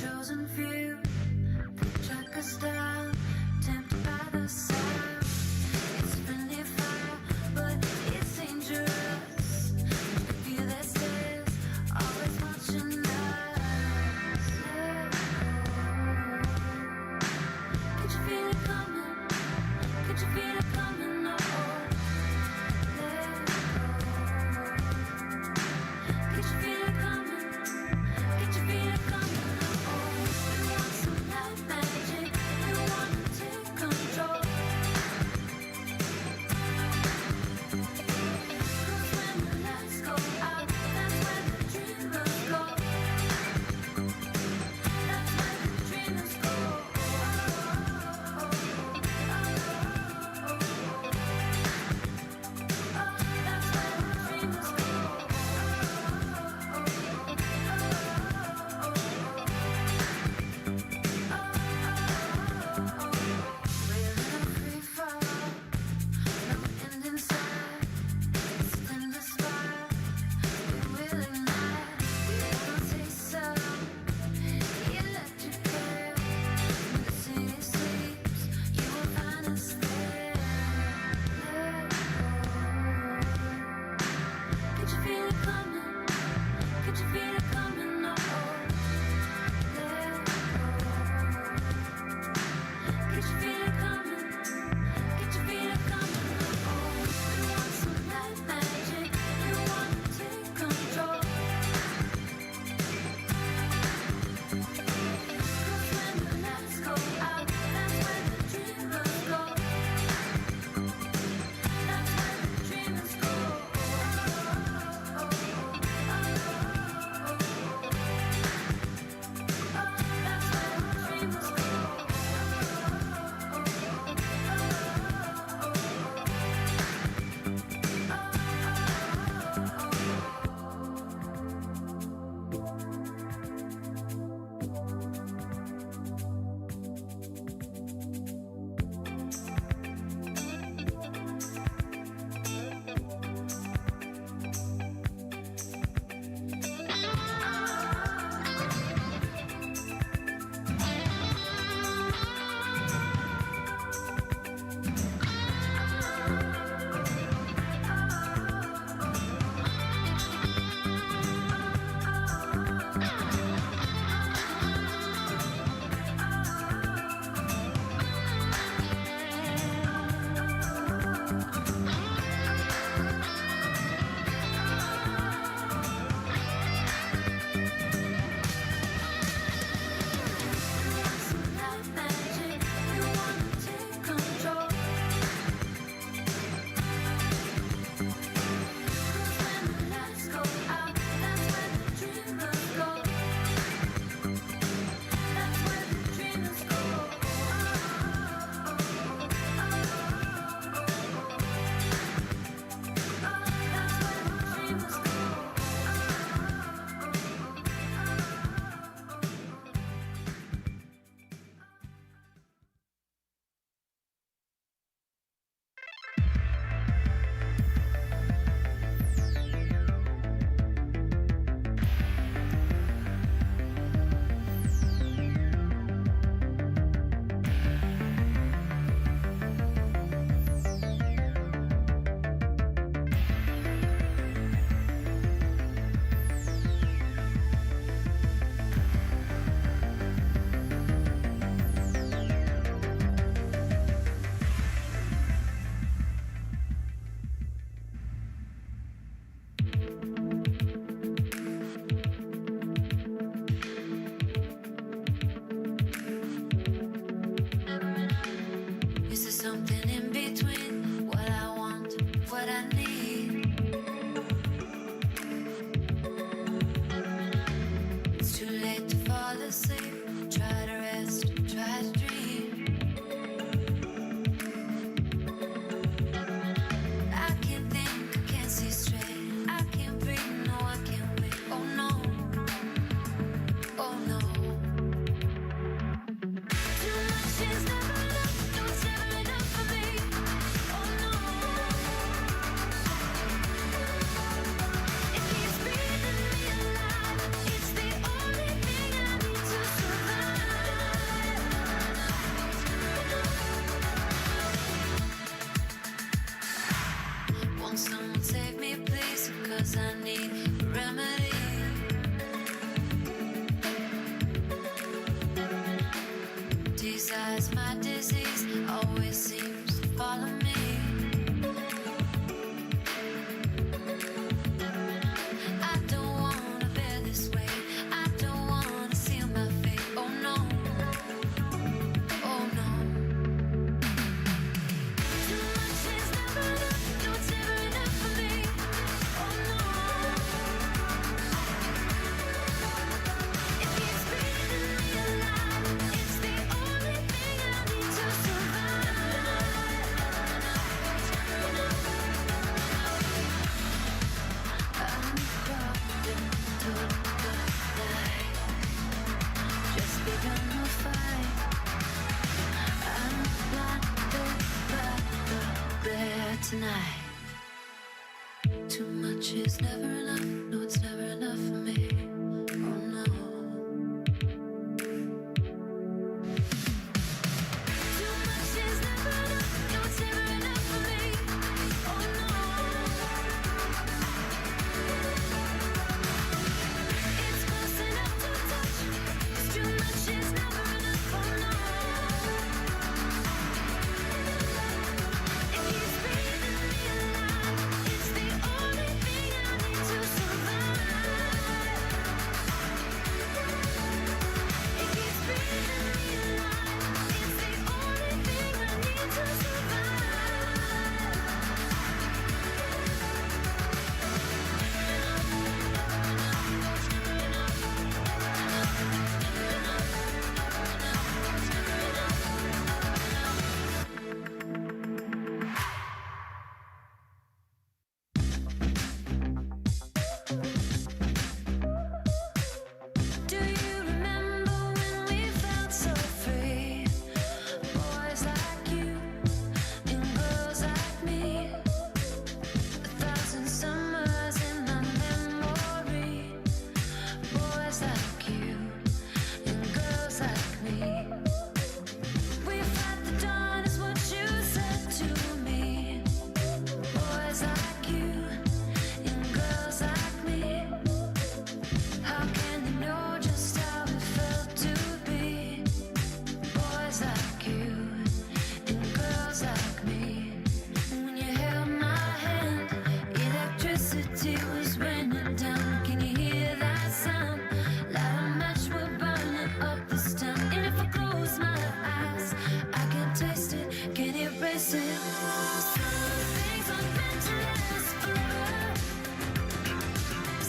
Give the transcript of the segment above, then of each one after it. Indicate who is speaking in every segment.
Speaker 1: chosen few, they track us down, tempted by the sound. It's friendly fire, but it's dangerous. The fear that stares, always watching us. Could you feel it coming? Could you feel it coming? Oh, could you feel it coming? Could you feel it coming? Oh. tonight. Too much is never enough. No, it's never enough for me. Oh no. Too much is never enough. No, it's never enough for me. Oh no. It's close enough to touch. 'Cause too much is never enough. Oh no. It keeps breathing me alive. It's the only thing I need to survive. It keeps breathing me alive. It's the only thing I need to survive. Do you remember when we felt so free? Boys like you and girls like me. 1,000 summers in my memory. Boys like you and girls like me. We fight the dawn is what you said to me. Boys like you and girls like me. How can they know just how it felt to be? Boys like you and girls like me. When you held my hand, electricity was raining down. Can you hear that sound? Like a match we're burning up this town. And if I close my eyes, I can taste it, can erase it. Some things aren't meant to last forever.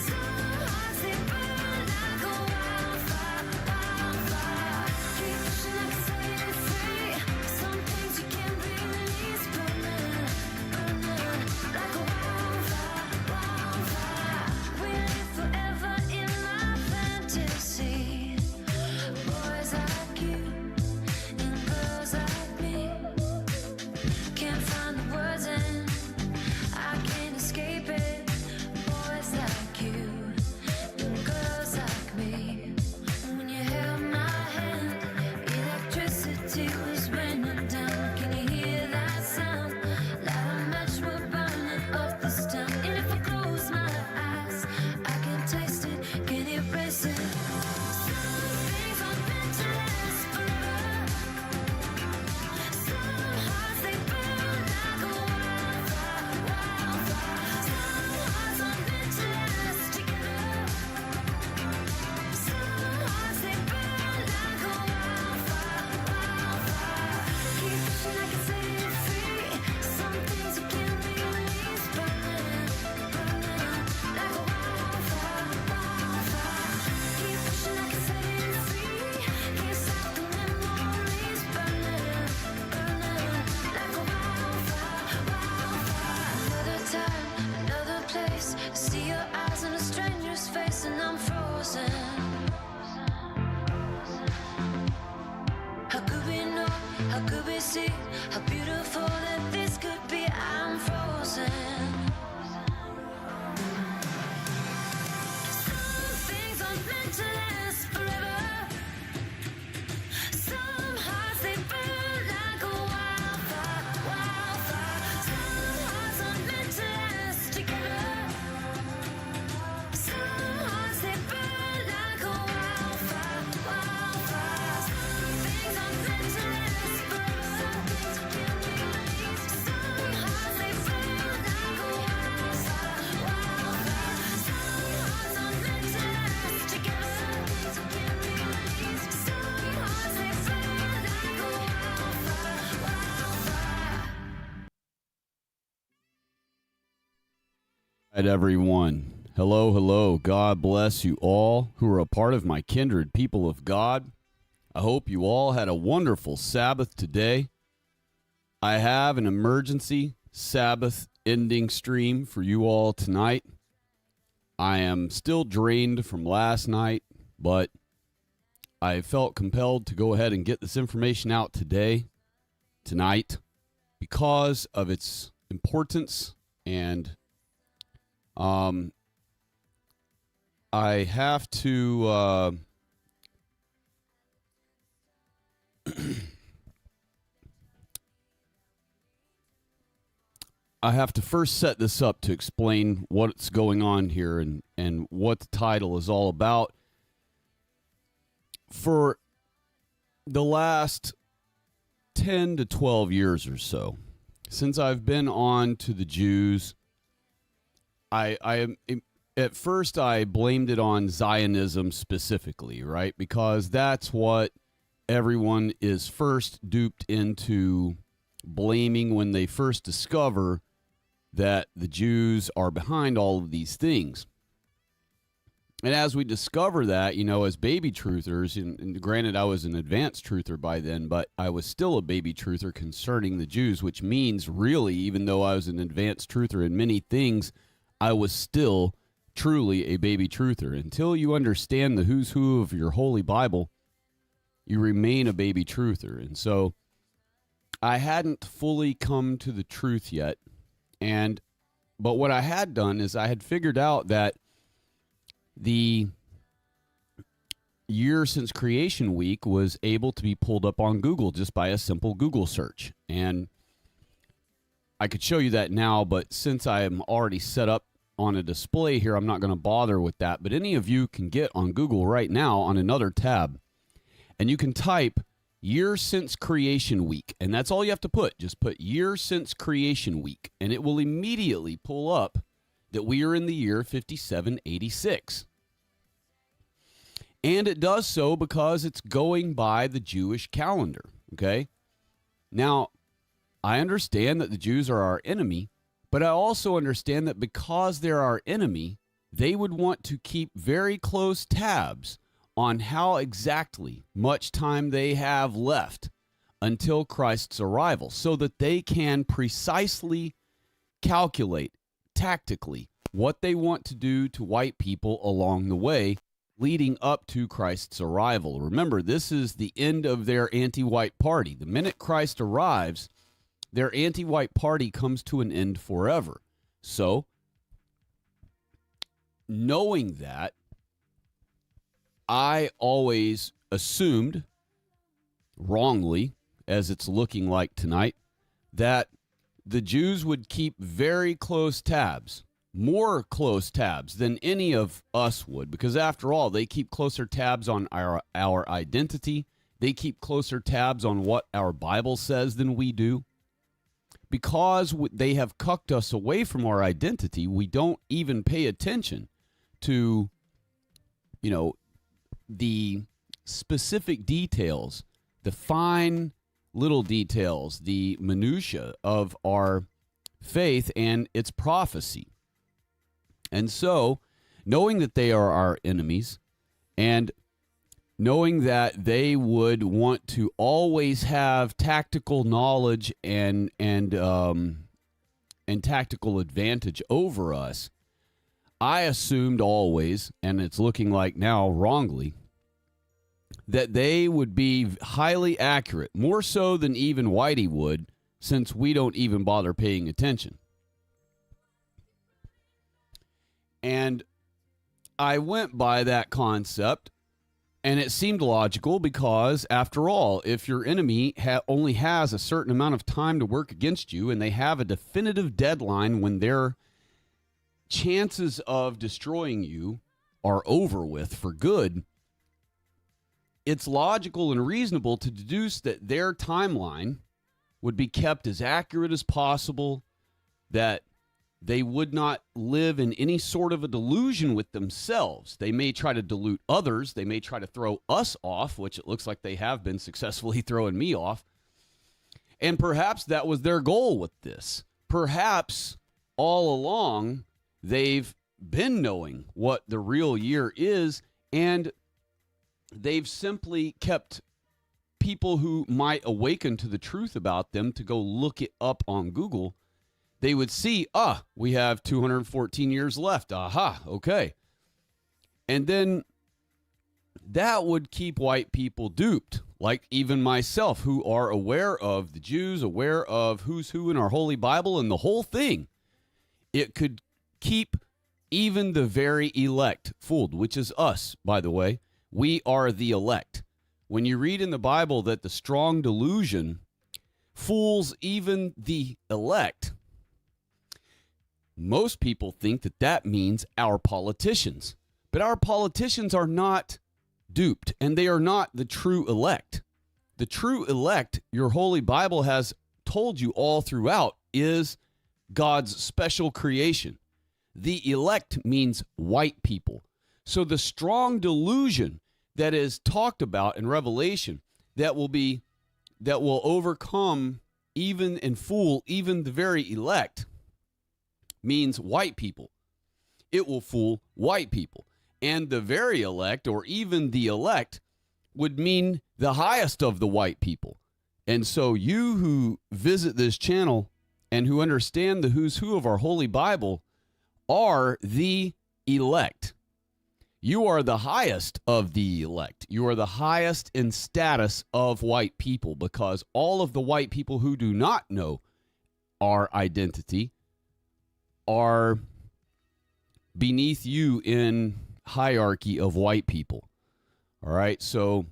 Speaker 1: Some hearts they burn like a wildfire, wildfire. Keep pushing like a set free. Some things you can't release, burning, burning like a wildfire, wildfire. We live forever in my fantasy. Boys like you and girls like me. Can't find the words and I can't escape it. Boys like you and girls like me. When you held my hand, electricity was raining down. Can you hear that sound? Like a match we're burning up this town. And if I close my eyes, I can taste it, can erase it. Some things aren't meant to last forever. Some hearts they burn like a wildfire, wildfire. Some hearts aren't meant to last together. Some hearts they burn like a wildfire, wildfire. Keep pushing like a set free. Some things you can't release, burning, burning like a wildfire, wildfire. Keep pushing like a set free. Can't stop the memories, burning, burning like a wildfire, wildfire. Another time, another place. See your eyes on a stranger's face, and I'm frozen. How could we know? How could we see how beautiful that this could be? I'm frozen. Some things aren't meant to last forever. Some hearts they burn like a wildfire, wildfire. Some hearts aren't meant to last together. Some hearts they burn like a wildfire, wildfire. Some things aren't meant to last forever. Some things you can't release. Some hearts they burn like a wildfire, wildfire. Some hearts aren't meant to last together. Some things you can't release. Some hearts they burn like a wildfire, wildfire.
Speaker 2: Right, everyone. Hello, hello. God bless you all who are a part of my kindred people of God. I hope you all had a wonderful Sabbath today. I have an emergency Sabbath ending stream for you all tonight. I am still drained from last night, but I felt compelled to go ahead and get this information out tonight, because of its importance, and I have to I have to first set this up to explain what's going on here and what the title is all about. For the last 10 to 12 years or so, since I've been on to the Jews, at first I blamed it on Zionism specifically, right? Because that's what everyone is first duped into blaming when they first discover that the Jews are behind all of these things. And as we discover that, as baby truthers, and granted I was an advanced truther by then, but I was still a baby truther concerning the Jews, which means really, even though I was an advanced truther in many things, I was still truly a baby truther. Until you understand the who's who of your holy Bible, you remain a baby truther. And so I hadn't fully come to the truth yet. But what I had done is I had figured out that the year since creation week was able to be pulled up on Google just by a simple Google search. And I could show you that now, but since I am already set up on a display here, I'm not going to bother with that. But any of you can get on Google right now on another tab, and you can type year since creation week, and that's all you have to put. Just put year since creation week, and it will immediately pull up that we are in the year 5786. And it does so because it's going by the Jewish calendar, okay? Now, I understand that the Jews are our enemy, but I also understand that because they're our enemy, they would want to keep very close tabs on how exactly much time they have left until Christ's arrival, so that they can precisely calculate tactically what they want to do to white people along the way leading up to Christ's arrival. Remember, this is the end of their anti-white party. The minute Christ arrives, their anti-white party comes to an end forever. So, knowing that, I always assumed, wrongly, as it's looking like tonight, that the Jews would keep very close tabs, more close tabs than any of us would, because after all, they keep closer tabs on our identity. They keep closer tabs on what our Bible says than we do. Because they have cucked us away from our identity, we don't even pay attention to, the specific details, the fine little details, the minutia of our faith and its prophecy. And so, knowing that they are our enemies, and knowing that they would want to always have tactical knowledge and tactical advantage over us, I assumed always, and it's looking like now wrongly, that they would be highly accurate, more so than even Whitey would, since we don't even bother paying attention. And I went by that concept, and it seemed logical because, after all, if your enemy only has a certain amount of time to work against you, and they have a definitive deadline when their chances of destroying you are over with for good, it's logical and reasonable to deduce that their timeline would be kept as accurate as possible, that they would not live in any sort of a delusion with themselves. They may try to delude others. They may try to throw us off, which it looks like they have been successfully throwing me off. And perhaps that was their goal with this. Perhaps all along they've been knowing what the real year is, and they've simply kept people who might awaken to the truth about them to go look it up on Google. They would see, we have 214 years left. Aha, okay. And then that would keep white people duped like even myself, who are aware of the Jews, aware of who's who in our Holy Bible and the whole thing. It could keep even the very elect fooled, which is us, by the way. We are the elect. When you read in the Bible that the strong delusion fools even the elect, most people think that that means our politicians. But our politicians are not duped, and they are not the true elect. The true elect, your Holy Bible has told you all throughout, is God's special creation. The elect means white people. So the strong delusion that is talked about in Revelation that will overcome even and fool even the very elect means white people. It will fool white people. And the very elect, or even the elect, would mean the highest of the white people. And so you who visit this channel and who understand the who's who of our Holy Bible are the elect. You are the highest of the elect. You are the highest in status of white people, because all of the white people who do not know our identity are beneath you in hierarchy of white people. All right, so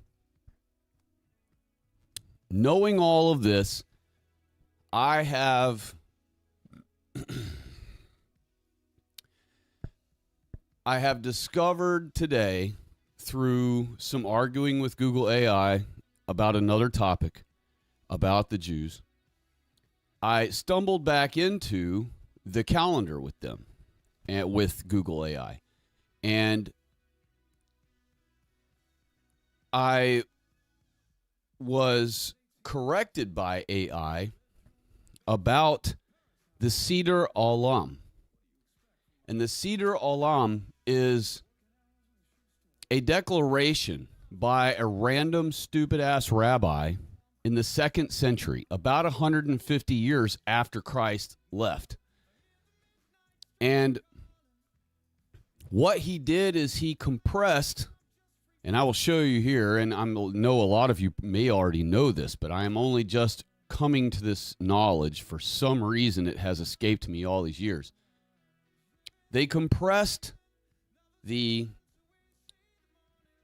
Speaker 2: knowing all of this, I have discovered today, through some arguing with Google AI about another topic about the Jews, I stumbled back into the calendar with them and with Google AI. And I was corrected by AI about the Seder Olam. And the Seder Olam is a declaration by a random stupid-ass rabbi in the 2nd century, about 150 years after Christ left. And what he did is he compressed, and I will show you here, and I know a lot of you may already know this, but I am only just coming to this knowledge. For some reason, it has escaped me all these years. They compressed the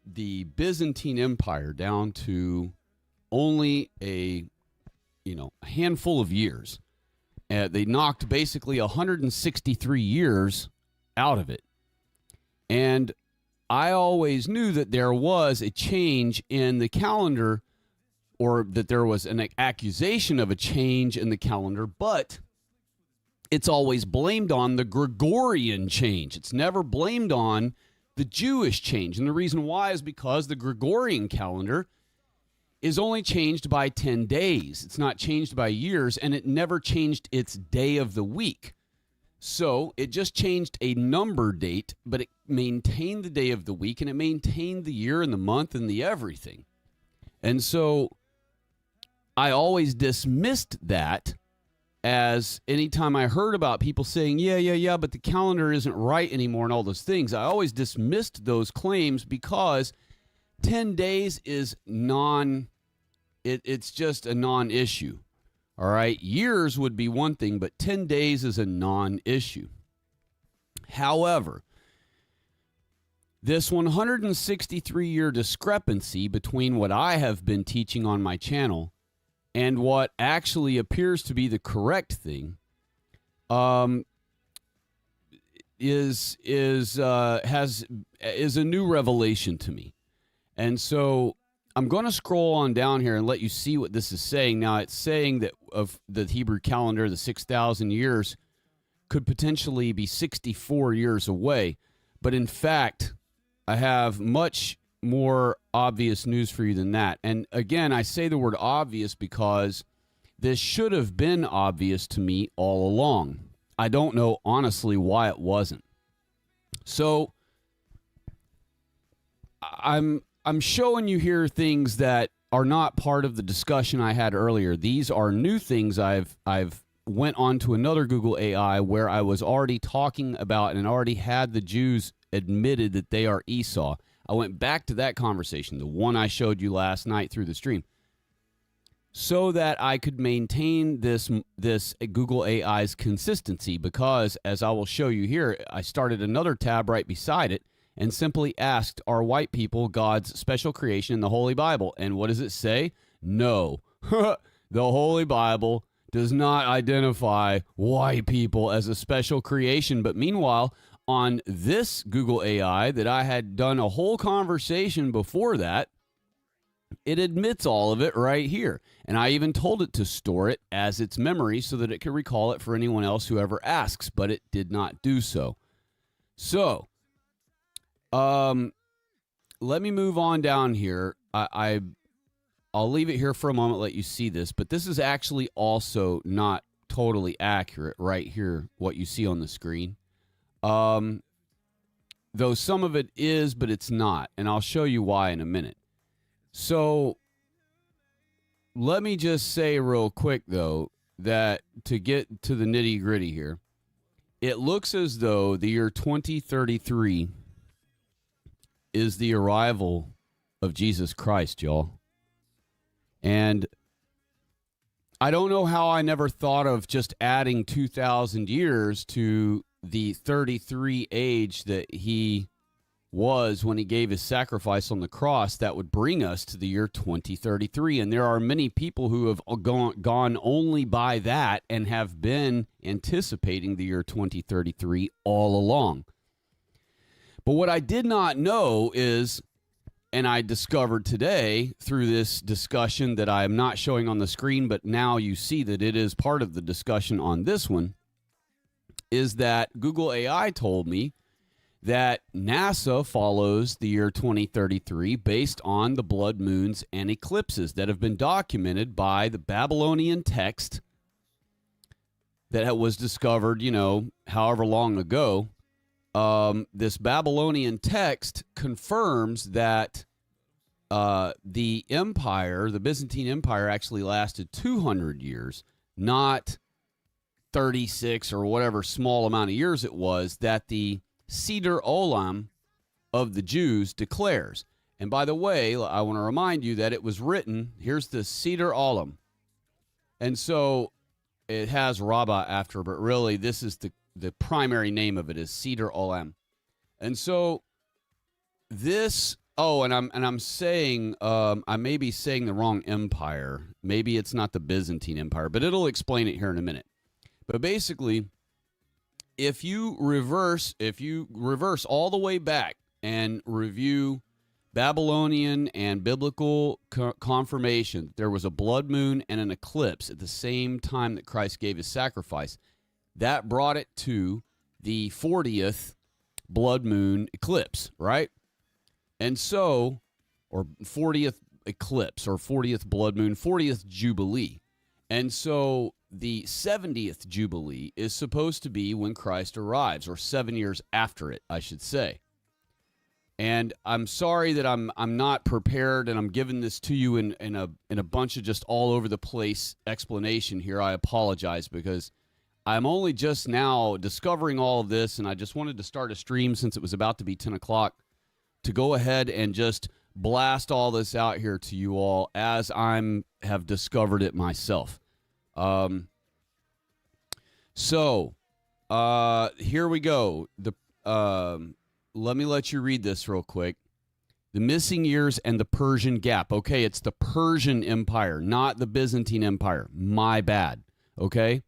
Speaker 2: Byzantine Empire down to only a handful of years. They knocked basically 163 years out of it. And I always knew that there was a change in the calendar, or that there was an accusation of a change in the calendar, but it's always blamed on the Gregorian change. It's never blamed on the Jewish change. And the reason why is because the Gregorian calendar is only changed by 10 days. It's not changed by years, and it never changed its day of the week. So it just changed a number date, but it maintained the day of the week, and it maintained the year and the month and the everything. And so I always dismissed that, as anytime I heard about people saying, yeah, but the calendar isn't right anymore and all those things, I always dismissed those claims, because 10 days is it's just a non-issue. All right, years would be one thing, but 10 days is a non-issue. However, this 163-year discrepancy between what I have been teaching on my channel and what actually appears to be the correct thing is a new revelation to me. And so I'm going to scroll on down here and let you see what this is saying. Now, it's saying that of the Hebrew calendar, the 6,000 years could potentially be 64 years away. But in fact, I have much more obvious news for you than that. And again, I say the word obvious because this should have been obvious to me all along. I don't know, honestly, why it wasn't. So I'm showing you here things that are not part of the discussion I had earlier. These are new things I've went on to another Google AI where I was already talking about and already had the Jews admitted that they are Esau. I went back to that conversation, the one I showed you last night through the stream, so that I could maintain this Google AI's consistency, because, as I will show you here, I started another tab right beside it and simply asked, are white people God's special creation in the Holy Bible? And what does it say? No. The Holy Bible does not identify white people as a special creation. But meanwhile, on this Google AI that I had done a whole conversation before that, it admits all of it right here. And I even told it to store it as its memory so that it could recall it for anyone else who ever asks, but it did not do so. So, let me move on down here. I'll leave it here for a moment, let you see this, but this is actually also not totally accurate right here, what you see on the screen. Though some of it is, but it's not, and I'll show you why in a minute. So let me just say real quick, though, that to get to the nitty gritty here, it looks as though the year 2033 is the arrival of Jesus Christ, y'all. And I don't know how I never thought of just adding 2,000 years to the 33 age that he was when he gave his sacrifice on the cross. That would bring us to the year 2033. And there are many people who have gone only by that and have been anticipating the year 2033 all along. But what I did not know is, and I discovered today through this discussion that I am not showing on the screen, but now you see that it is part of the discussion on this one, is that Google AI told me that NASA follows the year 2033 based on the blood moons and eclipses that have been documented by the Babylonian text that was discovered, however long ago. This Babylonian text confirms that the empire, the Byzantine Empire, actually lasted 200 years, not 36 or whatever small amount of years it was that the Seder Olam of the Jews declares. And by the way, I want to remind you that it was written, here's the Seder Olam. And so it has Rabbah after, but really this is the primary name of it is Seder Olam. And so this, and I'm saying, I may be saying the wrong empire. Maybe it's not the Byzantine Empire, but it'll explain it here in a minute. But basically, if you reverse all the way back and review Babylonian and biblical confirmation, there was a blood moon and an eclipse at the same time that Christ gave his sacrifice. That brought it to the 40th blood moon eclipse, right? And so, or 40th eclipse, or 40th blood moon, 40th Jubilee. And so the 70th Jubilee is supposed to be when Christ arrives, or 7 years after it, I should say. And I'm sorry that I'm not prepared, and I'm giving this to you in a bunch of just all over the place explanation here. I apologize, because I'm only just now discovering all of this, and I just wanted to start a stream since it was about to be 10 o'clock to go ahead and just blast all this out here to you all as have discovered it myself. So here we go. Let me let you read this real quick. The missing years and the Persian gap. Okay, it's the Persian Empire, not the Byzantine Empire. My bad. Okay?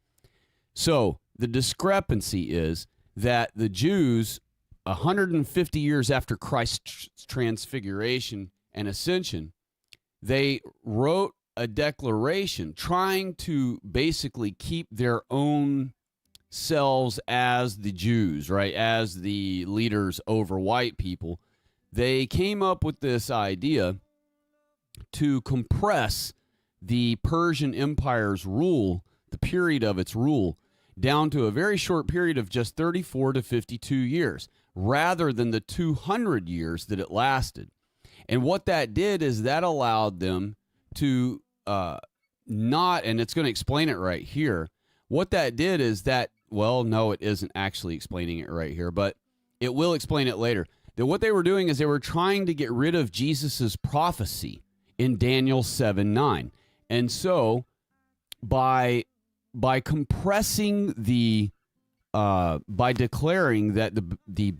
Speaker 2: So the discrepancy is that the Jews, 150 years after Christ's transfiguration and ascension, they wrote a declaration trying to basically keep their own selves as the Jews, right, as the leaders over white people. They came up with this idea to compress the Persian Empire's rule, the period of its rule, down to a very short period of just 34 to 52 years, rather than the 200 years that it lasted. And what that did is that allowed them to not, and it's going to explain it right here. What that did is that, well, no, it isn't actually explaining it right here, but it will explain it later. that what they were doing is they were trying to get rid of Jesus's prophecy in Daniel 7:9. And so by compressing by declaring that the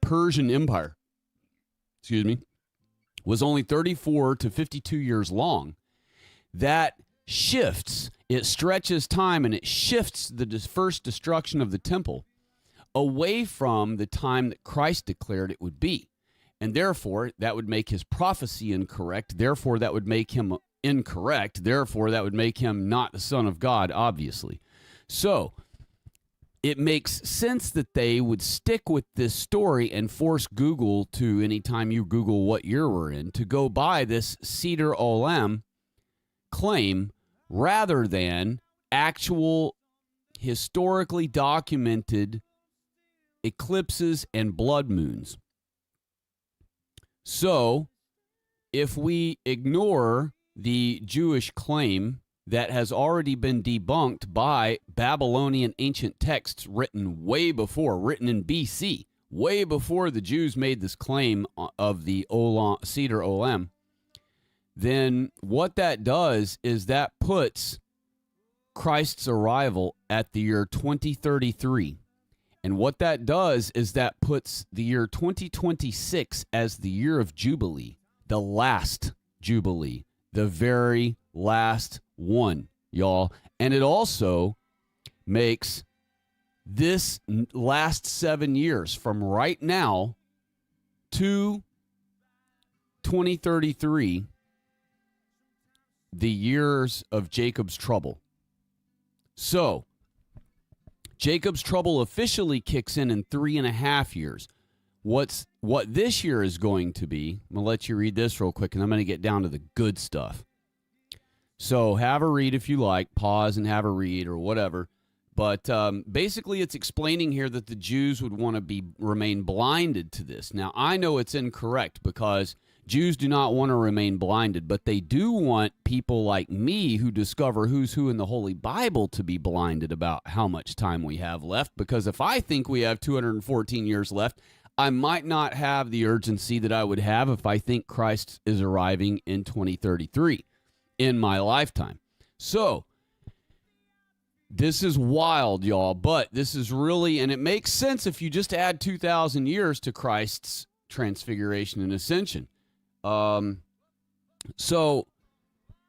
Speaker 2: Persian Empire, was only 34 to 52 years long, that shifts, it stretches time, and it shifts the first destruction of the temple away from the time that Christ declared it would be. And therefore, that would make his prophecy incorrect. Therefore, that would make him incorrect. Therefore, that would make him not the Son of God, obviously. So it makes sense that they would stick with this story and force Google to, anytime you Google what year we're in, to go by this Seder Olam claim rather than actual historically documented eclipses and blood moons. So if we ignore the Jewish claim that has already been debunked by Babylonian ancient texts written in BC, way before the Jews made this claim of the Seder Olam, then what that does is that puts Christ's arrival at the year 2033. And what that does is that puts the year 2026 as the year of Jubilee, the last Jubilee, the very last one, y'all. And it also makes this last 7 years from right now to 2033 the years of Jacob's trouble. So Jacob's trouble officially kicks in 3.5 years. What this year is going to be, I'm going to let you read this real quick, and I'm going to get down to the good stuff. So have a read if you like, pause and have a read or whatever. But basically it's explaining here that the Jews would want to remain blinded to this. Now, I know it's incorrect because Jews do not want to remain blinded, but they do want people like me who discover who's who in the Holy Bible to be blinded about how much time we have left. Because if I think we have 214 years left, I might not have the urgency that I would have if I think Christ is arriving in 2033 in my lifetime. So this is wild, y'all, but this is really, and it makes sense if you just add 2,000 years to Christ's transfiguration and ascension. So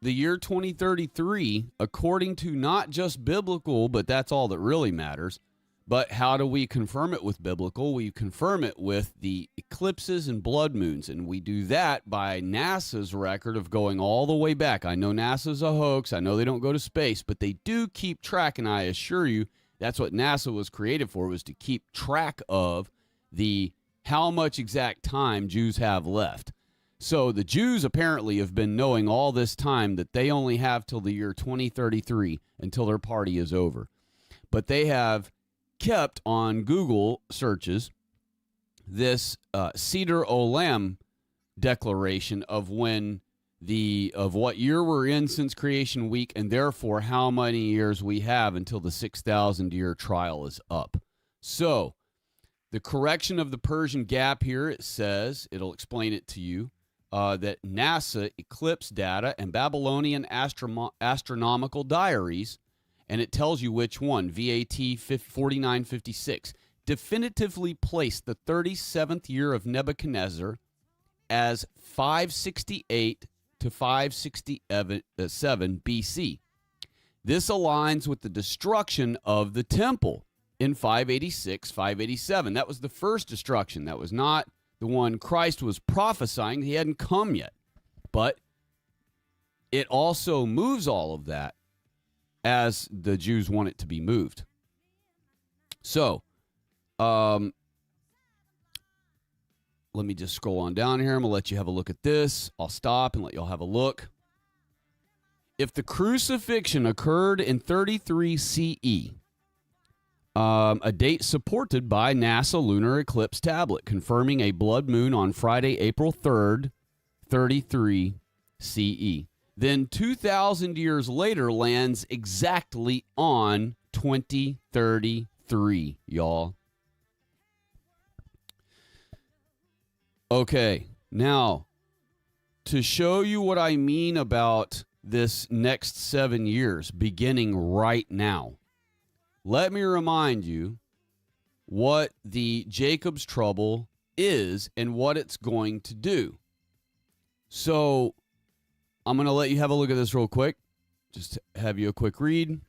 Speaker 2: the year 2033, according to not just biblical, but that's all that really matters, but how do we confirm it with biblical? We confirm it with the eclipses and blood moons, and we do that by NASA's record of going all the way back. I know NASA's a hoax. I know they don't go to space, but they do keep track, and I assure you that's what NASA was created for, was to keep track of how much exact time Jews have left. So the Jews apparently have been knowing all this time that they only have till the year 2033 until their party is over. But they have kept on Google searches this Seder Olam declaration of what year we're in since creation week, and therefore how many years we have until the 6,000 year trial is up. So the correction of the Persian gap here, it says, it'll explain it to you, that NASA eclipse data and Babylonian astronomical diaries, and it tells you which one, VAT 4956, definitively placed the 37th year of Nebuchadnezzar as 568 to 567 BC. This aligns with the destruction of the temple in 586, 587. That was the first destruction. That was not the one Christ was prophesying. He hadn't come yet. But it also moves all of that as the Jews want it to be moved. So, let me just scroll on down here. I'm going to let you have a look at this. I'll stop and let y'all have a look. If the crucifixion occurred in 33 CE, a date supported by NASA lunar eclipse tablet confirming a blood moon on Friday, April 3rd, 33 CE. Then 2,000 years later lands exactly on 2033, y'all. Okay, now, to show you what I mean about this next 7 years beginning right now, let me remind you what the Jacob's trouble is and what it's going to do. So I'm going to let you have a look at this real quick. Just have you a quick read.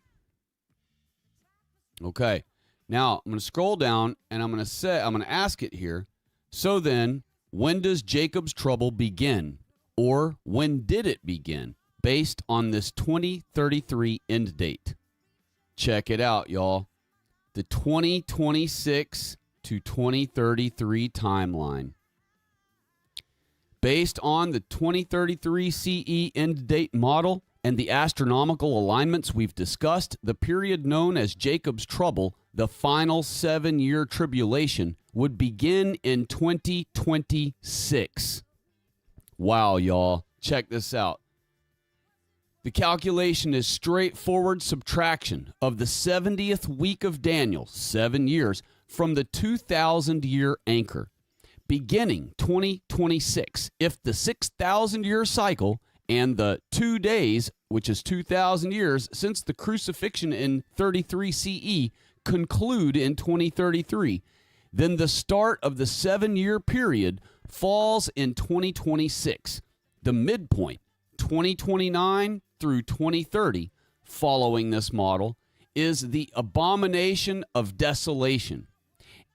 Speaker 2: Okay. Now I'm going to scroll down and I'm going to ask it here. So then, when does Jacob's trouble begin? Or when did it begin? Based on this 2033 end date. Check it out, y'all. The 2026 to 2033 timeline. Based on the 2033 CE end date model and the astronomical alignments we've discussed, the period known as Jacob's trouble, the final 7-year tribulation, would begin in 2026. Wow, y'all. Check this out. The calculation is straightforward subtraction of the 70th week of Daniel, 7 years, from the 2,000-year anchor. Beginning 2026, if the 6,000-year cycle and the 2 days, which is 2,000 years since the crucifixion in 33 CE, conclude in 2033, then the start of the 7-year period falls in 2026. The midpoint, 2029 through 2030, following this model, is the abomination of desolation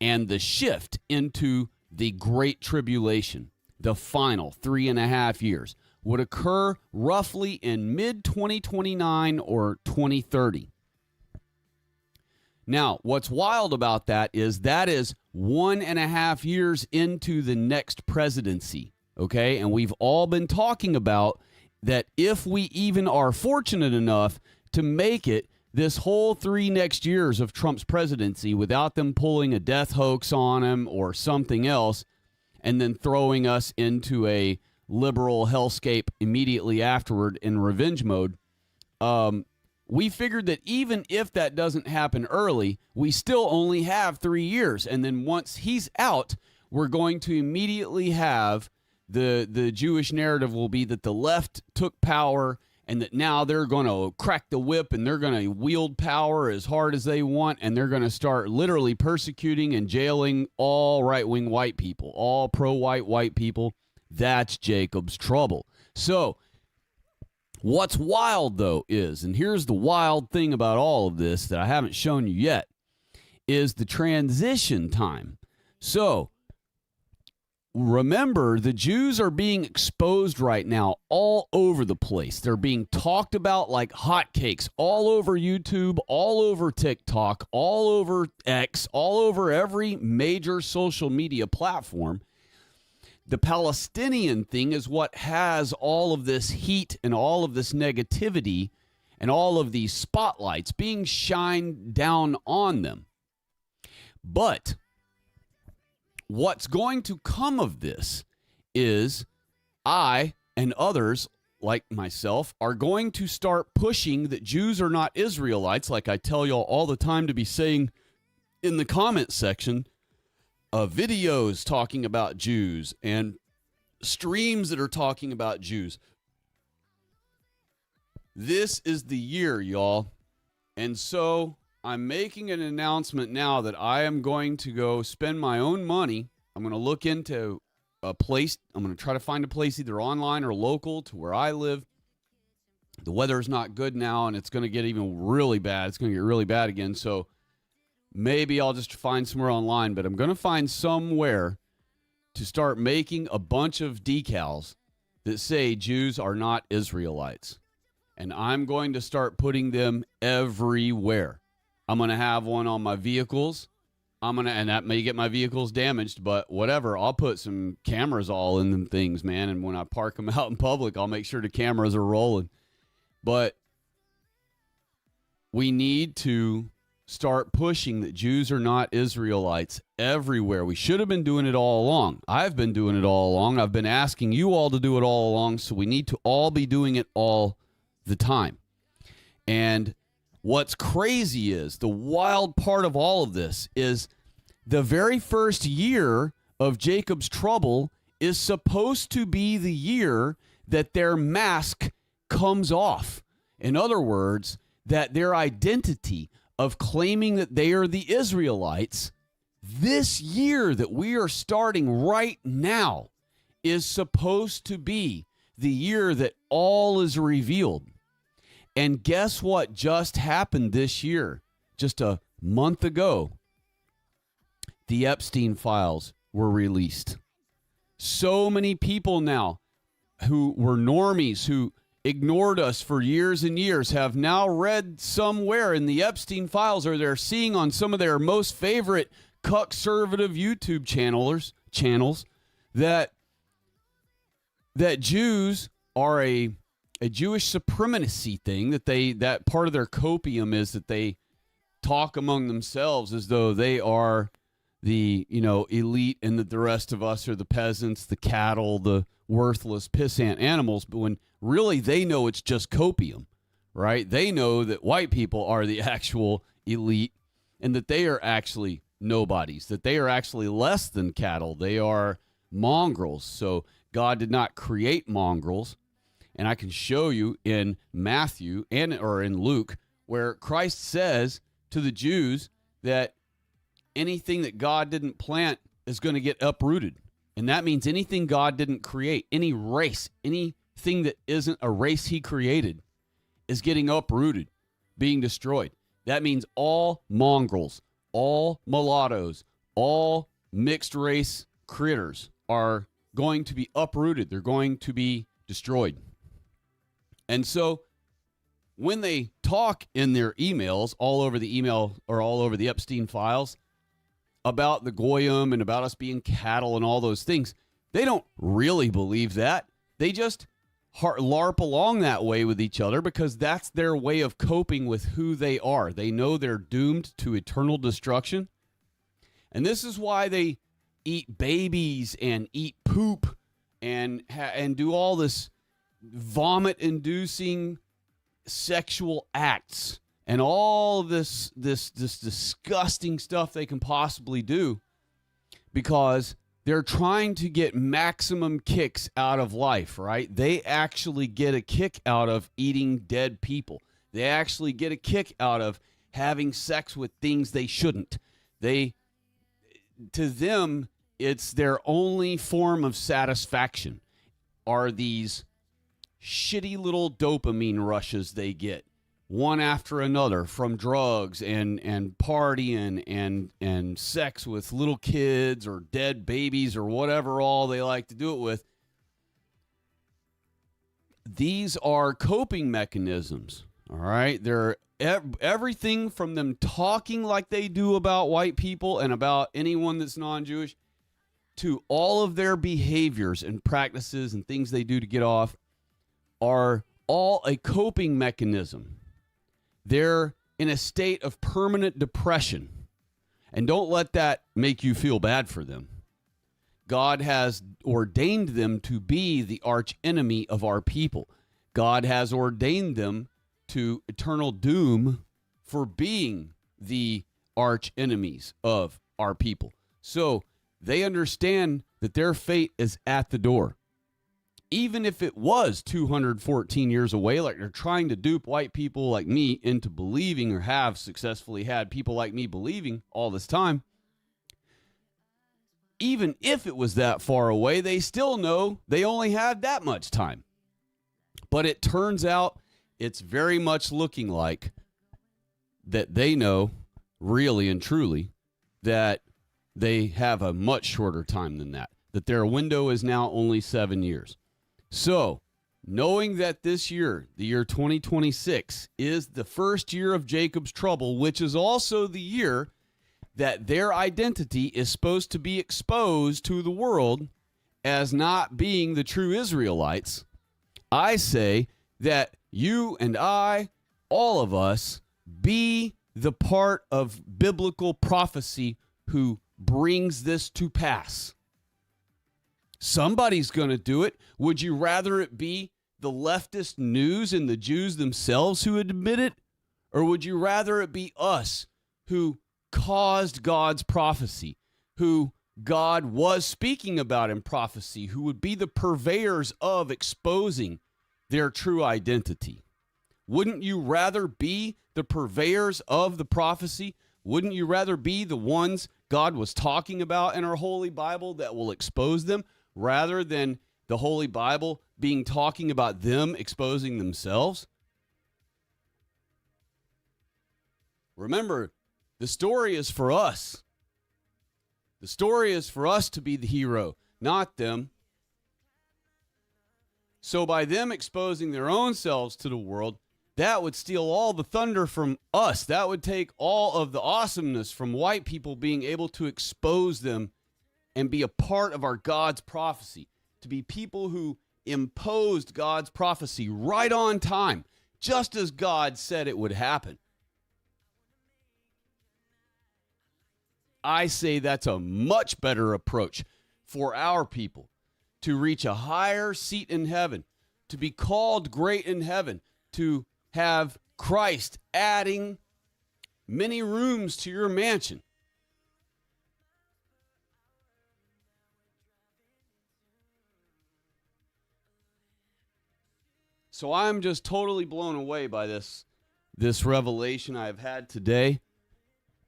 Speaker 2: and the shift into the Great Tribulation, the final 3.5 years, would occur roughly in mid-2029 or 2030. Now, what's wild about that is 1.5 years into the next presidency, okay? And we've all been talking about that if we even are fortunate enough to make it this whole 3 next years of Trump's presidency without them pulling a death hoax on him or something else and then throwing us into a liberal hellscape immediately afterward in revenge mode, we figured that even if that doesn't happen early, we still only have 3 years. And then once he's out, we're going to immediately have the Jewish narrative will be that the left took power and that now they're going to crack the whip and they're going to wield power as hard as they want, and they're going to start literally persecuting and jailing all right-wing white people, all pro-white people. That's Jacob's trouble. So what's wild, though, is, and here's the wild thing about all of this that I haven't shown you yet, is the transition time. So remember, the Jews are being exposed right now all over the place. They're being talked about like hotcakes all over YouTube, all over TikTok, all over X, all over every major social media platform. The Palestinian thing is what has all of this heat and all of this negativity and all of these spotlights being shined down on them. But what's going to come of this is I and others like myself are going to start pushing that Jews are not Israelites, like I tell y'all all the time to be saying in the comment section of videos talking about Jews and streams that are talking about Jews. This is the year, y'all. And so I'm making an announcement now that I am going to go spend my own money. I'm going to look into a place. I'm going to try to find a place either online or local to where I live. The weather's not good now, and it's going to get even really bad. It's going to get really bad again. So maybe I'll just find somewhere online, but I'm going to find somewhere to start making a bunch of decals that say Jews are not Israelites. And I'm going to start putting them everywhere. I'm going to have one on my vehicles. And that may get my vehicles damaged, but whatever. I'll put some cameras all in them things, man. And when I park them out in public, I'll make sure the cameras are rolling. But we need to start pushing that Jews are not Israelites everywhere. We should have been doing it all along. I've been doing it all along. I've been asking you all to do it all along. So we need to all be doing it all the time. And what's crazy is the wild part of all of this is the very first year of Jacob's trouble is supposed to be the year that their mask comes off. In other words, that their identity of claiming that they are the Israelites, this year that we are starting right now, is supposed to be the year that all is revealed. And guess what just happened this year? Just a month ago, the Epstein files were released. So many people now who were normies, who ignored us for years and years, have now read somewhere in the Epstein files, or they're seeing on some of their most favorite conservative YouTube channels that Jews are a Jewish supremacy thing, that part of their copium is that they talk among themselves as though they are the, elite and that the rest of us are the peasants, the cattle, the worthless pissant animals, but when really they know it's just copium, right? They know that white people are the actual elite and that they are actually nobodies, that they are actually less than cattle. They are mongrels. So God did not create mongrels. And I can show you in Matthew or in Luke where Christ says to the Jews that anything that God didn't plant is going to get uprooted. And that means anything God didn't create, any race, anything that isn't a race he created is getting uprooted, being destroyed. That means all mongrels, all mulattoes, all mixed race critters are going to be uprooted. They're going to be destroyed. And so when they talk in their emails all over the email or all over the Epstein files about the Goyim and about us being cattle and all those things, they don't really believe that. They just LARP along that way with each other because that's their way of coping with who they are. They know they're doomed to eternal destruction. And this is why they eat babies and eat poop and do all this vomit-inducing sexual acts and all this disgusting stuff they can possibly do because they're trying to get maximum kicks out of life, right? They actually get a kick out of eating dead people. They actually get a kick out of having sex with things they shouldn't. To them, it's their only form of satisfaction are these shitty little dopamine rushes they get one after another from drugs and partying and sex with little kids or dead babies or whatever all they like to do it with. These are coping mechanisms, all right? They're everything from them talking like they do about white people and about anyone that's non-Jewish to all of their behaviors and practices and things they do to get off are all a coping mechanism. They're in a state of permanent depression. And don't let that make you feel bad for them. God has ordained them to be the arch enemy of our people. God has ordained them to eternal doom for being the arch enemies of our people. So they understand that their fate is at the door. Even if it was 214 years away, like they're trying to dupe white people like me into believing, or have successfully had people like me believing all this time, even if it was that far away, they still know they only had that much time. But it turns out it's very much looking like that they know, really and truly, that they have a much shorter time than that, that their window is now only 7 years. So, knowing that this year, the year 2026, is the first year of Jacob's trouble, which is also the year that their identity is supposed to be exposed to the world as not being the true Israelites, I say that you and I, all of us, be the part of biblical prophecy who brings this to pass. Somebody's going to do it. Would you rather it be the leftist news and the Jews themselves who admit it? Or would you rather it be us who caused God's prophecy, who God was speaking about in prophecy, who would be the purveyors of exposing their true identity. Wouldn't you rather be the purveyors of the prophecy? Wouldn't you rather be the ones God was talking about in our Holy Bible that will expose them, rather than the Holy Bible being talking about them exposing themselves? Remember, the story is for us. The story is for us to be the hero, not them. So by them exposing their own selves to the world, that would steal all the thunder from us. That would take all of the awesomeness from white people being able to expose them and be a part of our God's prophecy, to be people who imposed God's prophecy right on time, just as God said it would happen. I say that's a much better approach for our people to reach a higher seat in heaven, to be called great in heaven, to have Christ adding many rooms to your mansion. So I'm just totally blown away by this revelation I've had today.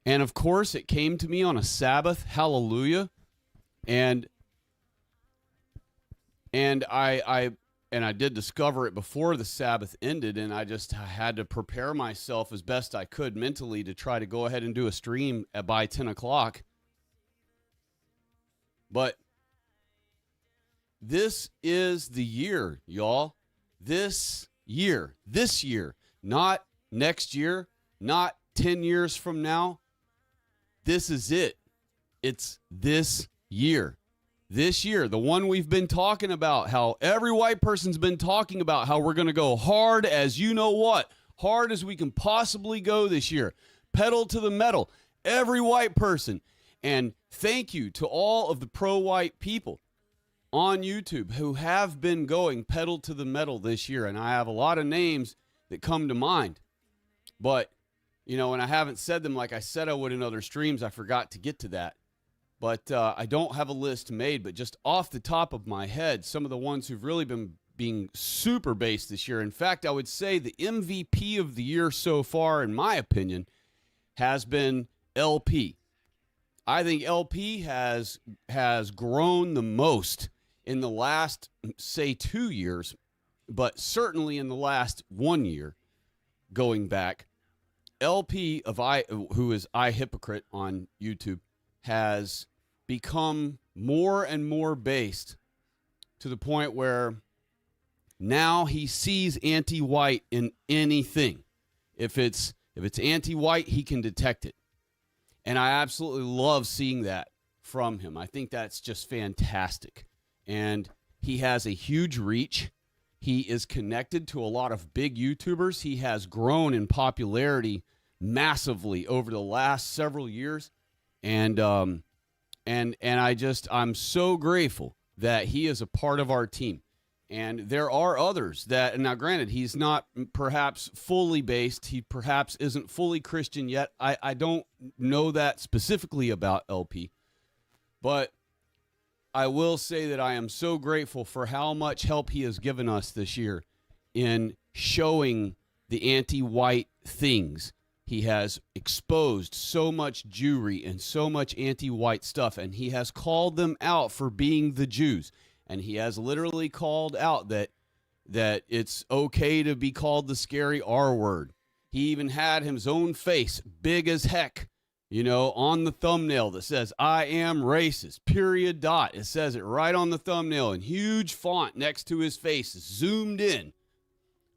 Speaker 2: And of course, it came to me on a Sabbath. Hallelujah. And I did discover it before the Sabbath ended, and I had to prepare myself as best I could mentally to try to go ahead and do a stream by 10 o'clock. But this is the year, y'all. This year, not next year, not 10 years from now. This is it. It's this year. This year, the one we've been talking about, how every white person's been talking about how we're going to go hard as you know what, hard as we can possibly go this year. Pedal to the metal, every white person. And thank you to all of the pro-white people on YouTube who have been going pedal to the metal this year. And I have a lot of names that come to mind. But, and I haven't said them like I said I would in other streams. I forgot to get to that. But I don't have a list made, but just off the top of my head, some of the ones who've really been being super based this year. In fact, I would say the MVP of the year so far, in my opinion, has been LP. I think LP has grown the most in the last, say, 2 years, but certainly in the last 1 year going back. LP, who is iHypocrite on YouTube, has become more and more based to the point where now he sees anti-white in anything. If it's anti-white, he can detect it. And I absolutely love seeing that from him. I think that's just fantastic. And he has a huge reach. He is connected to a lot of big YouTubers. He has grown in popularity massively over the last several years. And I'm so grateful that he is a part of our team. And there are others that, now granted, he's not perhaps fully based. He perhaps isn't fully Christian yet. I don't know that specifically about LP. But I will say that I am so grateful for how much help he has given us this year in showing the anti-white things. He has exposed so much Jewry and so much anti-white stuff, and he has called them out for being the Jews. And he has literally called out that it's okay to be called the scary R word. He even had his own face, big as heck, on the thumbnail that says, "I am racist, period, dot." It says it right on the thumbnail in huge font next to his face, zoomed in.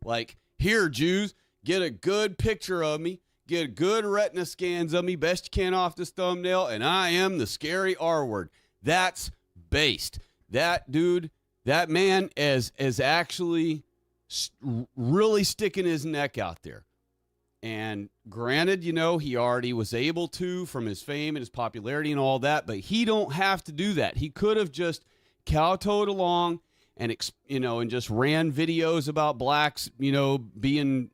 Speaker 2: Like, here, Jews, get a good picture of me. Get good retina scans of me, best you can off this thumbnail, and I am the scary R word. That's based. That dude, that man is actually really sticking his neck out there. And granted, he already was able to from his fame and his popularity and all that, but he don't have to do that. He could have just kowtowed along and just ran videos about blacks, being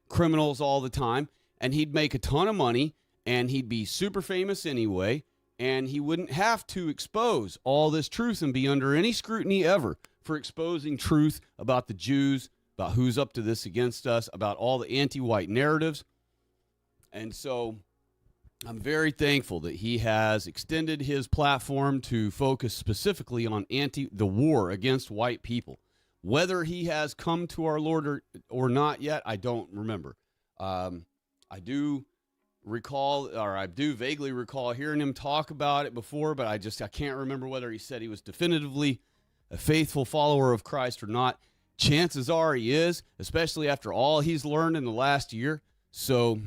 Speaker 2: criminals all the time. And he'd make a ton of money, and he'd be super famous anyway, and he wouldn't have to expose all this truth and be under any scrutiny ever for exposing truth about the Jews, about who's up to this against us, about all the anti-white narratives. And so I'm very thankful that he has extended his platform to focus specifically on the war against white people. Whether he has come to our Lord or not yet, I don't remember. I do vaguely recall hearing him talk about it before, but I can't remember whether he said he was definitively a faithful follower of Christ or not. Chances are he is, especially after all he's learned in the last year. So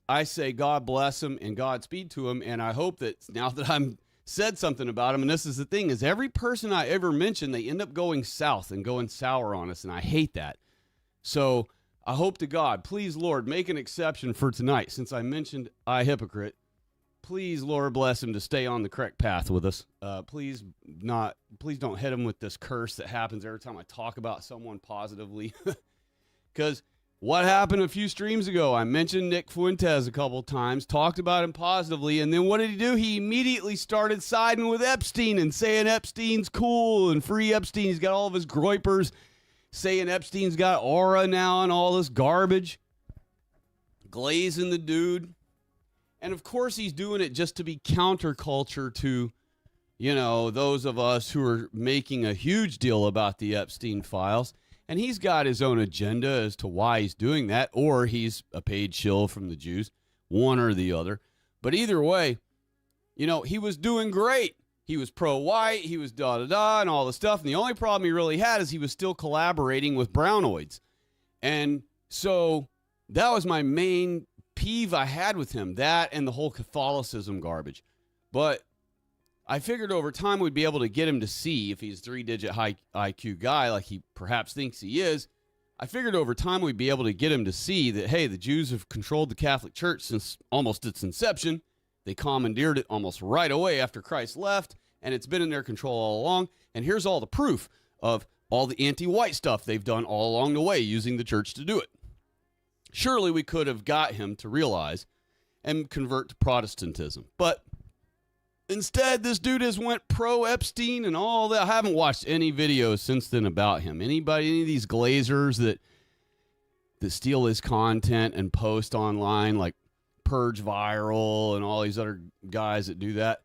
Speaker 2: I say God bless him and Godspeed to him, and I hope that now that I'm said something about him, and this is the thing, is every person I ever mention, they end up going south and going sour on us, and I hate that. So I hope to God, please, Lord, make an exception for tonight. Since I mentioned I hypocrite, please, Lord, bless him to stay on the correct path with us. Please don't hit him with this curse that happens every time I talk about someone positively. Because what happened a few streams ago, I mentioned Nick Fuentes a couple times, talked about him positively, and then what did he do? He immediately started siding with Epstein and saying Epstein's cool and free Epstein. He's got all of his groypers saying Epstein's got aura now and all this garbage, glazing the dude. And of course he's doing it just to be counterculture to, those of us who are making a huge deal about the Epstein files. And he's got his own agenda as to why he's doing that, or he's a paid shill from the Jews, one or the other. But either way, he was doing great. He was pro-white, he was da-da-da and all the stuff. And the only problem he really had is he was still collaborating with Brownoids. And so that was my main peeve I had with him, that and the whole Catholicism garbage. But I figured over time we'd be able to get him to see, if he's a 3-digit high IQ guy like he perhaps thinks he is, I figured over time we'd be able to get him to see that, hey, the Jews have controlled the Catholic Church since almost its inception. They commandeered it almost right away after Christ left, and it's been in their control all along. And here's all the proof of all the anti-white stuff they've done all along the way using the church to do it. Surely we could have got him to realize and convert to Protestantism. But instead, this dude has went pro-Epstein and all that. I haven't watched any videos since then about him. Any of these glazers that steal his content and post online, like Purge Viral and all these other guys that do that.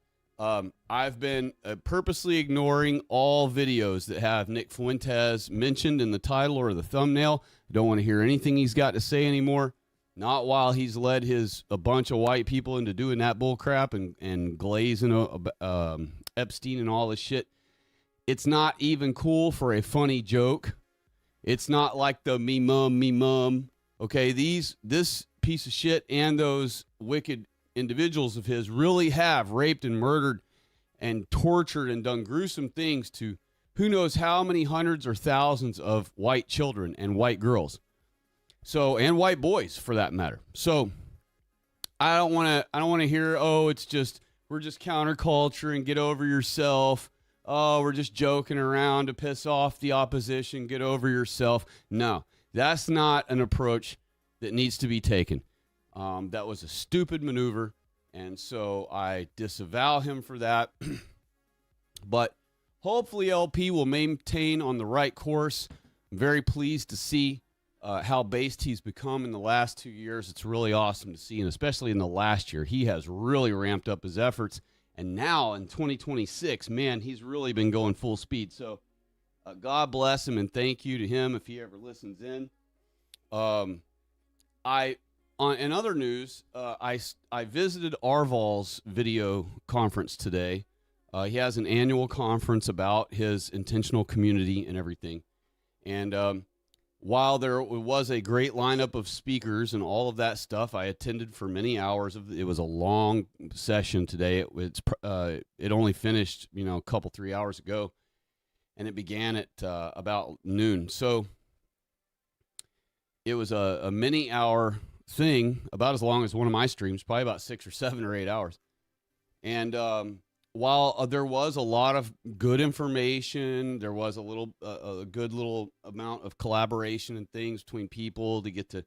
Speaker 2: I've been purposely ignoring all videos that have Nick Fuentes mentioned in the title or the thumbnail. I don't want to hear anything he's got to say anymore. Not while he's led a bunch of white people into doing that bull crap and glazing Epstein and all this shit. It's not even cool for a funny joke. It's not like the me mum. Okay, this piece of shit and those wicked individuals of his really have raped and murdered and tortured and done gruesome things to who knows how many hundreds or thousands of white children and white girls. So, and white boys for that matter. So I don't want to hear, we're just counterculture and get over yourself. Oh, we're just joking around to piss off the opposition. Get over yourself. No, that's not an approach that needs to be taken. That was a stupid maneuver. And so I disavow him for that. But hopefully LP will maintain on the right course. I'm very pleased to see how based he's become in the last 2 years. It's really awesome to see, and especially in the last year, he has really ramped up his efforts. And now in 2026, man, he's really been going full speed. So God bless him, and thank you to him if he ever listens in. In other news, I visited Arval's video conference today. He has an annual conference about his intentional community and everything. And while there was a great lineup of speakers and all of that stuff, I attended for many hours. It was a long session today. It only finished, a couple, 3 hours ago, and it began at about noon. So it was a many hour thing, about as long as one of my streams, probably about 6 or 7 or 8 hours. And while there was a lot of good information, there was a good little amount of collaboration and things between people to get to,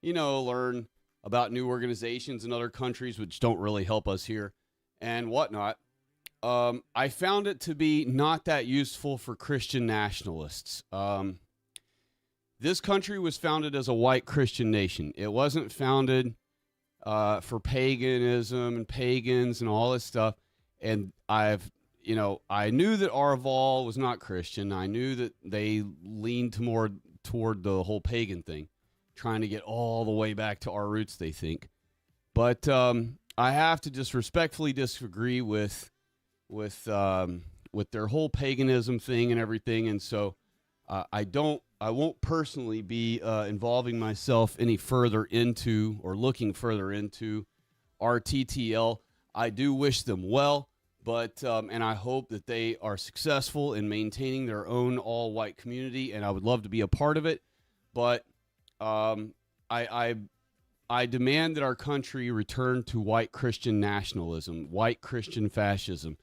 Speaker 2: learn about new organizations in other countries, which don't really help us here. and whatnot, I found it to be not that useful for Christian nationalists. This country was founded as a white Christian nation. It wasn't founded for paganism and pagans and all this stuff. And I knew that Arval was not Christian. I knew that they leaned more toward the whole pagan thing, trying to get all the way back to our roots, they think. But I have to just respectfully disagree with their whole paganism thing and everything. And so I won't personally be involving myself any further into or looking further into RTTL. I do wish them well, but and I hope that they are successful in maintaining their own all-white community, and I would love to be a part of it. But I demand that our country return to white Christian nationalism, white Christian fascism,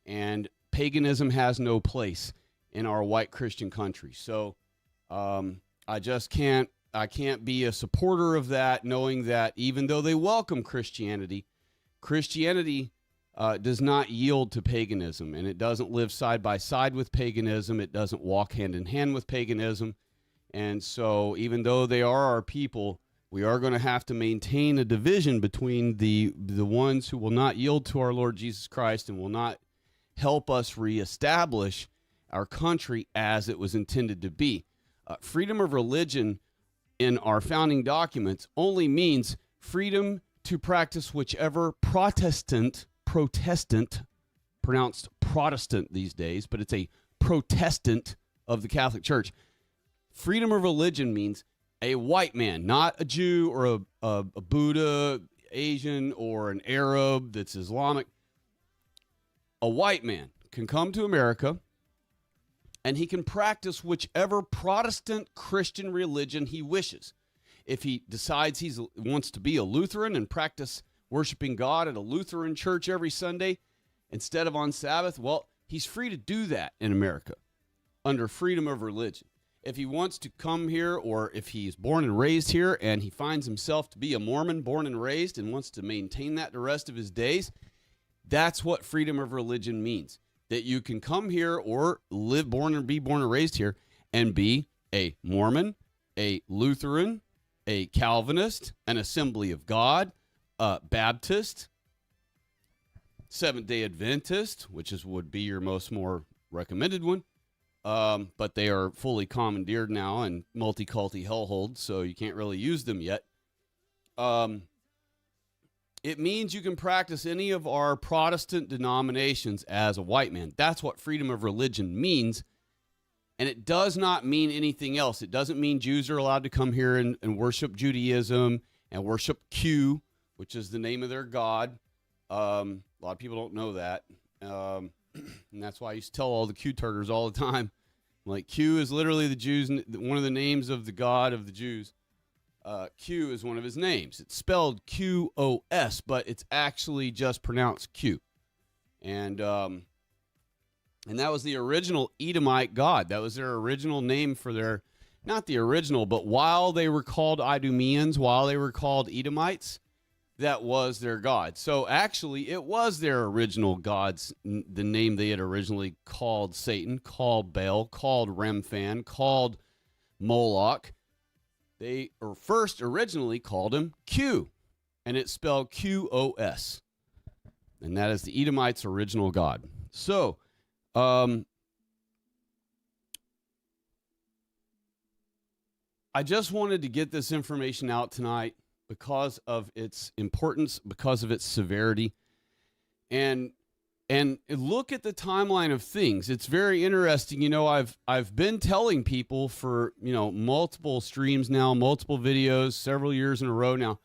Speaker 2: and paganism has no place in our white Christian country. So I can't be a supporter of that, knowing that even though they welcome Christianity does not yield to paganism, and it doesn't live side by side with paganism. It doesn't walk hand in hand with paganism. And so even though they are our people, we are going to have to maintain a division between the ones who will not yield to our Lord Jesus Christ and will not help us reestablish our country as it was intended to be. Freedom of religion in our founding documents only means freedom to practice whichever Protestant, pronounced Protestant these days, but it's a Protestant of the Catholic Church. Freedom of religion means a white man, not a Jew or a Buddha, Asian, or an Arab that's Islamic. A white man can come to America and he can practice whichever Protestant Christian religion he wishes. If he decides he wants to be a Lutheran and practice worshiping God at a Lutheran church every Sunday instead of on Sabbath, well, he's free to do that in America under freedom of religion. If he wants to come here, or if he's born and raised here and he finds himself to be a Mormon born and raised and wants to maintain that the rest of his days, that's what freedom of religion means. That you can come here or be born and raised here and be a Mormon, a Lutheran, a Calvinist, an Assembly of God, a Baptist, Seventh-day Adventist, which would be your more recommended one. But they are fully commandeered now and multi-culti hellhold, so you can't really use them yet. It means you can practice any of our Protestant denominations as a white man. That's what freedom of religion means, and it does not mean anything else. It doesn't mean Jews are allowed to come here and worship Judaism and worship Q, which is the name of their god. A lot of people don't know that. And that's why I used to tell all the Q-turders all the time. Like, Q is literally the Jews, one of the names of the God of the Jews. Q is one of his names. It's spelled Q-O-S, but it's actually just pronounced Q. And that was the original Edomite god. That was their original name for their, not the original, but while they were called Idumeans, while they were called Edomites, that was their god. So actually, it was their original gods, the name they had originally called Satan, called Baal, called Remphan, called Moloch. They first originally called him Q, and it's spelled Q-O-S. And that is the Edomites' original god. So, I just wanted to get this information out tonight because of its importance, because of its severity. And look at the timeline of things. It's very interesting. You know, I've been telling people for, multiple streams now, multiple videos, several years in a row now,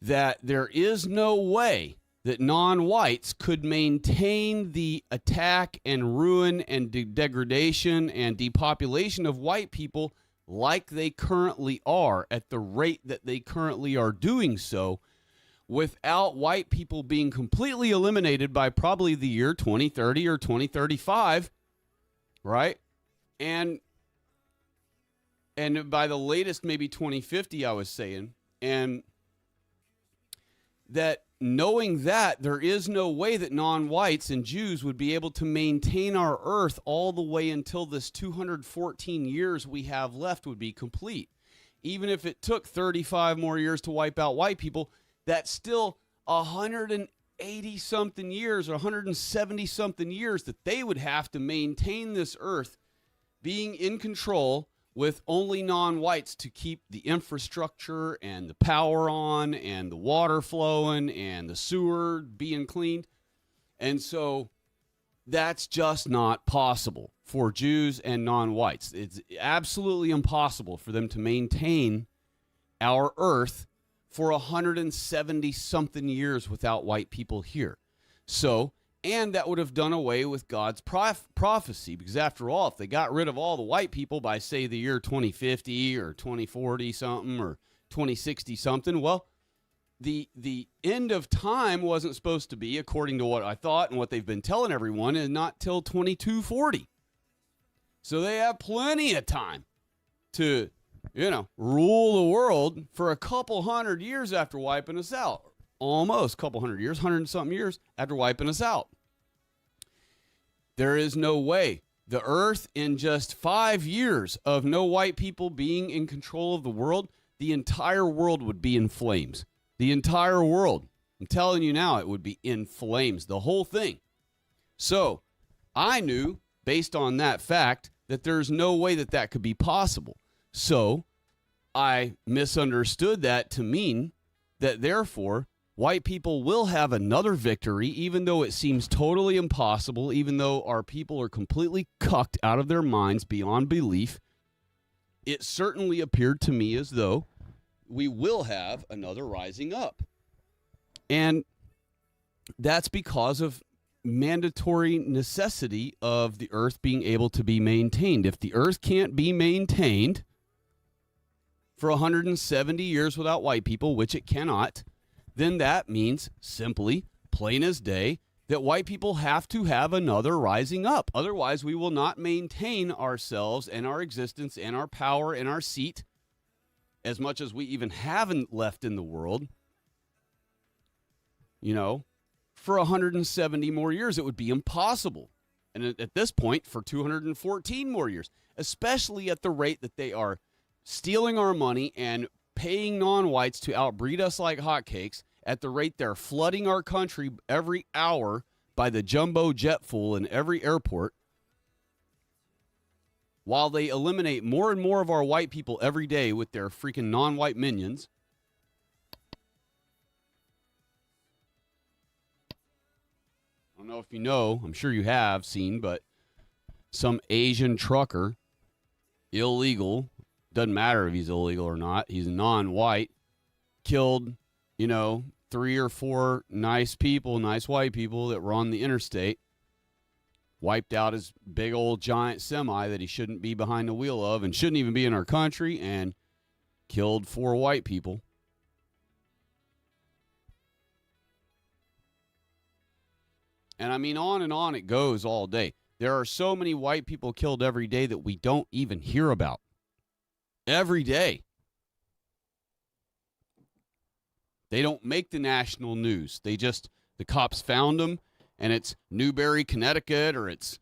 Speaker 2: that there is no way that non-whites could maintain the attack and ruin and degradation and depopulation of white people like they currently are, at the rate that they currently are doing so, without white people being completely eliminated by probably the year 2030 or 2035, right? And by the latest, maybe 2050, I was saying. And that knowing that, there is no way that non-whites and Jews would be able to maintain our earth all the way until this 214 years we have left would be complete. Even if it took 35 more years to wipe out white people, that's still 180 something years or 170 something years that they would have to maintain this earth being in control with only non-whites to keep the infrastructure and the power on and the water flowing and the sewer being cleaned. And so that's just not possible for Jews and non-whites. It's absolutely impossible for them to maintain our earth for 170 something years without white people here. So, and that would have done away with God's prophecy, because after all, if they got rid of all the white people by, say, the year 2050 or 2040 something or 2060 something, well, the end of time wasn't supposed to be, according to what I thought and what they've been telling everyone, and not till 2240. So they have plenty of time to, rule the world for a couple hundred years after wiping us out. Almost a couple hundred years, 100 and something years after wiping us out. There is no way the earth, in just 5 years of no white people being in control of the world, the entire world would be in flames. The entire world. I'm telling you now, it would be in flames, the whole thing. So I knew, based on that fact, that there's no way that that could be possible. So I misunderstood that to mean that, therefore, white people will have another victory, even though it seems totally impossible, even though our people are completely cucked out of their minds beyond belief. It certainly appeared to me as though we will have another rising up. And that's because of mandatory necessity of the earth being able to be maintained. If the earth can't be maintained for 170 years without white people, which it cannot, then that means simply, plain as day, that white people have to have another rising up. Otherwise, we will not maintain ourselves and our existence and our power and our seat, as much as we even haven't left in the world, for 170 more years. It would be impossible. And at this point, for 214 more years, especially at the rate that they are stealing our money and paying non-whites to outbreed us like hotcakes, at the rate they're flooding our country every hour by the jumbo jet full in every airport, while they eliminate more and more of our white people every day with their freaking non-white minions. I don't know if you know, I'm sure you have seen, but some Asian trucker, illegal, doesn't matter if he's illegal or not, he's non-white, killed, 3 or 4 nice white people that were on the interstate, wiped out his big old giant semi that he shouldn't be behind the wheel of and shouldn't even be in our country, and killed 4 white people. And I mean, on and on it goes all day. There are so many white people killed every day that we don't even hear about. Every day. They don't make the national news. The cops found them, and it's Newberry, Connecticut, or it's,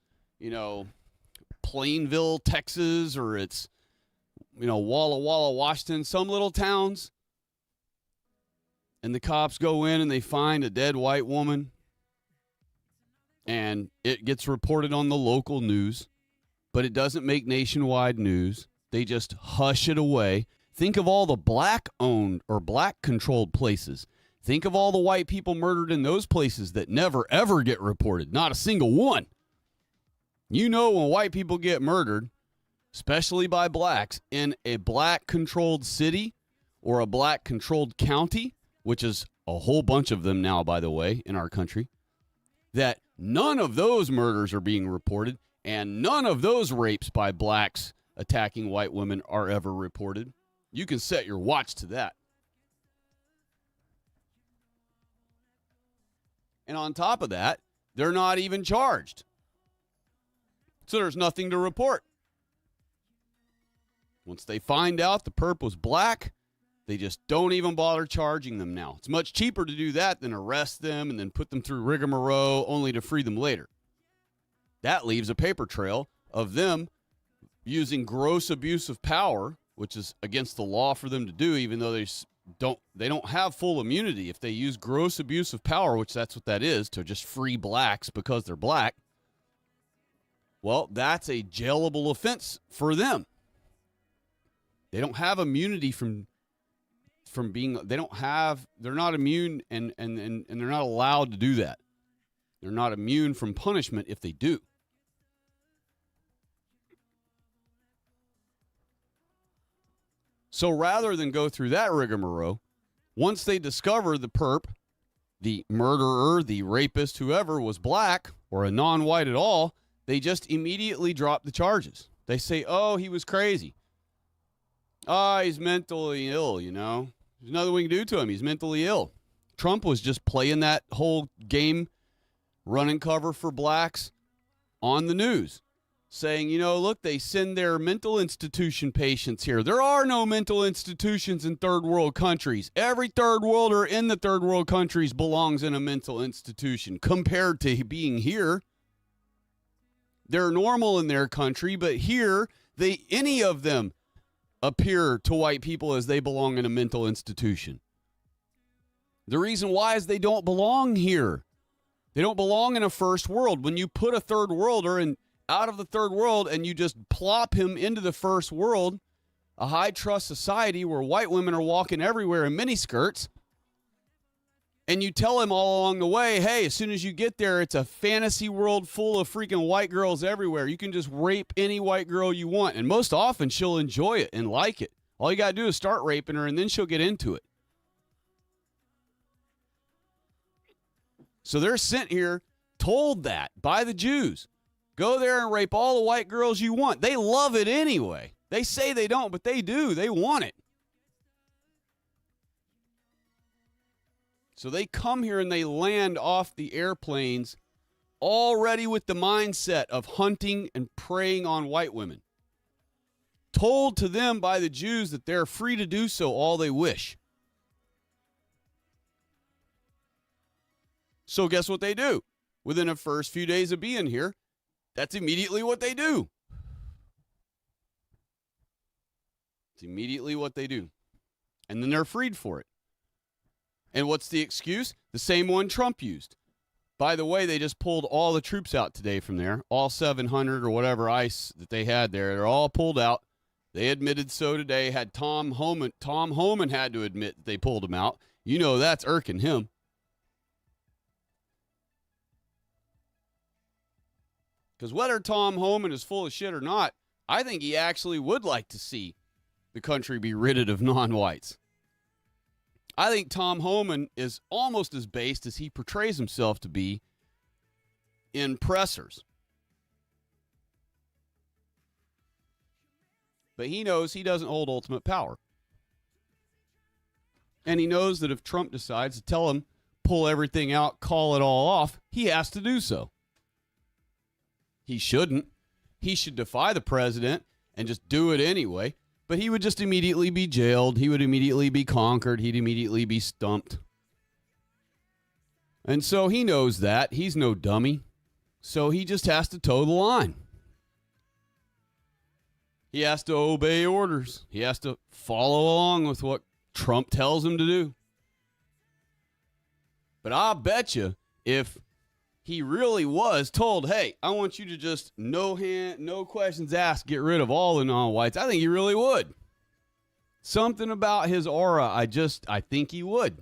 Speaker 2: Plainville, Texas, or it's, Walla Walla, Washington, some little towns. And the cops go in and they find a dead white woman, and it gets reported on the local news, but it doesn't make nationwide news. They just hush it away. Think of all the black-owned or black-controlled places. Think of all the white people murdered in those places that never, ever get reported. Not a single one. When white people get murdered, especially by blacks, in a black-controlled city or a black-controlled county, which is a whole bunch of them now, by the way, in our country, that none of those murders are being reported, and none of those rapes by blacks attacking white women are ever reported. You can set your watch to that. And on top of that, they're not even charged. So there's nothing to report. Once they find out the perp was black, They just don't even bother charging them now. It's much cheaper to do that than arrest them and then put them through rigmarole only to free them later. That leaves a paper trail of them using gross abuse of power, which is against the law for them to do, even though they don't have full immunity. If they use gross abuse of power, which that's what that is, to just free blacks because they're black, well, that's a jailable offense for them. They don't have immunity from being, they're not immune and they're not allowed to do that. They're not immune from punishment if they do. So rather than go through that rigmarole, once they discover the perp, the murderer, the rapist, whoever was black or a non-white at all, they just immediately drop the charges. They say, oh, he was crazy. He's mentally ill, you know. There's nothing we can do to him. He's mentally ill. Trump was just playing that whole game, running cover for blacks on the news, saying, you know, look, they send their mental institution patients here. There are no mental institutions in third world countries. Every third worlder in the third world countries belongs in a mental institution compared to being here. They're normal in their country, but here, any of them appear to white people as they belong in a mental institution. The reason why is they don't belong here. They don't belong in a first world. When you put a third worlder out of the third world and you just plop him into the first world, a high trust society where white women are walking everywhere in miniskirts, and you tell him all along the way, hey, as soon as you get there, it's a fantasy world full of freaking white girls everywhere. You can just rape any white girl you want. And most often she'll enjoy it and like it. All you got to do is start raping her and then she'll get into it. So they're sent here told that by the Jews. Go there and rape all the white girls you want. They love it anyway. They say they don't, but they do. They want it. So they come here and they land off the airplanes already with the mindset of hunting and preying on white women. Told to them by the Jews that they're free to do so all they wish. So guess what they do? Within the first few days of being here, that's immediately what they do. It's immediately what they do. And then they're freed for it. And what's the excuse? The same one Trump used. By the way, they just pulled all the troops out today from there. All 700 or whatever ICE that they had there. They're all pulled out. They admitted so today. Had Tom Homan had to admit that they pulled him out. You know that's irking him. Because whether Tom Homan is full of shit or not, I think he actually would like to see the country be ridded of non-whites. I think Tom Homan is almost as based as he portrays himself to be in pressers. But he knows he doesn't hold ultimate power. And he knows that if Trump decides to tell him, pull everything out, call it all off, he has to do so. He shouldn't. He should defy the president and just do it anyway. But he would just immediately be jailed. He would immediately be conquered. He'd immediately be stumped. And so he knows that. He's no dummy. So he just has to toe the line. He has to obey orders. He has to follow along with what Trump tells him to do. But I'll bet you if he really was told, hey, I want you to just no questions asked, get rid of all the non-whites, I think he really would. Something about his aura, I think he would.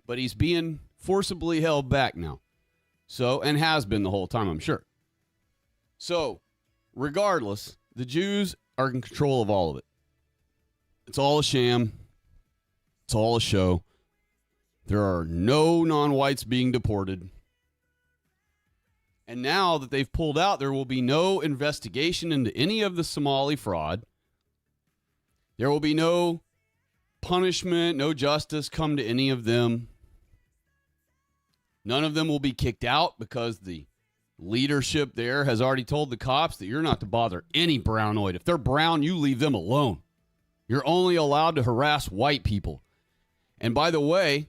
Speaker 2: But he's being forcibly held back now. So, and has been the whole time, I'm sure. So, regardless, the Jews are in control of all of it. It's all a sham. It's all a show. There are no non-whites being deported. And now that they've pulled out, there will be no investigation into any of the Somali fraud. There will be no punishment, no justice come to any of them. None of them will be kicked out because the leadership there has already told the cops that you're not to bother any brownoid. If they're brown, you leave them alone. You're only allowed to harass white people. And by the way,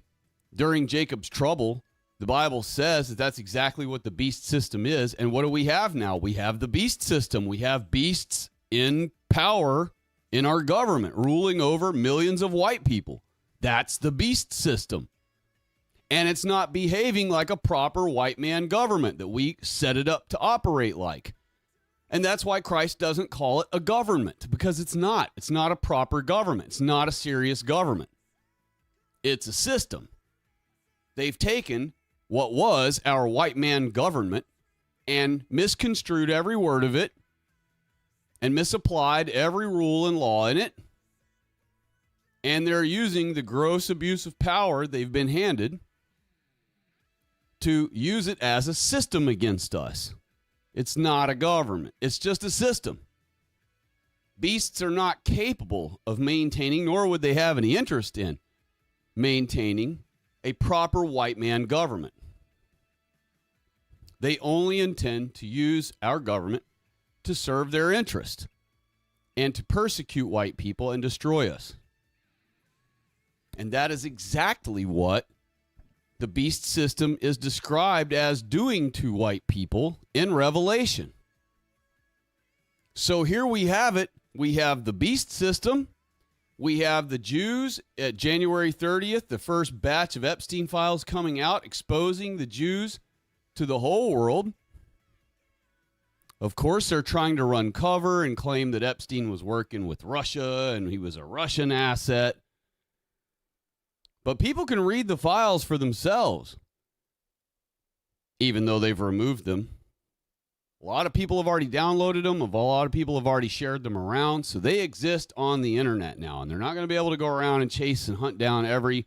Speaker 2: during Jacob's trouble, the Bible says that that's exactly what the beast system is. And what do we have now? We have the beast system. We have beasts in power in our government, ruling over millions of white people. That's the beast system. And it's not behaving like a proper white man government that we set it up to operate like. And that's why Christ doesn't call it a government, because it's not. It's not a proper government. It's not a serious government. It's a system. They've taken what was our white man government and misconstrued every word of it and misapplied every rule and law in it. And they're using the gross abuse of power they've been handed to use it as a system against us. It's not a government. It's just a system. Beasts are not capable of maintaining, nor would they have any interest in maintaining, a proper white man government. They only intend to use our government to serve their interest and to persecute white people and destroy us. And that is exactly what the beast system is described as doing to white people in Revelation. So here we have it. We have the beast system. We have the Jews at January 30th, the first batch of Epstein files coming out, exposing the Jews to the whole world. Of course, they're trying to run cover and claim that Epstein was working with Russia and he was a Russian asset. But people can read the files for themselves, even though they've removed them. A lot of people have already downloaded them. A lot of people have already shared them around. So they exist on the internet now, and they're not going to be able to go around and chase and hunt down every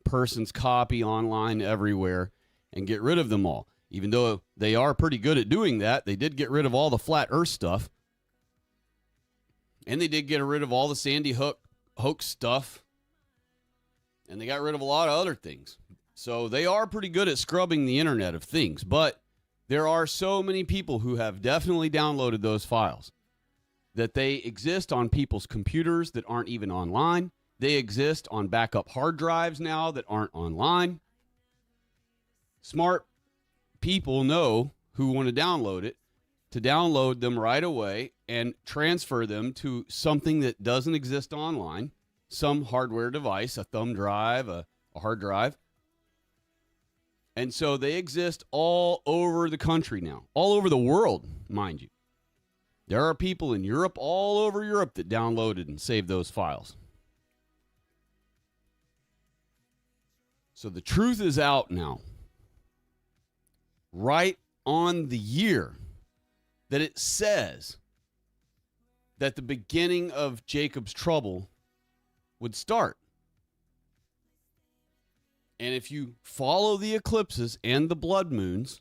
Speaker 2: person's copy online everywhere and get rid of them all. Even though they are pretty good at doing that, they did get rid of all the flat earth stuff. And they did get rid of all the Sandy Hook hoax stuff. And they got rid of a lot of other things. So they are pretty good at scrubbing the internet of things. But there are so many people who have definitely downloaded those files that they exist on people's computers that aren't even online. They exist on backup hard drives now that aren't online. Smart people know who want to download it, to download them right away and transfer them to something that doesn't exist online. Some hardware device, a thumb drive, a hard drive. And so they exist all over the country now, all over the world, mind you. There are people in Europe, all over Europe, that downloaded and saved those files. So the truth is out now, right on the year that it says that the beginning of Jacob's trouble would start. And if you follow the eclipses and the blood moons,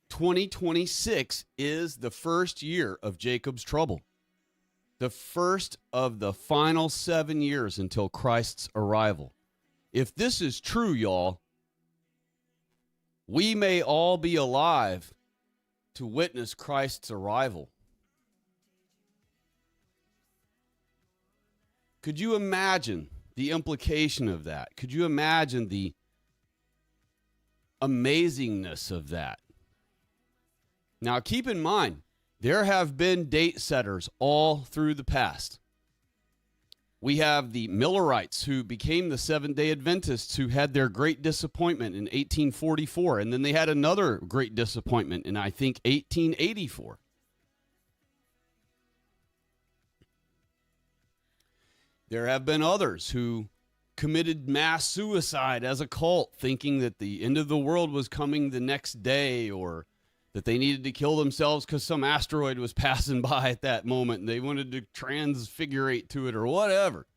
Speaker 2: 2026 is the first year of Jacob's trouble. The first of the final 7 years until Christ's arrival. If this is true, y'all, we may all be alive to witness Christ's arrival. Could you imagine the implication of that? Could you imagine the amazingness of that? Now, keep in mind, there have been date setters all through the past. We have the Millerites, who became the Seventh-day Adventists, who had their great disappointment in 1844, and then they had another great disappointment in, I think, 1884. There have been others who committed mass suicide as a cult, thinking that the end of the world was coming the next day, or that they needed to kill themselves because some asteroid was passing by at that moment and they wanted to transfigurate to it or whatever.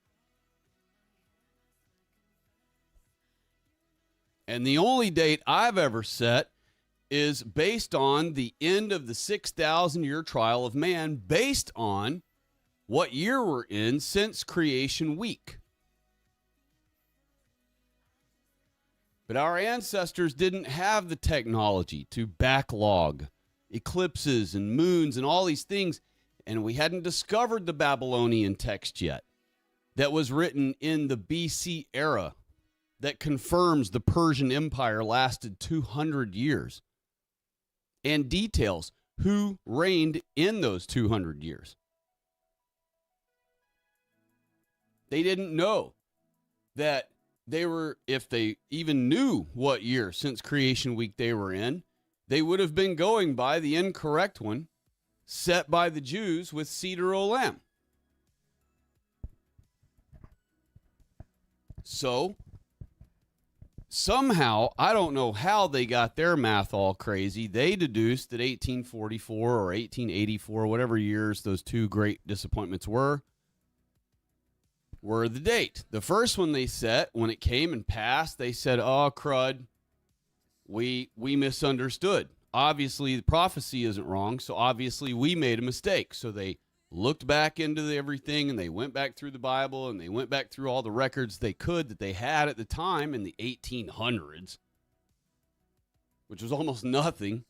Speaker 2: And the only date I've ever set is based on the end of the 6,000-year trial of man, based on what year we're in since creation week. But our ancestors didn't have the technology to backlog eclipses and moons and all these things and we hadn't discovered the Babylonian text yet that was written in the BC era that confirms the Persian Empire lasted 200 years and details who reigned in those 200 years. They didn't know that they were, if they even knew what year since creation week they were in, they would have been going by the incorrect one set by the Jews with Seder Olam. So, somehow, I don't know how they got their math all crazy. They deduced that 1844 or 1884, whatever years those two great disappointments were the date. The first one they set, when it came and passed, they said, oh, crud, we misunderstood. Obviously, the prophecy isn't wrong, so obviously we made a mistake. So they looked back into everything, and they went back through the Bible, and they went back through all the records they could that they had at the time in the 1800s, which was almost nothing.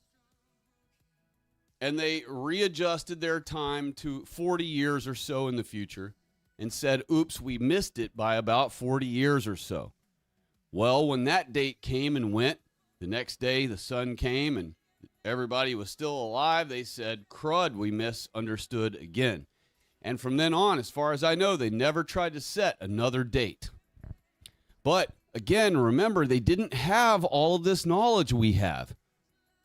Speaker 2: And they readjusted their time to 40 years or so in the future and said, oops, we missed it by about 40 years or so. Well, when that date came and went, the next day the sun came and everybody was still alive. They said, crud, we misunderstood again. And from then on, as far as I know, they never tried to set another date. But again, remember, they didn't have all of this knowledge we have.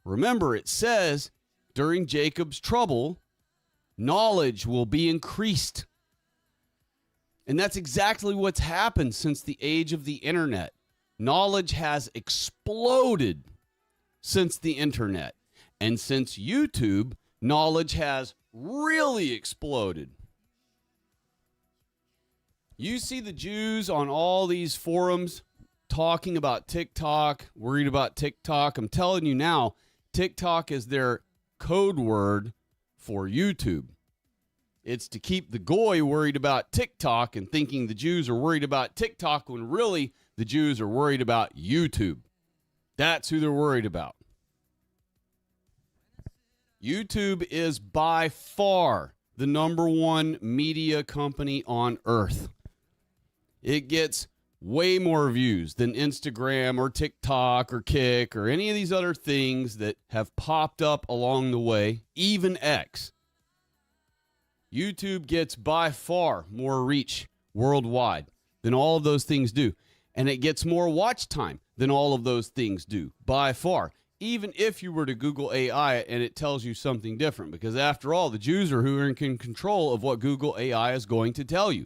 Speaker 2: Remember, it says during Jacob's trouble, knowledge will be increased. And that's exactly what's happened since the age of the internet. Knowledge has exploded since the internet. And since YouTube, knowledge has really exploded. You see the Jews on all these forums talking about TikTok, worried about TikTok. I'm telling you now, TikTok is their code word for YouTube. It's to keep the goy worried about TikTok and thinking the Jews are worried about TikTok when really the Jews are worried about YouTube. That's who they're worried about. YouTube is by far the number one media company on earth. It gets way more views than Instagram or TikTok or Kick or any of these other things that have popped up along the way, even X. YouTube gets by far more reach worldwide than all of those things do. And it gets more watch time than all of those things do, by far. Even if you were to Google AI and it tells you something different. Because after all, the Jews are who are in control of what Google AI is going to tell you.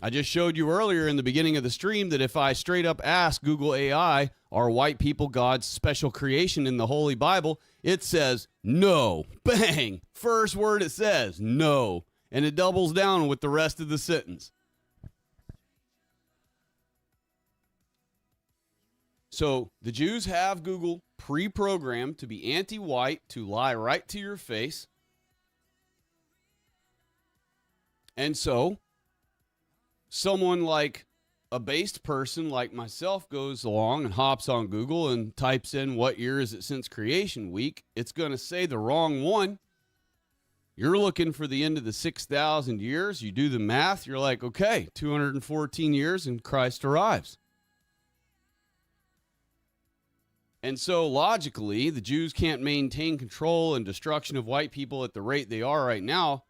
Speaker 2: I just showed you earlier in the beginning of the stream that if I straight up ask Google AI, are white people God's special creation in the Holy Bible, it says no. Bang! First word it says, no. And it doubles down with the rest of the sentence. So the Jews have Google pre-programmed to be anti-white, to lie right to your face. And so someone like a based person like myself goes along and hops on Google and types in what year is it since creation week, it's going to say the wrong one. You're looking for the end of the 6,000 years. You do the math. You're like, okay, 214 years and Christ arrives. And so logically, the Jews can't maintain control and destruction of white people at the rate they are right now.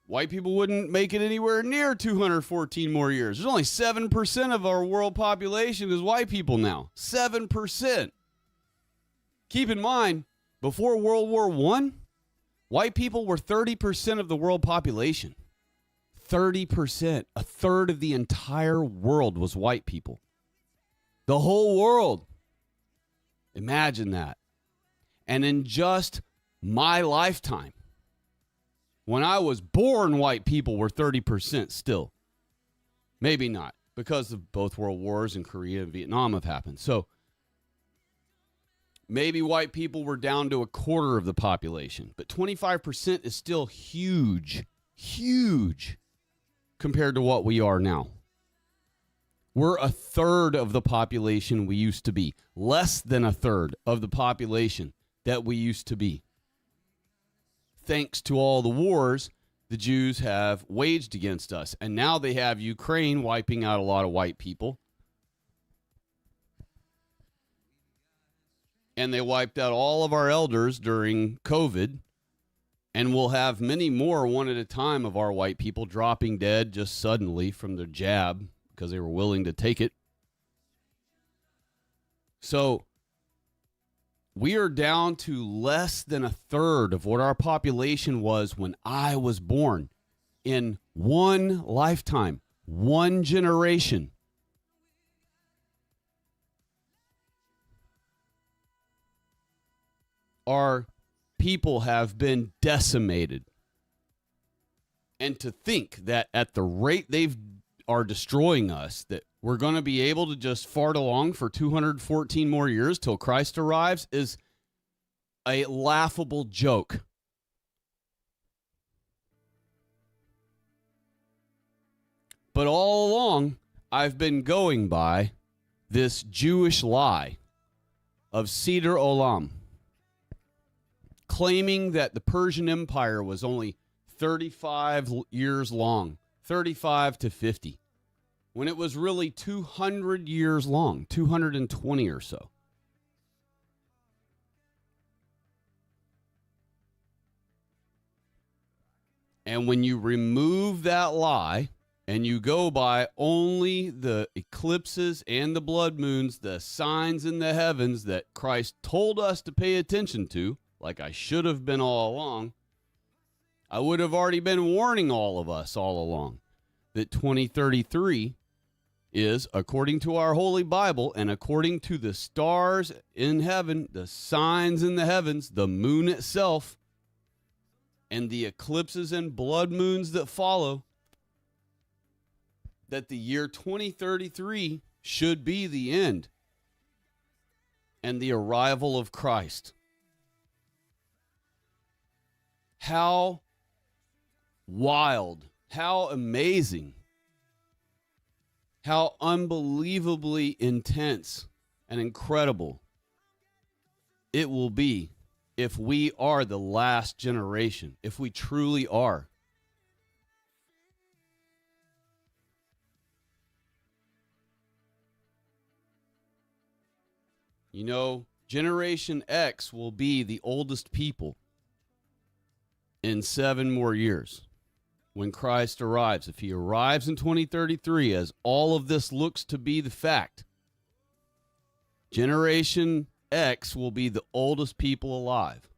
Speaker 2: White people wouldn't make it anywhere near 214 more years. There's only 7% of our world population is white people now. 7%. Keep in mind, before World War I, white people were 30% of the world population. 30%. A third of the entire world was white people. The whole world. Imagine that. And in just my lifetime, when I was born, white people were 30% still. Maybe not, because of both world wars in Korea and Vietnam have happened. So maybe white people were down to a quarter of the population, but 25% is still huge, huge compared to what we are now. We're a third of the population we used to be. Less than a third of the population that we used to be. thanks to all the wars the Jews have waged against us. And now they have Ukraine wiping out a lot of white people. And they wiped out all of our elders during COVID. And we'll have many more one at a time of our white people dropping dead just suddenly from their jab because they were willing to take it. So we are down to less than a third of what our population was when I was born in one lifetime, one generation. Our people have been decimated. And to think that at the rate they are destroying us, that we're going to be able to just fart along for 214 more years till Christ arrives is a laughable joke. But all along, I've been going by this Jewish lie of Seder Olam, claiming that the Persian Empire was only 35 years long, 35 to 50, when it was really 200 years long, 220 or so. And when you remove that lie and you go by only the eclipses and the blood moons, the signs in the heavens that Christ told us to pay attention to, like I should have been all along, I would have already been warning all of us all along that 2033 is, according to our Holy Bible and according to the stars in heaven, the signs in the heavens, the moon itself, and the eclipses and blood moons that follow, that the year 2033 should be the end and the arrival of Christ. How wild, how amazing, how unbelievably intense and incredible it will be if we are the last generation, if we truly are. You know, Generation X will be the oldest people in 7 more years when Christ arrives. If he arrives in 2033, as all of this looks to be the fact, Generation X will be the oldest people alive.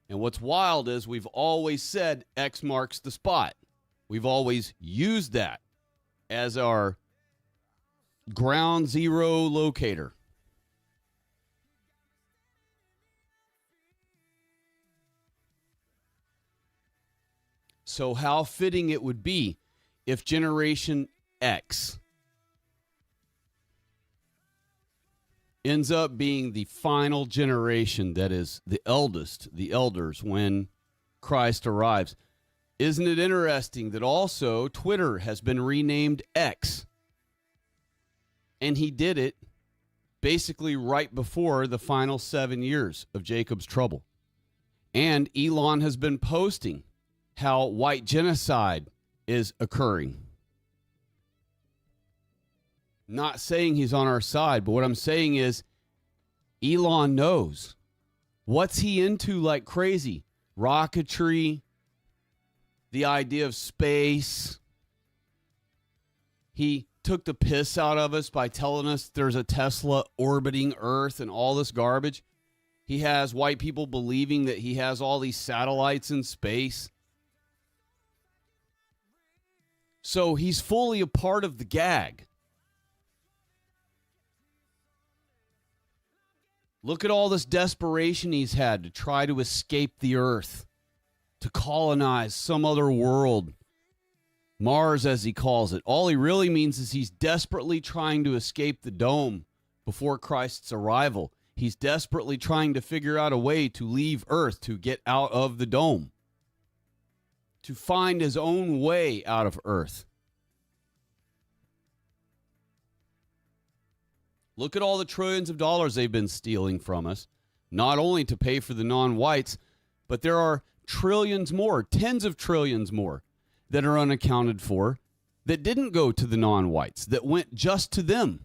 Speaker 2: And what's wild is we've always said X marks the spot. We've always used that as our ground zero locator. So how fitting it would be if Generation X ends up being the final generation that is the eldest, the elders, when Christ arrives. Isn't it interesting that also Twitter has been renamed X? And he did it basically right before the final 7 years of Jacob's trouble. And Elon has been posting how white genocide is occurring. Not saying he's on our side, but what I'm saying is Elon knows. What's he into like crazy? Rocketry, the idea of space. He took the piss out of us by telling us there's a Tesla orbiting Earth and all this garbage. He has white people believing that he has all these satellites in space. So he's fully a part of the gag. Look at all this desperation he's had to try to escape the Earth, to colonize some other world, Mars as he calls it. All he really means is he's desperately trying to escape the dome before Christ's arrival. He's desperately trying to figure out a way to leave Earth, to get out of the dome, to find his own way out of Earth. Look at all the trillions of dollars they've been stealing from us, not only to pay for the non-whites, But there are trillions more, tens of trillions more that are unaccounted for that didn't go to the non-whites, that went just to them.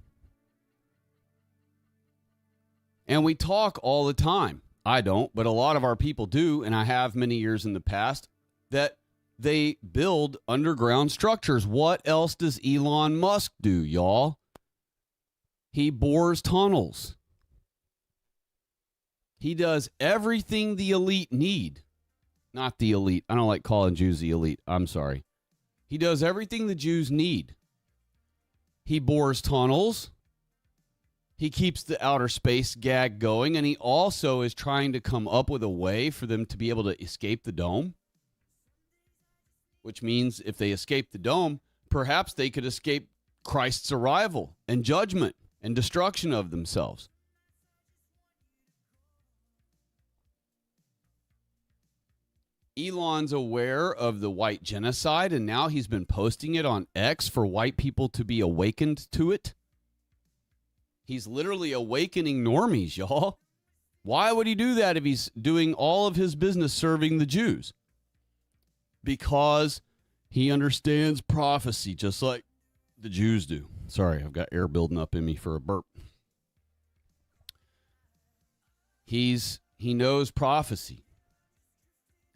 Speaker 2: And we talk all the time. I don't, but a lot of our people do, and I have many years in the past, that they build underground structures. What else does Elon Musk do, y'all? He bores tunnels. He does everything the elite need. Not the elite. I don't like calling Jews the elite. I'm sorry. He does everything the Jews need. He bores tunnels. He keeps the outer space gag going, and he also is trying to come up with a way for them to be able to escape the dome. Which means if they escape the dome, perhaps they could escape Christ's arrival and judgment and destruction of themselves. Elon's aware of the white genocide, and now he's been posting it on X for white people to be awakened to it. He's literally awakening normies, y'all. Why would he do that if he's doing all of his business serving the Jews? Because he understands prophecy just like the Jews do. Sorry, I've got air building up in me for a burp. He knows prophecy.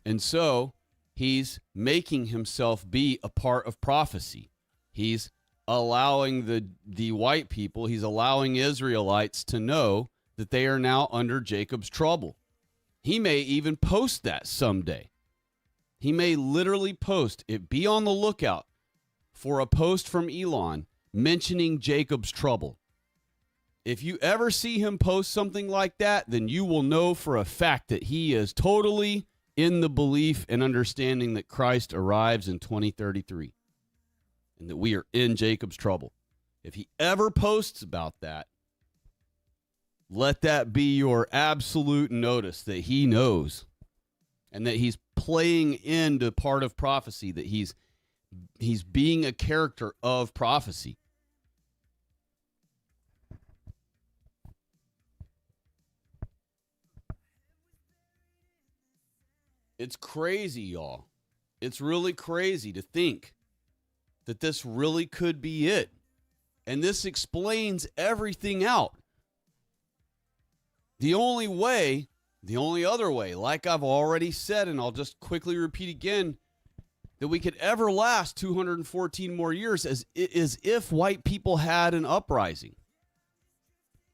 Speaker 2: And so he's making himself be a part of prophecy. He's allowing the white people, he's allowing Israelites to know that they are now under Jacob's trouble. He may even post that someday. He may literally post it. Be on the lookout for a post from Elon mentioning Jacob's trouble. If you ever see him post something like that, then you will know for a fact that he is totally in the belief and understanding that Christ arrives in 2033 and that we are in Jacob's trouble. If he ever posts about that, let that be your absolute notice that he knows and that he's playing into part of prophecy, that he's being a character of prophecy. It's crazy, y'all. It's really crazy to think that this really could be it. And this explains everything out. The only other way, like I've already said, and I'll just quickly repeat again, that we could ever last 214 more years is if white people had an uprising.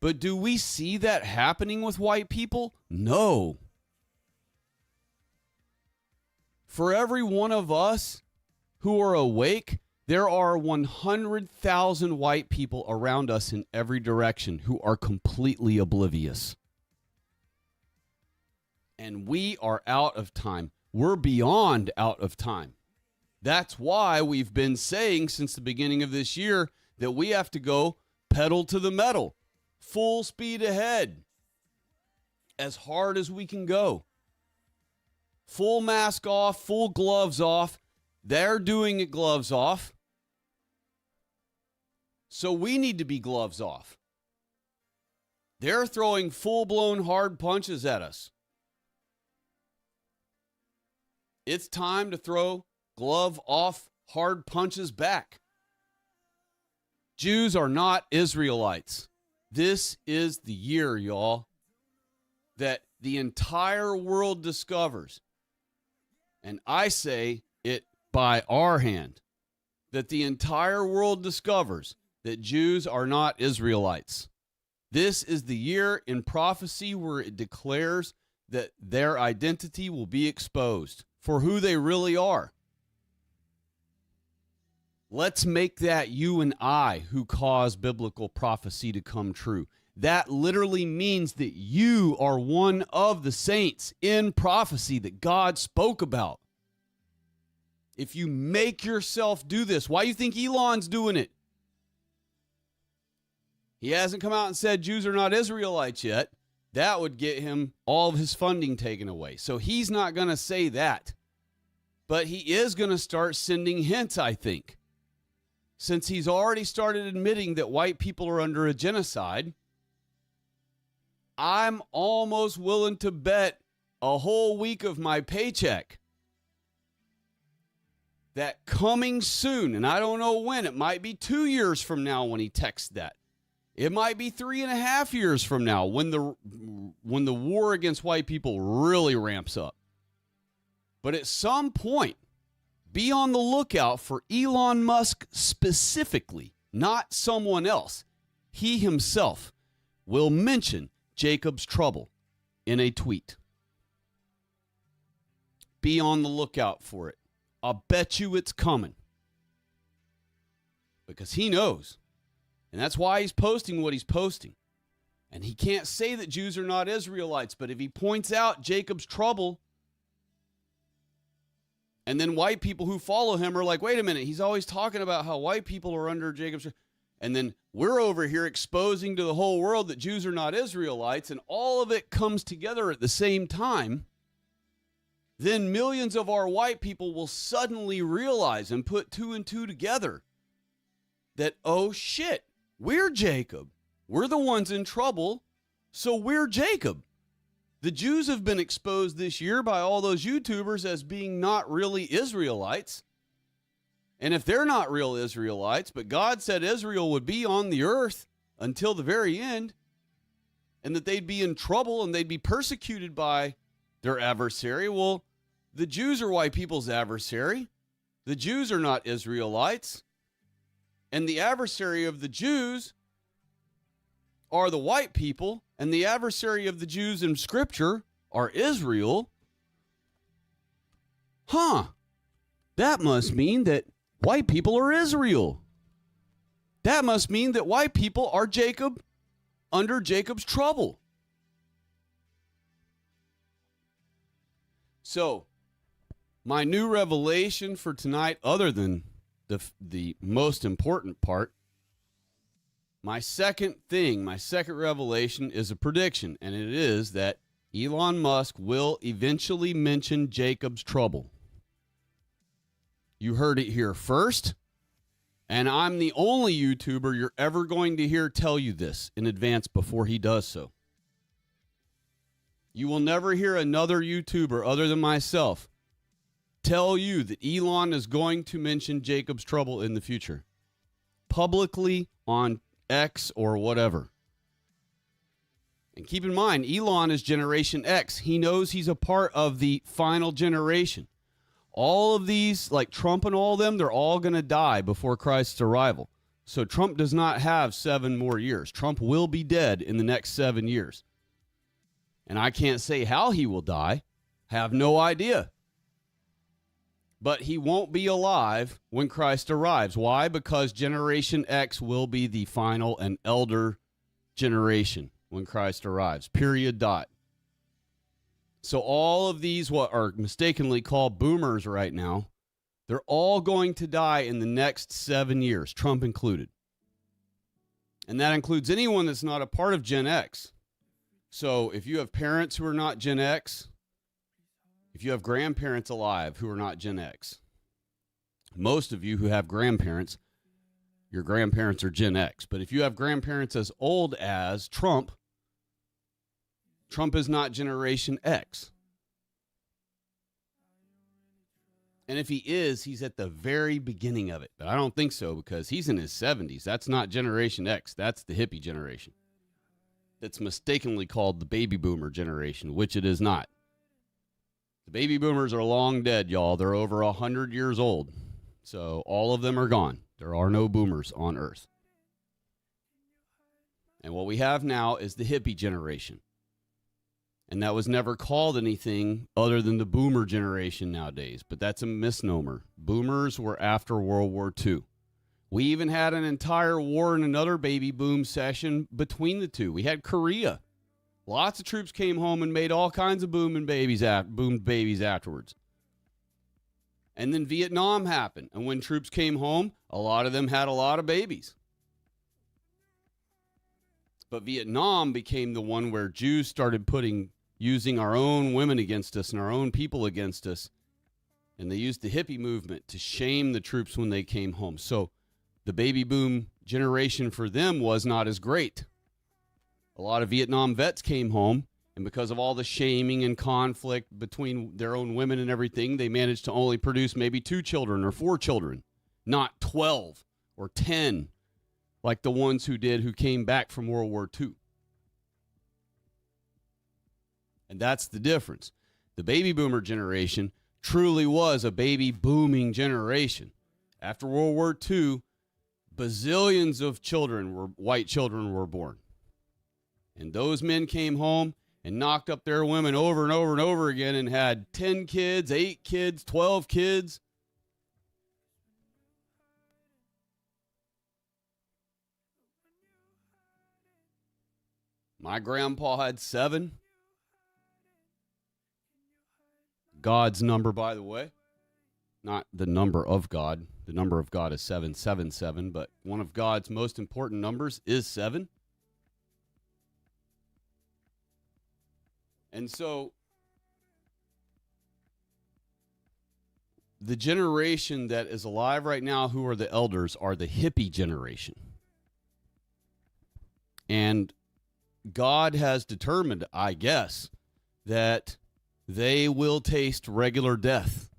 Speaker 2: But do we see that happening with white people? No. For every one of us who are awake, there are 100,000 white people around us in every direction who are completely oblivious. And we are out of time. We're beyond out of time. That's why we've been saying since the beginning of this year that we have to go pedal to the metal, full speed ahead, as hard as we can go. Full mask off, full gloves off. They're doing it gloves off. So we need to be gloves off. They're throwing full-blown hard punches at us. It's time to throw glove off hard punches back. Jews are not Israelites. This is the year, y'all, that the entire world discovers, and I say it by our hand, that the entire world discovers that Jews are not Israelites. This is the year in prophecy where it declares that their identity will be exposed for who they really are. Let's make that you and I who cause biblical prophecy to come true. That literally means that you are one of the saints in prophecy that God spoke about. If you make yourself do this, why do you think Elon's doing it? He hasn't come out and said Jews are not Israelites yet. That would get him all of his funding taken away. So he's not going to say that. But he is going to start sending hints, I think. Since he's already started admitting that white people are under a genocide, I'm almost willing to bet a whole week of my paycheck. That coming soon, and I don't know when, it might be 2 years from now when he texts that. It might be 3.5 years from now when the war against white people really ramps up. But at some point, be on the lookout for Elon Musk specifically, not someone else. He himself will mention Jacob's trouble in a tweet. Be on the lookout for it. I'll bet you it's coming. Because he knows. And that's why he's posting what he's posting. And he can't say that Jews are not Israelites, but if he points out Jacob's trouble, and then white people who follow him are like, wait a minute, he's always talking about how white people are under Jacob's. And then we're over here exposing to the whole world that Jews are not Israelites, and all of it comes together at the same time. Then millions of our white people will suddenly realize and put two and two together that, oh shit, we're Jacob. We're the ones in trouble, so we're Jacob. The Jews have been exposed this year by all those YouTubers as being not really Israelites. And if they're not real Israelites, but God said Israel would be on the earth until the very end, and that they'd be in trouble and they'd be persecuted by their adversary. Well, the Jews are white people's adversary. The Jews are not Israelites. And the adversary of the Jews are the white people, and the adversary of the Jews in Scripture are Israel. That must mean that white people are Israel. That must mean that white people are Jacob under Jacob's trouble. So, my new revelation for tonight, other than the most important part, my second revelation is a prediction, and it is that Elon Musk will eventually mention Jacob's trouble. You heard it here first, and I'm the only YouTuber you're ever going to hear tell you this in advance before he does so. You will never hear another YouTuber other than myself tell you that Elon is going to mention Jacob's trouble in the future, publicly on X or whatever. And keep in mind, Elon is Generation X. He knows he's a part of the final generation. All of these, like Trump and all of them, they're all going to die before Christ's arrival. So Trump does not have 7 more years. Trump will be dead in the next 7 years. And I can't say how he will die. Have no idea. But he won't be alive when Christ arrives. Why? Because Generation X will be the final and elder generation when Christ arrives. Period. Dot. So all of these, what are mistakenly called boomers right now, they're all going to die in the next 7 years, Trump included. And that includes anyone that's not a part of Gen X. So if you have parents who are not Gen X, if you have grandparents alive who are not Gen X, most of you who have grandparents, your grandparents are Gen X. But if you have grandparents as old as Trump, Trump is not Generation X. And if he is, he's at the very beginning of it. But I don't think so, because he's in his 70s. That's not Generation X. That's the hippie generation. That's mistakenly called the baby boomer generation, which it is not. The baby boomers are long dead, y'all. They're over 100 years old. So all of them are gone. There are no boomers on Earth. And what we have now is the hippie generation. And that was never called anything other than the boomer generation nowadays. But that's a misnomer. Boomers were after World War II. We even had an entire war and another baby boom session between the two. We had Korea. Lots of troops came home and made all kinds of boomed babies afterwards. And then Vietnam happened. And when troops came home, a lot of them had a lot of babies. But Vietnam became the one where Jews started using our own women against us and our own people against us. And they used the hippie movement to shame the troops when they came home. So the baby boom generation for them was not as great. A lot of Vietnam vets came home, And because of all the shaming and conflict between their own women and everything, they managed to only produce maybe 2 children or 4 children, not 12 or 10 like the ones who came back from World War II. And that's the difference. The baby boomer generation truly was a baby booming generation. After World War II, bazillions of white children were born. And those men came home and knocked up their women over and over and over again and had 10 kids, 8 kids, 12 kids. My grandpa had 7. God's number, by the way. Not the number of God. The number of God is 777, but one of God's most important numbers is 7. And so the generation that is alive right now who are the elders are the hippie generation. And God has determined, I guess, that they will taste regular death.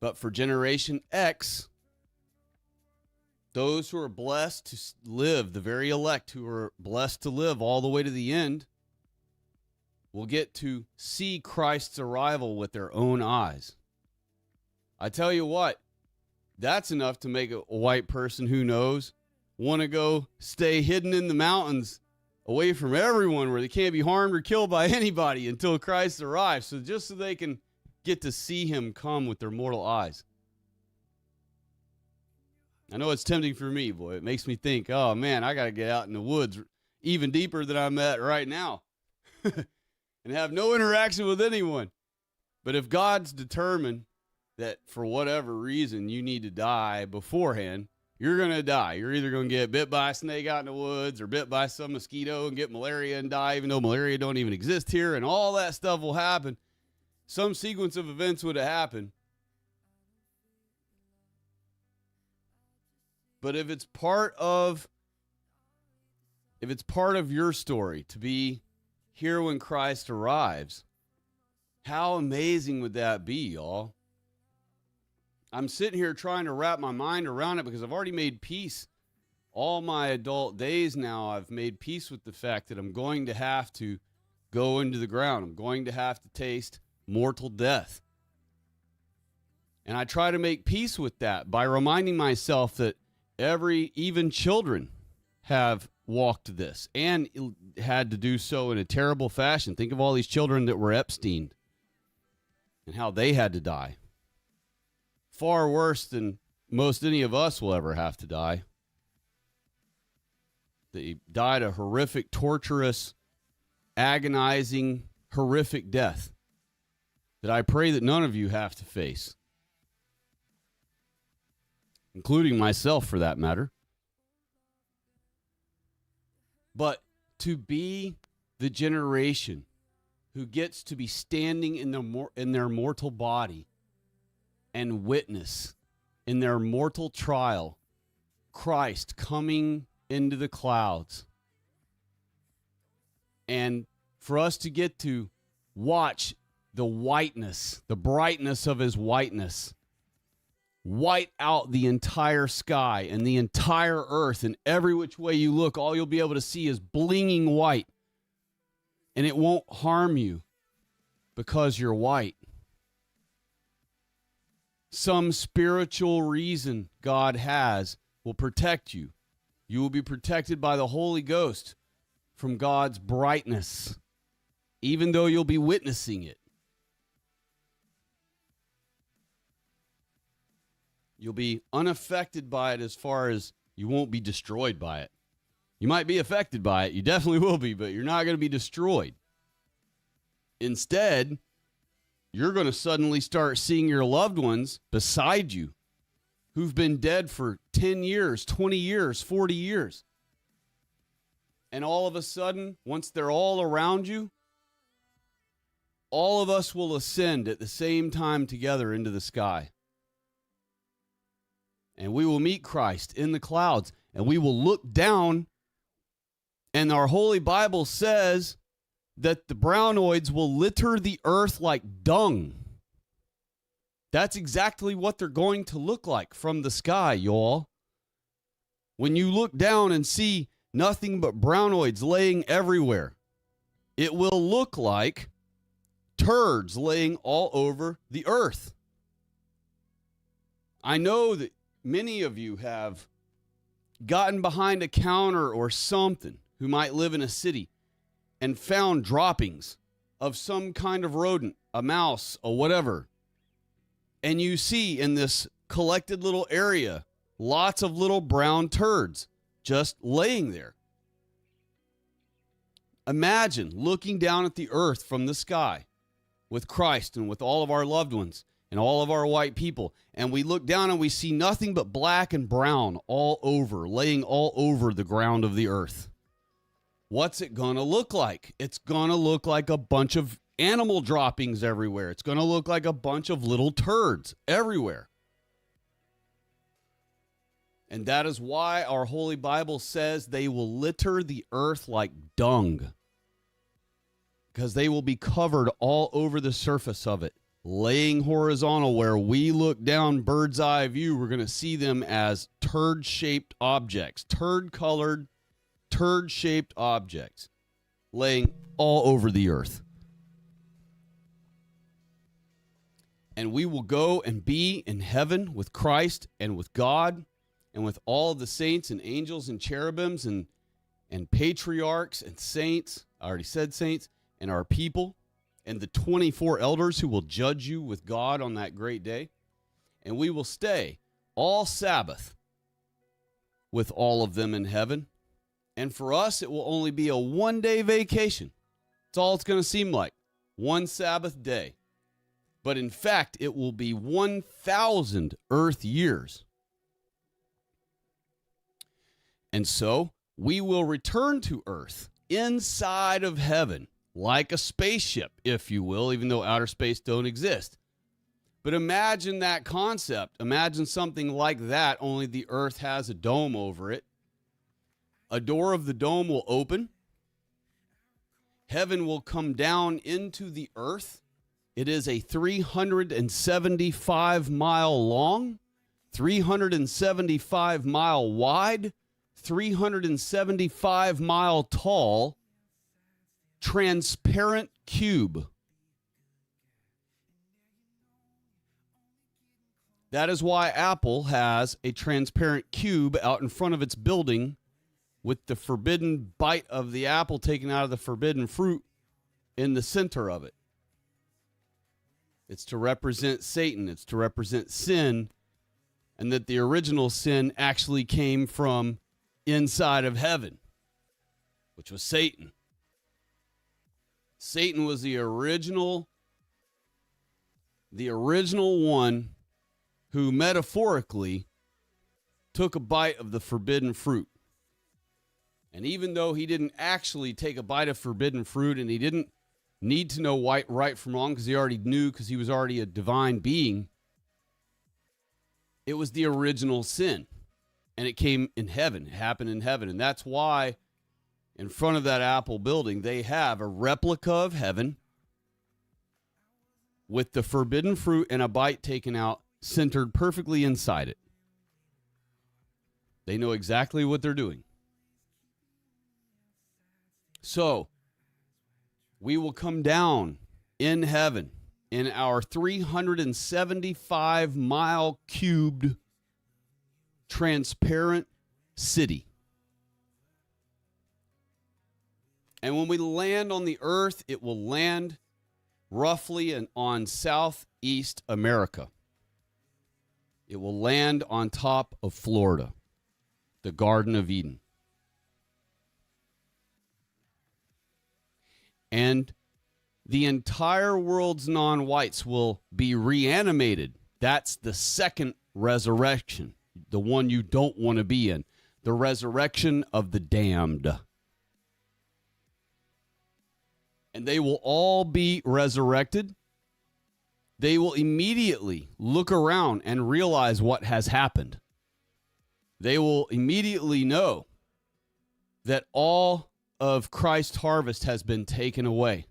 Speaker 2: But for Generation X, those who are blessed to live, the very elect who are blessed to live all the way to the end, will get to see Christ's arrival with their own eyes. I tell you what, that's enough to make a white person who knows want to go stay hidden in the mountains away from everyone where they can't be harmed or killed by anybody until Christ arrives. So just so they can get to see him come with their mortal eyes. I know it's tempting for me, boy. It makes me think, oh, man, I got to get out in the woods even deeper than I'm at right now and have no interaction with anyone. But if God's determined that for whatever reason you need to die beforehand, you're going to die. You're either going to get bit by a snake out in the woods or bit by some mosquito and get malaria and die, even though malaria don't even exist here, and all that stuff will happen. Some sequence of events would have happened. But if it's part of your story to be here when Christ arrives, how amazing would that be, y'all? I'm sitting here trying to wrap my mind around it because I've already made peace. All my adult days now, I've made peace with the fact that I'm going to have to go into the ground. I'm going to have to taste mortal death. And I try to make peace with that by reminding myself that even children have walked this and had to do so in a terrible fashion. Think of all these children that were Epstein and how they had to die. Far worse than most any of us will ever have to die. They died a horrific, torturous, agonizing, horrific death that I pray that none of you have to face, including myself for that matter. But to be the generation who gets to be standing in their mortal body and witness in their mortal trial Christ coming into the clouds, and for us to get to watch the whiteness, the brightness of his whiteness, white out the entire sky and the entire earth, and every which way you look, all you'll be able to see is blinging white, and it won't harm you because you're white. Some spiritual reason God has will protect you. You will be protected by the Holy Ghost from God's brightness, even though you'll be witnessing it. You'll be unaffected by it as far as you won't be destroyed by it. You might be affected by it. You definitely will be, but you're not going to be destroyed. Instead, you're going to suddenly start seeing your loved ones beside you who've been dead for 10 years, 20 years, 40 years. And all of a sudden, once they're all around you, all of us will ascend at the same time together into the sky. And we will meet Christ in the clouds, and we will look down And our Holy Bible says that the brownoids will litter the earth like dung. That's exactly what they're going to look like from the sky, y'all. When you look down and see nothing but brownoids laying everywhere, it will look like turds laying all over the earth. I know that many of you have gotten behind a counter or something who might live in a city and found droppings of some kind of rodent, a mouse, or whatever. And you see in this collected little area lots of little brown turds just laying there. Imagine looking down at the earth from the sky with Christ and with all of our loved ones and all of our white people, and we look down and we see nothing but black and brown all over, laying all over the ground of the earth. What's it going to look like? It's going to look like a bunch of animal droppings everywhere. It's going to look like a bunch of little turds everywhere. And that is why our Holy Bible says they will litter the earth like dung, because they will be covered all over the surface of it, laying horizontal. Where we look down bird's eye view, we're going to see them as turd-shaped objects, turd-colored, turd-shaped objects, laying all over the earth. And we will go and be in heaven with Christ and with God and with all of the saints and angels and cherubims and patriarchs and saints. I already said saints. And our people and the 24 elders who will judge you with God on that great day. And we will stay all Sabbath with all of them in heaven. And for us, it will only be a one-day vacation. That's all it's going to seem like. One Sabbath day. But in fact, it will be 1,000 earth years. And so we will return to earth inside of heaven, like a spaceship, if you will, even though outer space don't exist. But imagine that concept. Imagine something like that, only the earth has a dome over it. A door of the dome will open. Heaven will come down into the earth. It is a 375 mile long, 375 mile wide, 375 mile tall, transparent cube. That is why Apple has a transparent cube out in front of its building with the forbidden bite of the apple taken out of the forbidden fruit in the center of it. It's to represent Satan. It's to represent sin, and that the original sin actually came from inside of heaven, which was Satan. Satan was the original one who metaphorically took a bite of the forbidden fruit. And even though he didn't actually take a bite of forbidden fruit, and he didn't need to know right from wrong because he already knew, because he was already a divine being, it was the original sin. And it came in heaven. It happened in heaven. And that's why in front of that Apple building, they have a replica of heaven with the forbidden fruit and a bite taken out, centered perfectly inside it. They know exactly what they're doing. So, we will come down in heaven in our 375 mile cubed transparent city. And when we land on the earth, it will land roughly on Southeast America. It will land on top of Florida, the Garden of Eden. And the entire world's non-whites will be reanimated. That's the second resurrection, the one you don't want to be in, the resurrection of the damned. And they will all be resurrected. They will immediately look around and realize what has happened. They will immediately know that all of Christ's harvest has been taken away.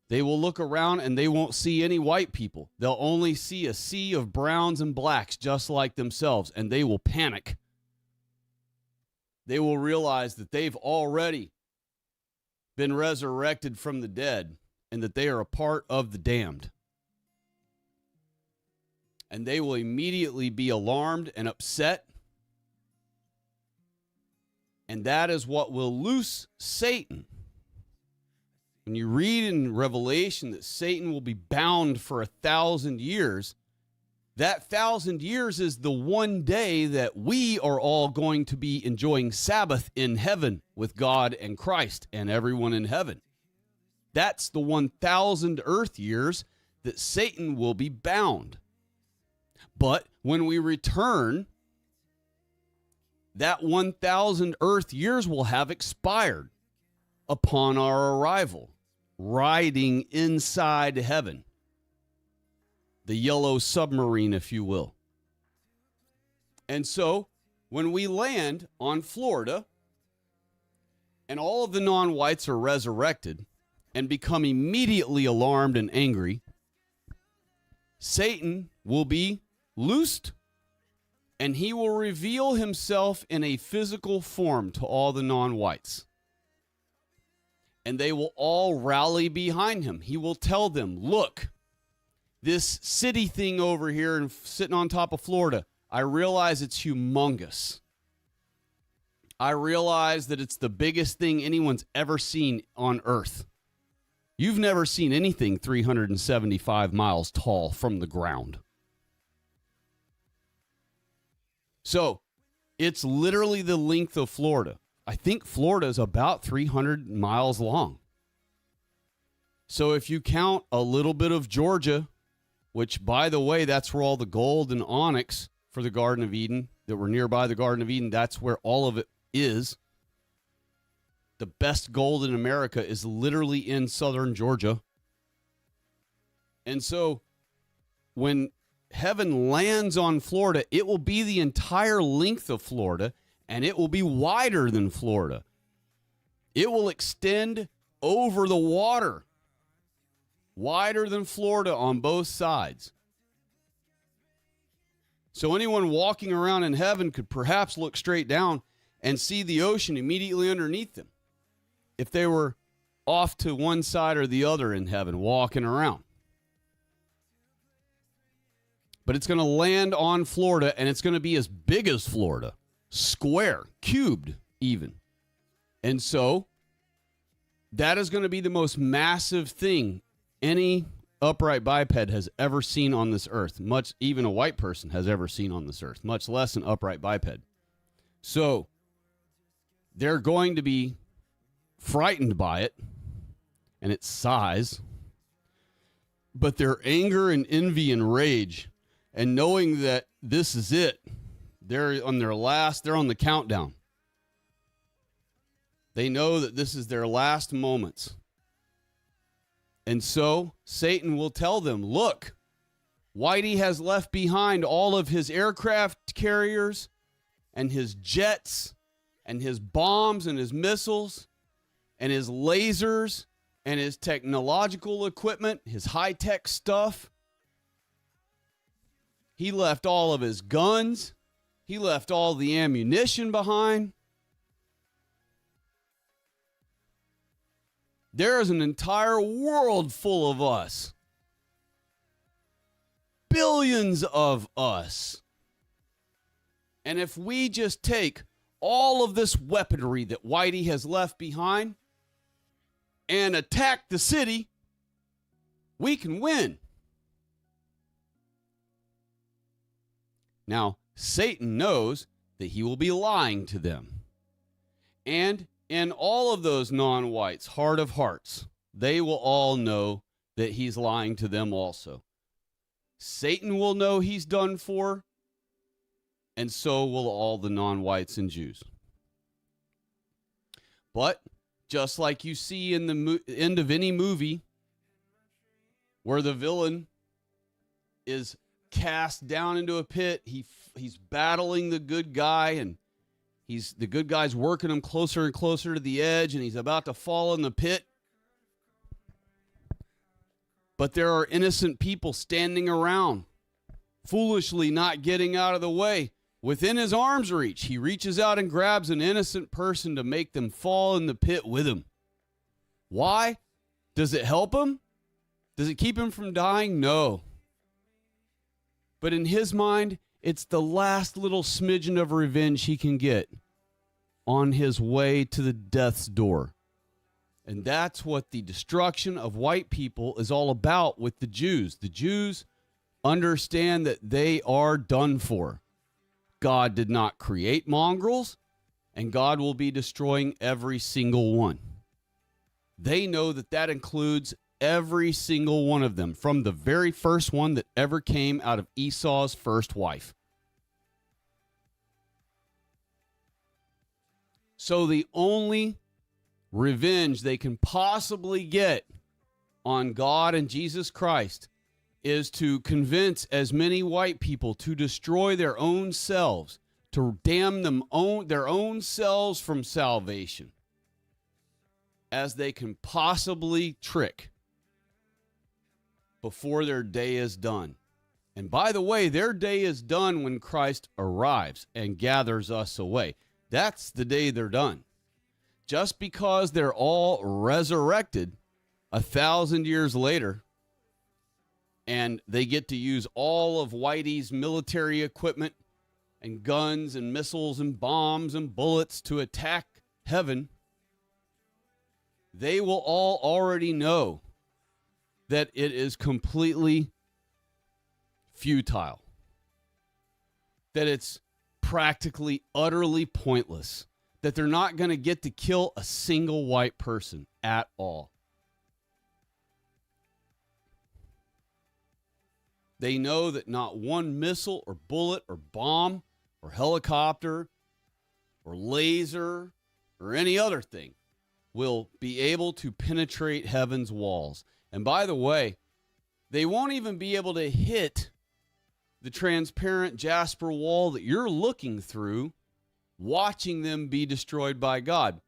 Speaker 2: They will look around and they won't see any white people. They'll only see a sea of browns and blacks just like themselves, and they will panic. They will realize that they've already been resurrected from the dead and that they are a part of the damned. And they will immediately be alarmed and upset. And that is what will loose Satan. When you read in Revelation that Satan will be bound for 1,000 years, that 1,000 years is the one day that we are all going to be enjoying Sabbath in heaven with God and Christ and everyone in heaven. That's the 1,000 earth years that Satan will be bound. But when we return, that 1,000 earth years will have expired upon our arrival, riding inside heaven. The yellow submarine, if you will. And so, when we land on Florida, and all of the non-whites are resurrected and become immediately alarmed and angry, Satan will be loosed, and he will reveal himself in a physical form to all the non-whites. And they will all rally behind him. He will tell them, look, this city thing over here and sitting on top of Florida, I realize it's humongous. I realize that it's the biggest thing anyone's ever seen on Earth. You've never seen anything 375 miles tall from the ground. So, it's literally the length of Florida. I think Florida is about 300 miles long. So if you count a little bit of Georgia, which, by the way, that's where all the gold and onyx for the Garden of Eden, that were nearby the Garden of Eden, that's where all of it is. The best gold in America is literally in southern Georgia. And so when heaven lands on Florida, it will be the entire length of Florida, and it will be wider than Florida. It will extend over the water, wider than Florida on both sides. So anyone walking around in heaven could perhaps look straight down and see the ocean immediately underneath them if they were off to one side or the other in heaven walking around. But it's going to land on Florida, and it's going to be as big as Florida, square, cubed even. And so that is going to be the most massive thing any upright biped has ever seen on this earth, much even a white person has ever seen on this earth, much less an upright biped. So they're going to be frightened by it and its size, but their anger and envy and rage, and knowing that this is it, they're on the countdown. They know that this is their last moments. And so Satan will tell them, look, Whitey has left behind all of his aircraft carriers and his jets and his bombs and his missiles and his lasers and his technological equipment, his high-tech stuff. He left all of his guns. He left all the ammunition behind. There is an entire world full of us. Billions of us. And if we just take all of this weaponry that Whitey has left behind and attack the city, we can win. Now, Satan knows that he will be lying to them. And in all of those non-whites' heart of hearts, they will all know that he's lying to them also. Satan will know he's done for, and so will all the non-whites and Jews. But just like you see in the end of any movie where the villain is cast down into a pit, he's battling the good guy, and the good guy's working him closer and closer to the edge, and he's about to fall in the pit. But there are innocent people standing around, foolishly not getting out of the way. Within his arm's reach, he reaches out and grabs an innocent person to make them fall in the pit with him. Why? Does it help him? Does it keep him from dying? No. But in his mind, it's the last little smidgen of revenge he can get on his way to the death's door. And that's what the destruction of white people is all about with the Jews. The Jews understand that they are done for. God did not create mongrels, and God will be destroying every single one. They know that that includes every single one of them, from the very first one that ever came out of Esau's first wife. So the only revenge they can possibly get on God and Jesus Christ is to convince as many white people to destroy their own selves, to damn their own selves from salvation as they can possibly trick before their day is done. And by the way, their day is done when Christ arrives and gathers us away. That's the day they're done. Just because they're all resurrected 1,000 years later and they get to use all of Whitey's military equipment and guns and missiles and bombs and bullets to attack heaven, they will all already know that it is completely futile, that it's practically utterly pointless, that they're not going to get to kill a single white person at all. They know that not one missile or bullet or bomb or helicopter or laser or any other thing will be able to penetrate heaven's walls. And by the way, they won't even be able to hit the transparent jasper wall that you're looking through, watching them be destroyed by God.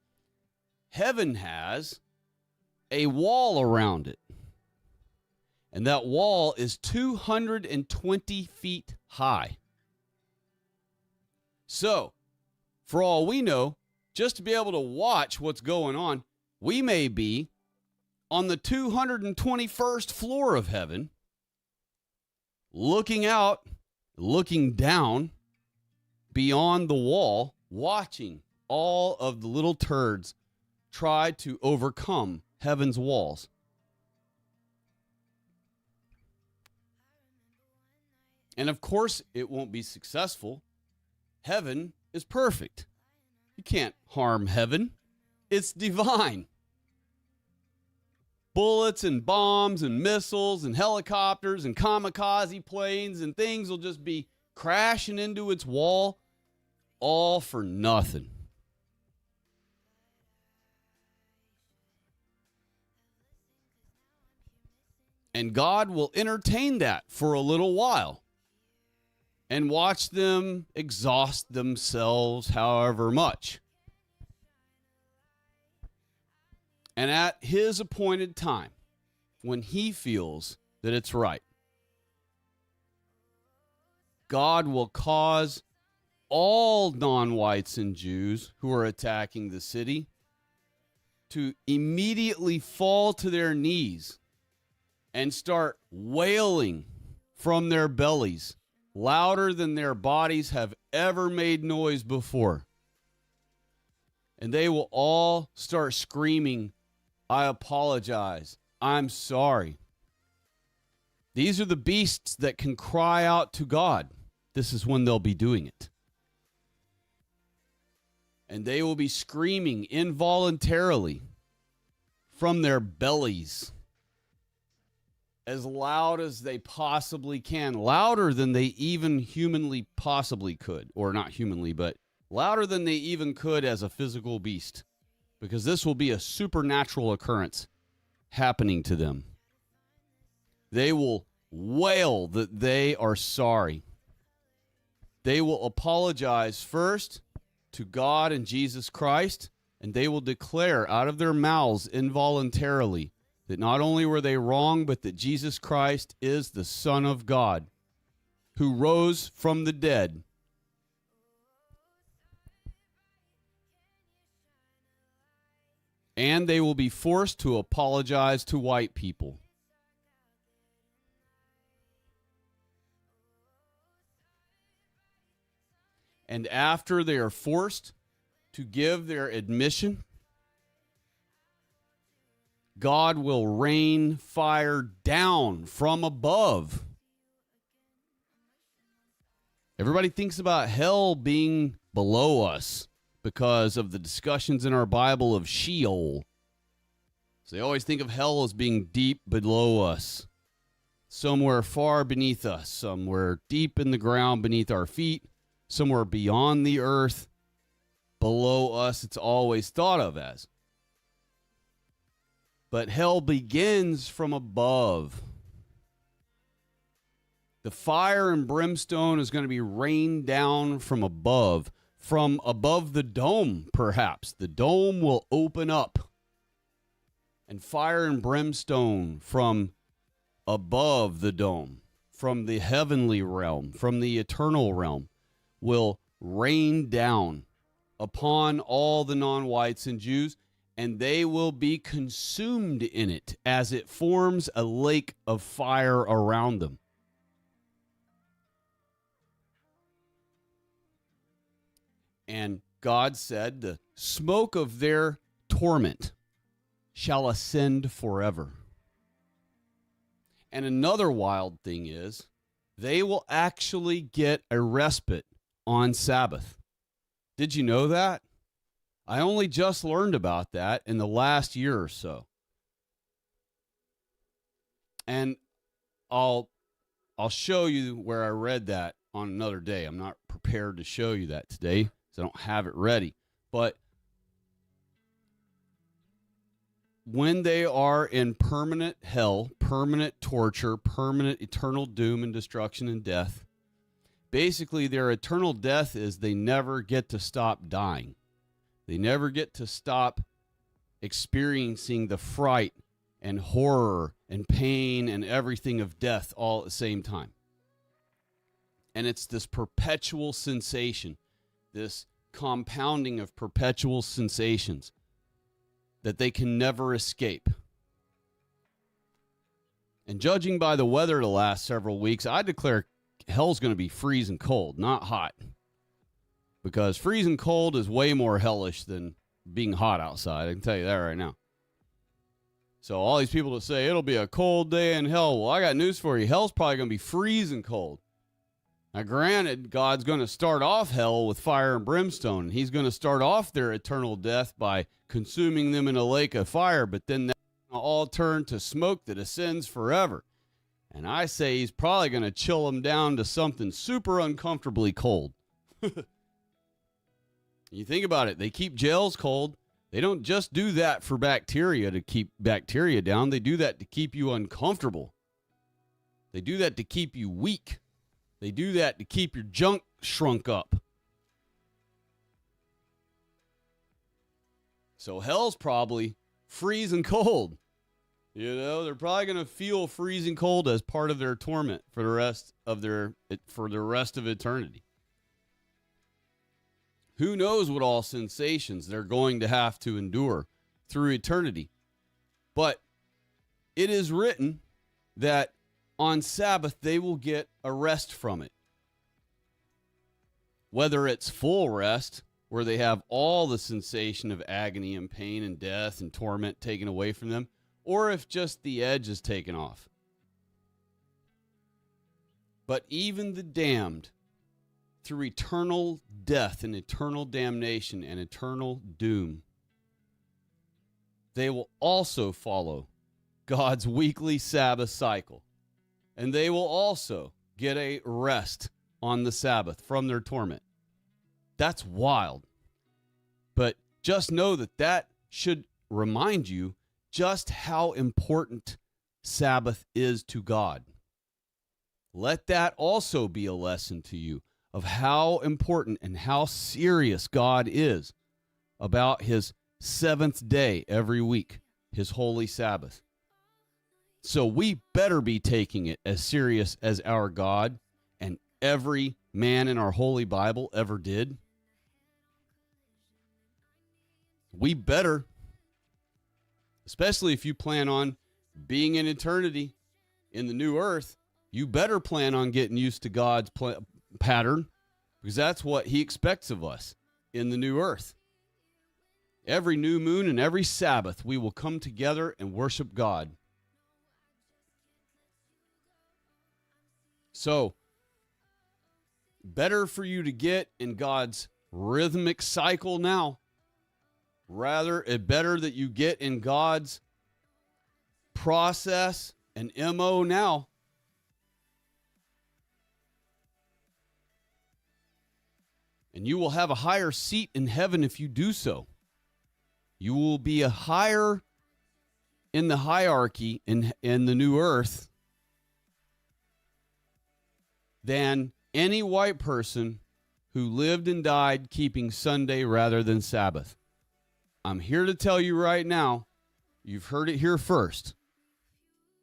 Speaker 2: Heaven has a wall around it. And that wall is 220 feet high. So, for all we know, just to be able to watch what's going on, we may be on the 221st floor of heaven, looking out, looking down beyond the wall, watching all of the little turds try to overcome heaven's walls. And of course, it won't be successful. Heaven is perfect. You can't harm heaven. It's divine. Bullets and bombs and missiles and helicopters and kamikaze planes and things will just be crashing into its wall, all for nothing. And God will entertain that for a little while and watch them exhaust themselves however much. And at his appointed time, when he feels that it's right, God will cause all non-whites and Jews who are attacking the city to immediately fall to their knees and start wailing from their bellies louder than their bodies have ever made noise before. And they will all start screaming, "I apologize. I'm sorry." These are the beasts that can cry out to God. This is when they'll be doing it. And they will be screaming involuntarily from their bellies as loud as they possibly can, louder than they even humanly possibly could, or not humanly, but louder than they even could as a physical beast, because this will be a supernatural occurrence happening to them. They will wail that they are sorry. They will apologize first, to God and Jesus Christ, and they will declare out of their mouths involuntarily that not only were they wrong, but that Jesus Christ is the Son of God who rose from the dead. And they will be forced to apologize to white people. And after they are forced to give their admission, God will rain fire down from above. Everybody thinks about hell being below us because of the discussions in our Bible of Sheol. So they always think of hell as being deep below us, somewhere far beneath us, somewhere deep in the ground beneath our feet, somewhere beyond the earth, below us. It's always thought of as. But hell begins from above. The fire and brimstone is going to be rained down from above the dome, perhaps. The dome will open up, and fire and brimstone from above the dome, from the heavenly realm, from the eternal realm, will rain down upon all the non-whites and Jews, and they will be consumed in it as it forms a lake of fire around them. And God said, the smoke of their torment shall ascend forever. And another wild thing is, they will actually get a respite on Sabbath. Did you know that? I only just learned about that in the last year or so. And I'll show you where I read that on another day. I'm not prepared to show you that today, so I don't have it ready. But when they are in permanent hell, permanent torture, permanent eternal doom and destruction and death, basically their eternal death is they never get to stop dying. They never get to stop experiencing the fright and horror and pain and everything of death all at the same time. And it's this perpetual sensation, this compounding of perpetual sensations that they can never escape. And judging by the weather the last several weeks, I declare hell's going to be freezing cold, not hot. Because freezing cold is way more hellish than being hot outside. I can tell you that right now. So all these people that say it'll be a cold day in hell, well, I got news for you. Hell's probably going to be freezing cold. Now, granted, God's going to start off hell with fire and brimstone. He's going to start off their eternal death by consuming them in a lake of fire, but then that will all turn to smoke that ascends forever. And I say he's probably going to chill them down to something super uncomfortably cold. You think about it. They keep jails cold. They don't just do that for bacteria to keep bacteria down. They do that to keep you uncomfortable. They do that to keep you weak. They do that to keep your junk shrunk up. So hell's probably freezing cold. You know, they're probably going to feel freezing cold as part of their torment for the rest of eternity. Who knows what all sensations they're going to have to endure through eternity. But it is written that on Sabbath they will get a rest from it. Whether it's full rest, where they have all the sensation of agony and pain and death and torment taken away from them, or if just the edge is taken off. But even the damned, through eternal death and eternal damnation and eternal doom, they will also follow God's weekly Sabbath cycle. And they will also get a rest on the Sabbath from their torment. That's wild. But just know that that should remind you just how important Sabbath is to God. Let that also be a lesson to you of how important and how serious God is about his seventh day every week, his holy Sabbath. So we better be taking it as serious as our God and every man in our holy Bible ever did. We better, especially if you plan on being in eternity in the new earth, you better plan on getting used to God's pattern, because that's what he expects of us in the new earth. Every new moon and every Sabbath, we will come together and worship God. So, better for you to get in God's rhythmic cycle now. Rather, it better that you get in God's process and MO now. And you will have a higher seat in heaven if you do so. You will be a higher in the hierarchy in the new earth than any white person who lived and died keeping Sunday rather than Sabbath. I'm here to tell you right now, you've heard it here first,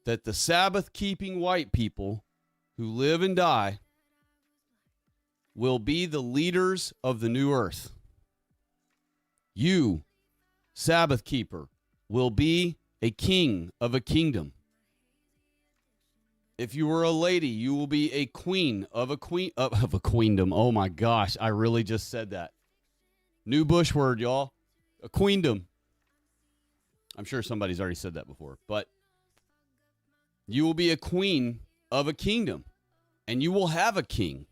Speaker 2: that the Sabbath-keeping white people who live and die will be the leaders of the new earth. You, Sabbath keeper, will be a king of a kingdom. If you were a lady, you will be a queen of a queendom. Oh my gosh, I really just said that. New Bush word, y'all. A queendom. I'm sure somebody's already said that before, but you will be a queen of a kingdom, and you will have a king,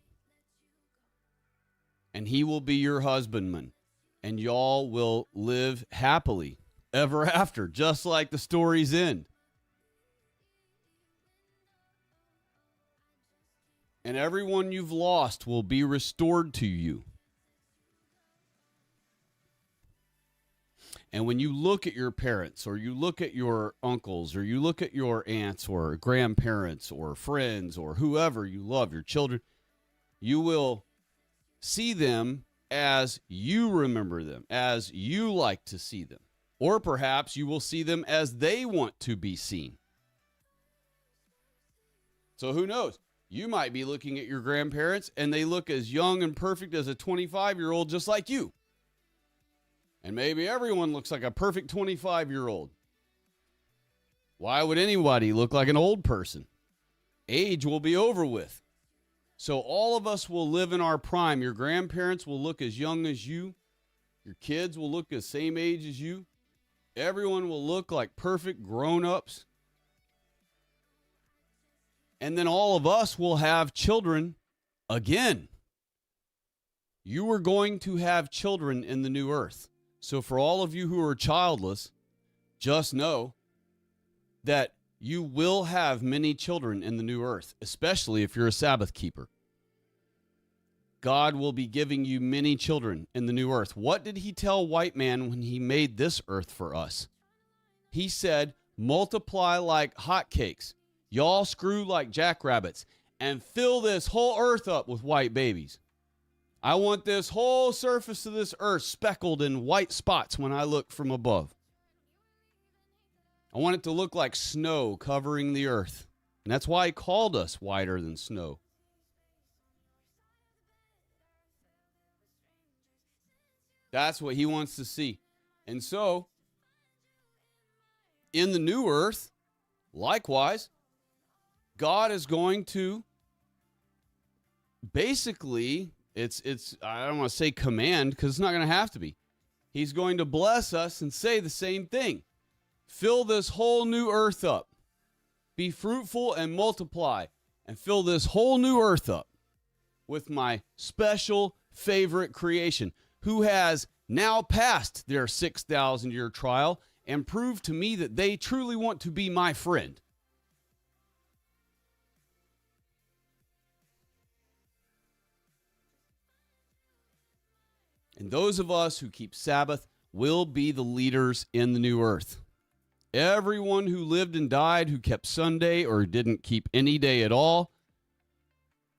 Speaker 2: and he will be your husbandman, and y'all will live happily ever after, just like the stories end. And everyone you've lost will be restored to you. And when you look at your parents, or you look at your uncles, or you look at your aunts or grandparents or friends or whoever you love, your children, you will see them as you remember them, as you like to see them. Or perhaps you will see them as they want to be seen. So who knows? You might be looking at your grandparents and they look as young and perfect as a 25-year-old just like you. And maybe everyone looks like a perfect 25-year-old. Why would anybody look like an old person? Age will be over with. So all of us will live in our prime. Your grandparents will look as young as you. Your kids will look the same age as you. Everyone will look like perfect grown-ups. And then all of us will have children again. You are going to have children in the new earth. So for all of you who are childless, just know that you will have many children in the new earth, especially if you're a Sabbath keeper. God will be giving you many children in the new earth. What did he tell white man when he made this earth for us? He said, multiply like hotcakes. Y'all screw like jackrabbits and fill this whole earth up with white babies. I want this whole surface of this earth speckled in white spots when I look from above. I want it to look like snow covering the earth. And that's why he called us whiter than snow. That's what he wants to see. And so, in the new earth, likewise, God is going to basically, it's I don't want to say command, because it's not going to have to be. He's going to bless us and say the same thing. Fill this whole new earth up. Be fruitful and multiply, and fill this whole new earth up with my special favorite creation, who has now passed their 6,000-year trial and proved to me that they truly want to be my friend. And those of us who keep Sabbath will be the leaders in the new earth. Everyone who lived and died who kept Sunday or didn't keep any day at all,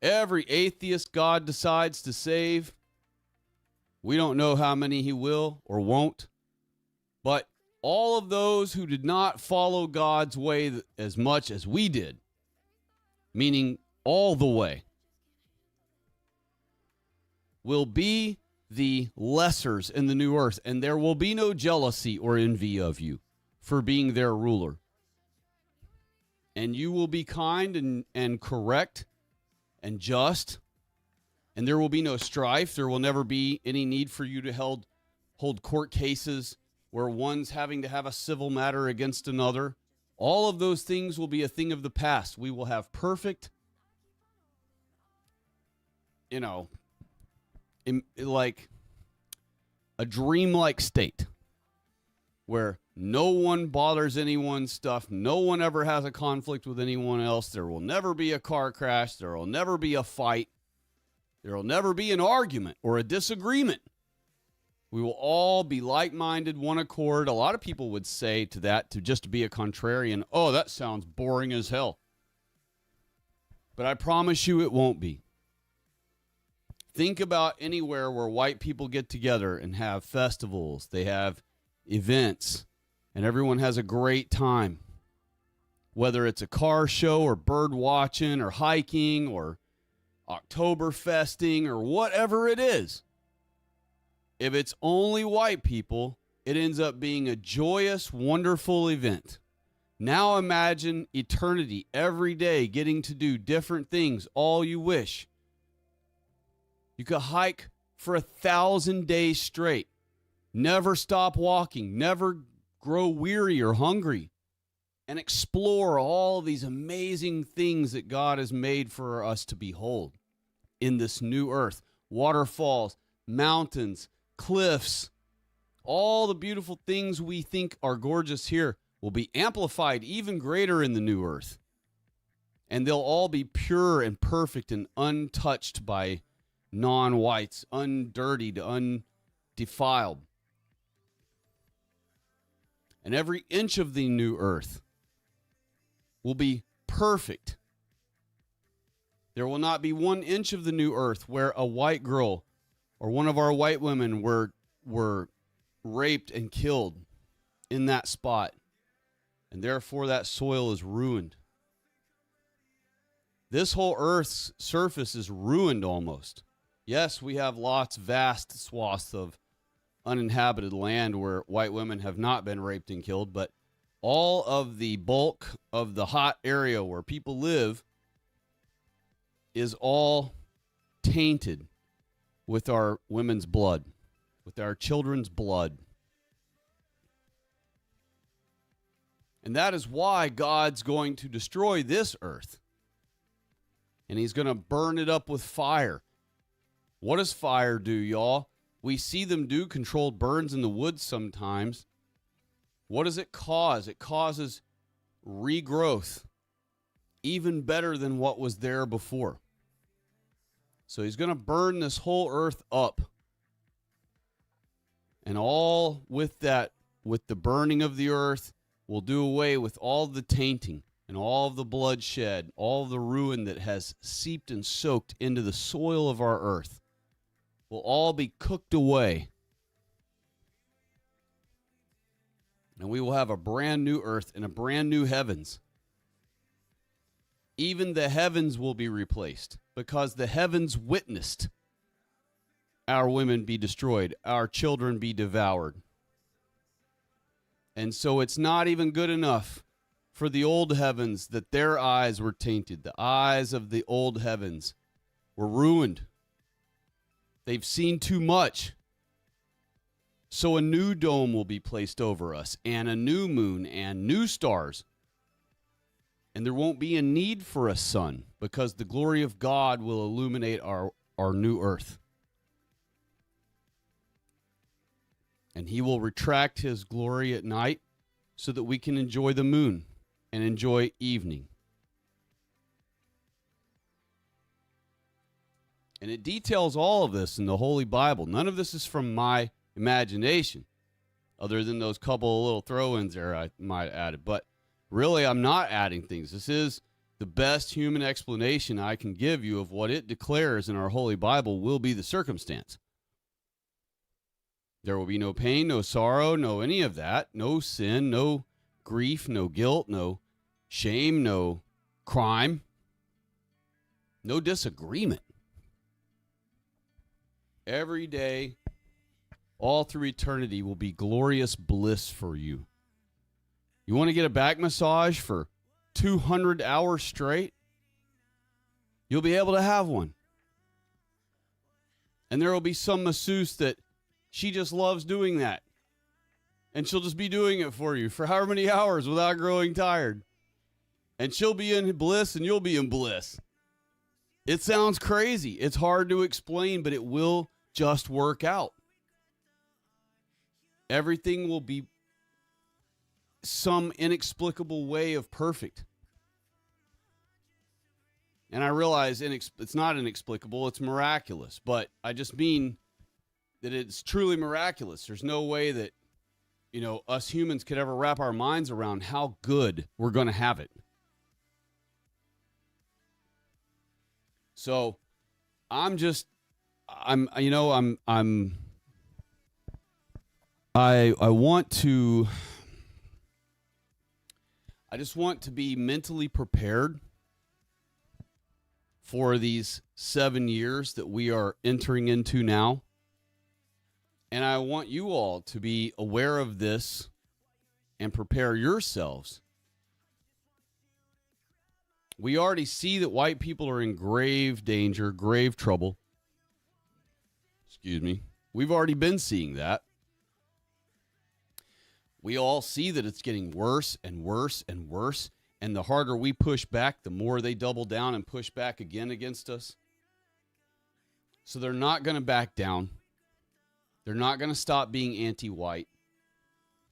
Speaker 2: Every atheist God decides to save, we don't know how many he will or won't, but all of those who did not follow God's way as much as we did, meaning all the way, will be the lessers in the new earth, and there will be no jealousy or envy of you for being their ruler. And you will be kind and correct and just, and there will be no strife. There will never be any need for you to hold court cases where one's having to have a civil matter against another. All of those things will be a thing of the past. We will have perfect, like a dreamlike state where no one bothers anyone's stuff. No one ever has a conflict with anyone else. There will never be a car crash. There will never be a fight. There will never be an argument or a disagreement. We will all be like-minded, one accord. A lot of people would say to that, to just be a contrarian, oh, that sounds boring as hell. But I promise you it won't be. Think about anywhere where white people get together and have festivals. They have events, and everyone has a great time. Whether it's a car show or bird watching or hiking or Oktoberfesting or whatever it is. If it's only white people, it ends up being a joyous, wonderful event. Now imagine eternity every day getting to do different things, all you wish. You could hike for 1,000 days straight. Never stop walking. Never grow weary or hungry. And explore all these amazing things that God has made for us to behold in this new earth. Waterfalls, mountains, cliffs, all the beautiful things we think are gorgeous here will be amplified even greater in the new earth. And they'll all be pure and perfect and untouched by non-whites, undirtied, undefiled. And every inch of the new earth will be perfect. There will not be 1 inch of the new earth where a white girl or one of our white women were raped and killed in that spot. And therefore that soil is ruined. This whole earth's surface is ruined almost. Yes, we have vast swaths of uninhabited land where white women have not been raped and killed, but all of the bulk of the hot area where people live is all tainted with our women's blood, with our children's blood. And that is why God's going to destroy this earth. And he's going to burn it up with fire. What does fire do, y'all? We see them do controlled burns in the woods sometimes. What does it cause? It causes regrowth, even better than what was there before. So he's going to burn this whole earth up. And all with that, with the burning of the earth, will do away with all the tainting and all of the bloodshed, all of the ruin that has seeped and soaked into the soil of our earth. Will all be cooked away. And we will have a brand new earth and a brand new heavens. Even the heavens will be replaced because the heavens witnessed our women be destroyed, our children be devoured. And so it's not even good enough for the old heavens that their eyes were tainted. The eyes of the old heavens were ruined. They've seen too much. So a new dome will be placed over us, and a new moon, and new stars. And there won't be a need for a sun, because the glory of God will illuminate our new earth. And he will retract his glory at night so that we can enjoy the moon and enjoy evening. And it details all of this in the Holy Bible. None of this is from my imagination, other than those couple of little throw-ins there I might have added. But really, I'm not adding things. This is the best human explanation I can give you of what it declares in our Holy Bible will be the circumstance. There will be no pain, no sorrow, no any of that, no sin, no grief, no guilt, no shame, no crime, no disagreement. Every day, all through eternity, will be glorious bliss for you. You want to get a back massage for 200 hours straight? You'll be able to have one. And there will be some masseuse that she just loves doing that. And she'll just be doing it for you for however many hours without growing tired. And she'll be in bliss and you'll be in bliss. It sounds crazy. It's hard to explain, but it will just work out. Everything will be some inexplicable way of perfect. And I realize it's not inexplicable, it's miraculous. But I just mean that it's truly miraculous. There's no way that, us humans could ever wrap our minds around how good we're going to have it. So I just want to be mentally prepared for these 7 years that we are entering into now. And I want you all to be aware of this and prepare yourselves. We already see that white people are in grave danger, grave trouble. Excuse me. We've already been seeing that. We all see that it's getting worse and worse and worse. And the harder we push back, the more they double down and push back again against us. So they're not going to back down. They're not going to stop being anti-white.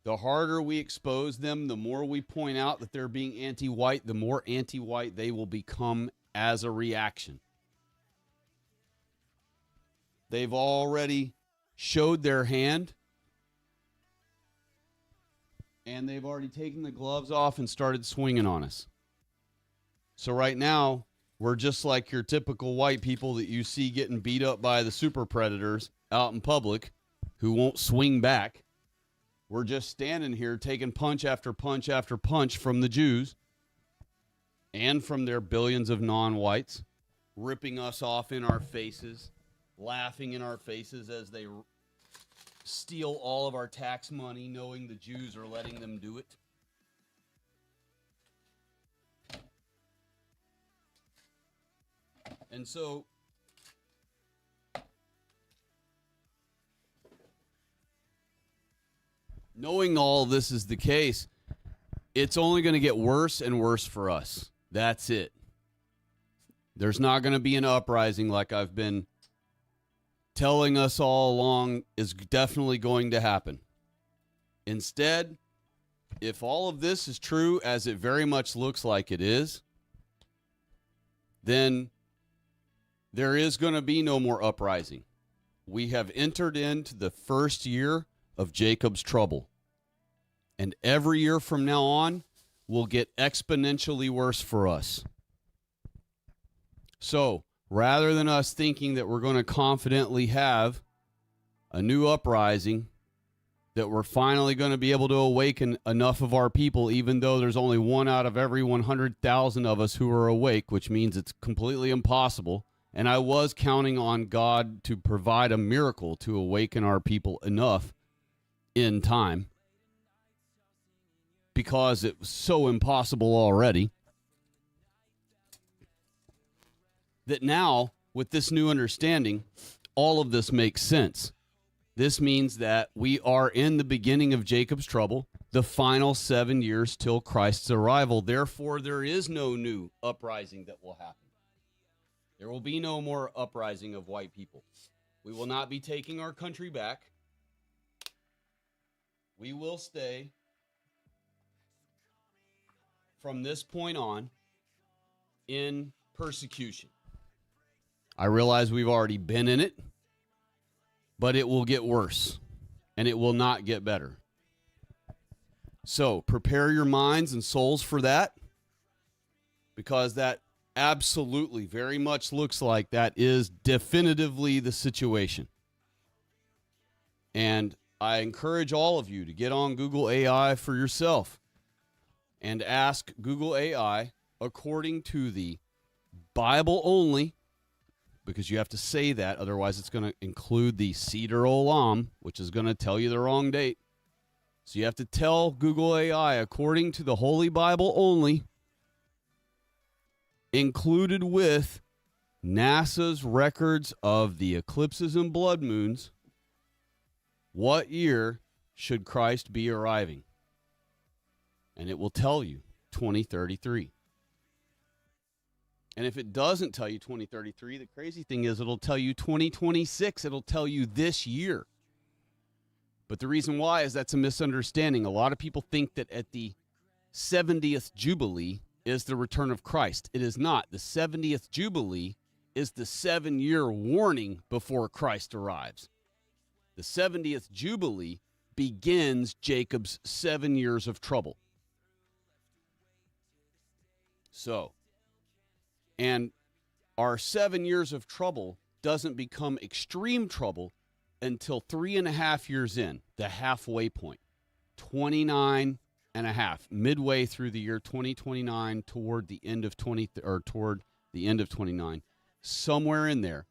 Speaker 2: The harder we expose them, the more we point out that they're being anti-white, the more anti-white they will become as a reaction. They've already showed their hand, and they've already taken the gloves off and started swinging on us. So right now, we're just like your typical white people that you see getting beat up by the super predators out in public who won't swing back. We're just standing here taking punch after punch after punch from the Jews and from their billions of non-whites, ripping us off in our faces, laughing in our faces as they steal all of our tax money, knowing the Jews are letting them do it. And so, knowing all this is the case, it's only going to get worse and worse for us. That's it. There's not going to be an uprising like I've been telling us all along is definitely going to happen. Instead, if all of this is true, as it very much looks like it is, then there is going to be no more uprising. We have entered into the first year of Jacob's trouble. And every year from now on will get exponentially worse for us. So, rather than us thinking that we're going to confidently have a new uprising, that we're finally going to be able to awaken enough of our people, even though there's only 1 out of every 100,000 of us who are awake, which means it's completely impossible. And I was counting on God to provide a miracle to awaken our people enough in time, because it was so impossible already, that now, with this new understanding, all of this makes sense. This means that we are in the beginning of Jacob's trouble, the final 7 years till Christ's arrival. Therefore, there is no new uprising that will happen. There will be no more uprising of white people. We will not be taking our country back. We will stay, from this point on, in persecution. I realize we've already been in it, but it will get worse, and it will not get better. So prepare your minds and souls for that, because that absolutely very much looks like that is definitively the situation. And I encourage all of you to get on Google AI for yourself and ask Google AI according to the Bible only, because you have to say that, otherwise it's going to include the Seder Olam, which is going to tell you the wrong date. So you have to tell Google AI according to the Holy Bible only, included with NASA's records of the eclipses and blood moons, what year should Christ be arriving? And it will tell you 2033. And if it doesn't tell you 2033, the crazy thing is it'll tell you 2026. It'll tell you this year. But the reason why is that's a misunderstanding. A lot of people think that at the 70th Jubilee is the return of Christ. It is not. The 70th Jubilee is the 7-year warning before Christ arrives. The 70th Jubilee begins Jacob's 7 years of trouble. So, and our 7 years of trouble doesn't become extreme trouble until 3.5 years in, the halfway point, 29 and a half, midway through the year 2029, toward the end of 29, somewhere in there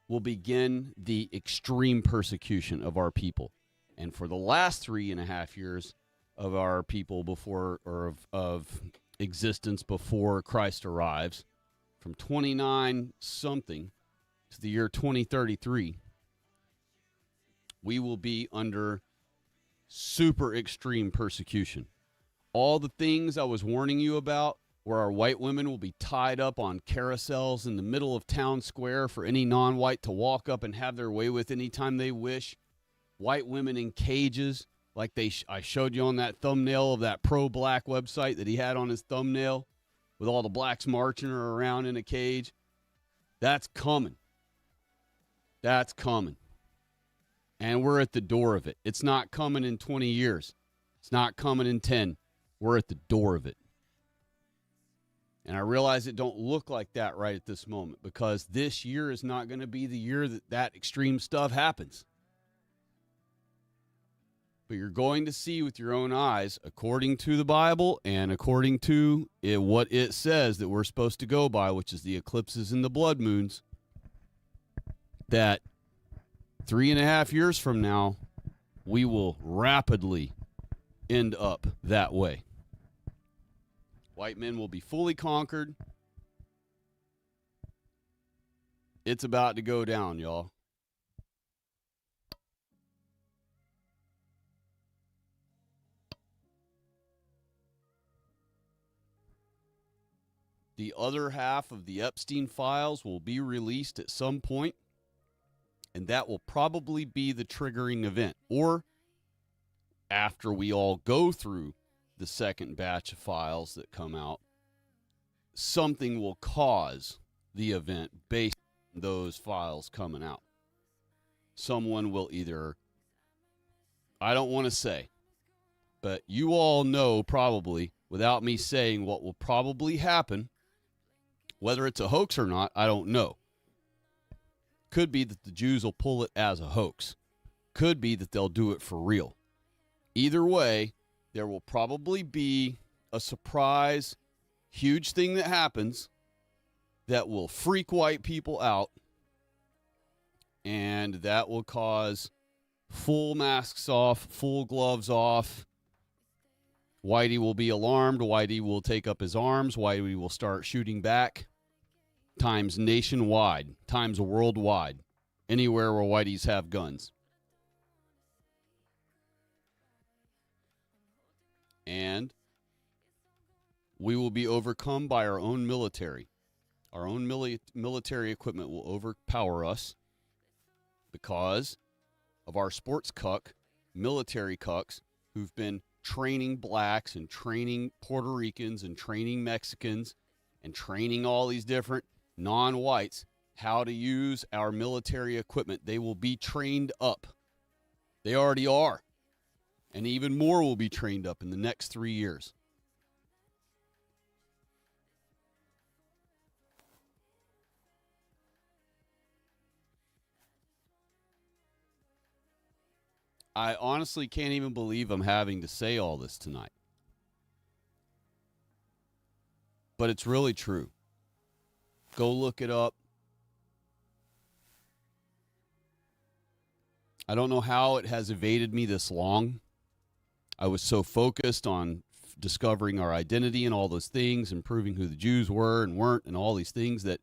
Speaker 2: will begin the extreme persecution of our people. And for the last 3.5 years of our people before, or of existence before Christ arrives, from 29 something to the year 2033, we will be under super extreme persecution. All the things I was warning you about, where our white women will be tied up on carousels in the middle of town square for any non-white to walk up and have their way with anytime they wish. White women in cages, like I showed you on that thumbnail of that pro-black website that he had on his thumbnail, with all the blacks marching around in a cage. That's coming. That's coming. And we're at the door of it. It's not coming in 20 years. It's not coming in 10. We're at the door of it. And I realize it don't look like that right at this moment, because this year is not going to be the year that extreme stuff happens. But you're going to see with your own eyes, according to the Bible and according to what it says that we're supposed to go by, which is the eclipses and the blood moons, that 3.5 years from now, we will rapidly end up that way. White men will be fully conquered. It's about to go down, y'all. The other half of the Epstein files will be released at some point, and that will probably be the triggering event. Or after we all go through the second batch of files that come out, something will cause the event based on those files coming out. Someone will either, I don't want to say, but you all know probably, without me saying what will probably happen. Whether it's a hoax or not, I don't know. Could be that the Jews will pull it as a hoax. Could be that they'll do it for real. Either way, there will probably be a surprise, huge thing that happens that will freak white people out, and that will cause full masks off, full gloves off. Whitey will be alarmed. Whitey will take up his arms. Whitey will start shooting back. Times nationwide, times worldwide, anywhere where whiteys have guns. And we will be overcome by our own military. Our own military equipment will overpower us because of our sports cuck, military cucks, who've been training blacks and training Puerto Ricans and training Mexicans and training all these different non-whites how to use our military equipment. They will be trained up. They already are. And even more will be trained up in the next 3 years. I honestly can't even believe I'm having to say all this tonight. But it's really true. Go look it up. I don't know how it has evaded me this long. I was so focused on discovering our identity and all those things and proving who the Jews were and weren't and all these things that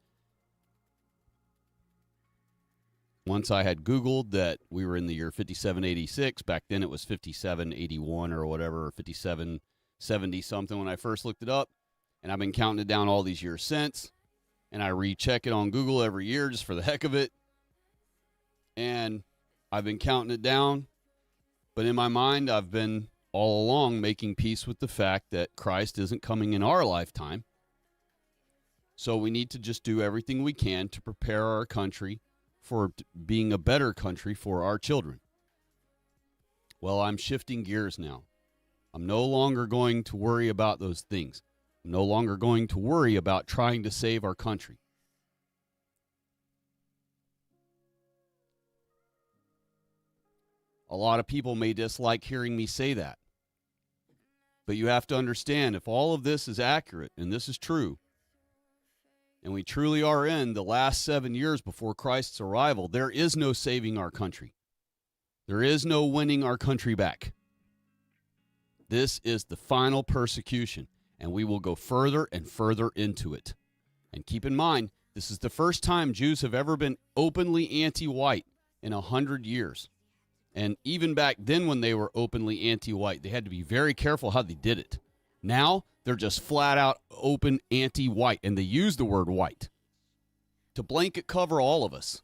Speaker 2: once I had Googled that we were in the year 5786, back then it was 5781 or whatever, or 5770 something when I first looked it up. And I've been counting it down all these years since. And I recheck it on Google every year just for the heck of it. And I've been counting it down. But in my mind, I've been all along making peace with the fact that Christ isn't coming in our lifetime. So we need to just do everything we can to prepare our country for being a better country for our children. Well, I'm shifting gears now. I'm no longer going to worry about those things. I'm no longer going to worry about trying to save our country. A lot of people may dislike hearing me say that. But you have to understand, if all of this is accurate, and this is true, and we truly are in the last 7 years before Christ's arrival, there is no saving our country. There is no winning our country back. This is the final persecution, and we will go further and further into it. And keep in mind, this is the first time Jews have ever been openly anti-white in 100 years. And even back then when they were openly anti-white, they had to be very careful how they did it. Now, they're just flat out open anti-white, and they use the word white to blanket cover all of us.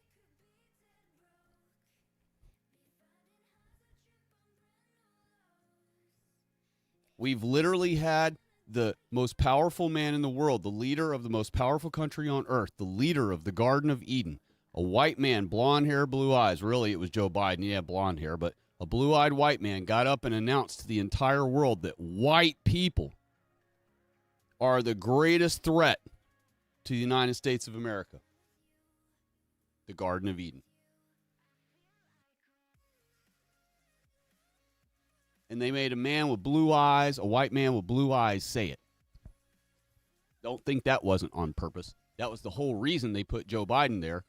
Speaker 2: We've literally had the most powerful man in the world, the leader of the most powerful country on earth, the leader of the Garden of Eden, a white man, blonde hair, blue eyes. Really, it was Joe Biden. He had blonde hair, but a blue-eyed white man got up and announced to the entire world that white people are the greatest threat to the United States of America. The Garden of Eden. And they made a man with blue eyes, a white man with blue eyes, say it. Don't think that wasn't on purpose. That was the whole reason they put Joe Biden there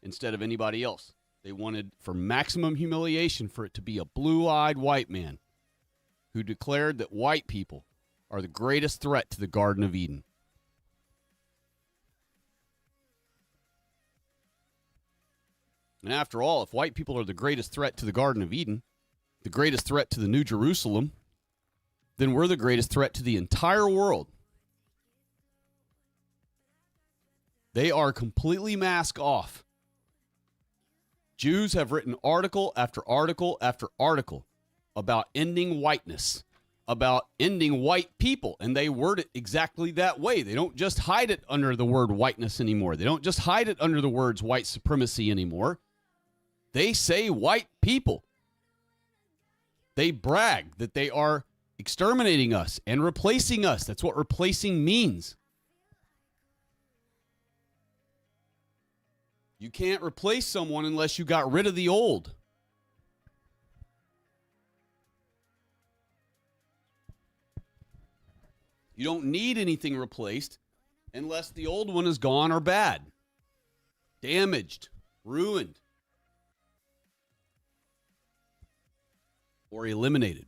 Speaker 2: instead of anybody else. They wanted, for maximum humiliation, for it to be a blue-eyed white man who declared that white people are the greatest threat to the Garden of Eden. And after all, if white people are the greatest threat to the Garden of Eden, the greatest threat to the New Jerusalem, then we're the greatest threat to the entire world. They are completely mask off. Jews have written article after article after article about ending whiteness, about ending white people, and they word it exactly that way. They don't just hide it under the word whiteness anymore. They don't just hide it under the words white supremacy anymore. They say white people. They brag that they are exterminating us and replacing us. That's what replacing means. You can't replace someone unless you got rid of the old. You don't need anything replaced unless the old one is gone or bad, damaged, ruined, or eliminated.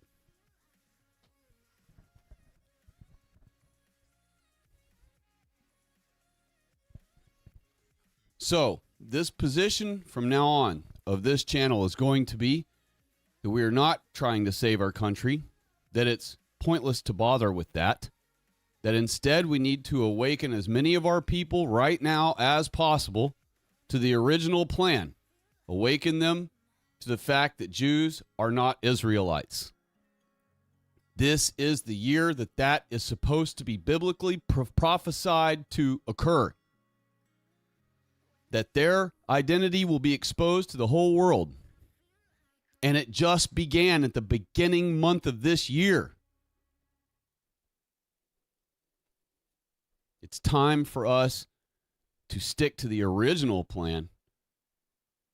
Speaker 2: So, this position from now on of this channel is going to be that we are not trying to save our country, that it's pointless to bother with that, that instead we need to awaken as many of our people right now as possible to the original plan. Awaken them to the fact that Jews are not Israelites. This is the year that is supposed to be biblically prophesied to occur. That their identity will be exposed to the whole world. And it just began at the beginning month of this year. It's time for us to stick to the original plan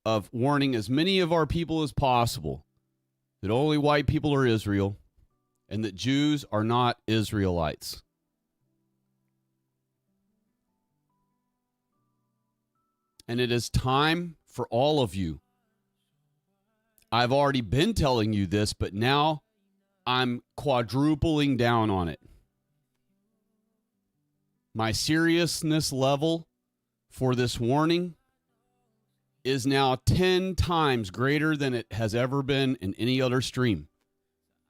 Speaker 2: of warning as many of our people as possible that only white people are Israel, and that Jews are not Israelites. And it is time for all of you. I've already been telling you this, but now I'm quadrupling down on it. My seriousness level for this warning is now 10 times greater than it has ever been in any other stream.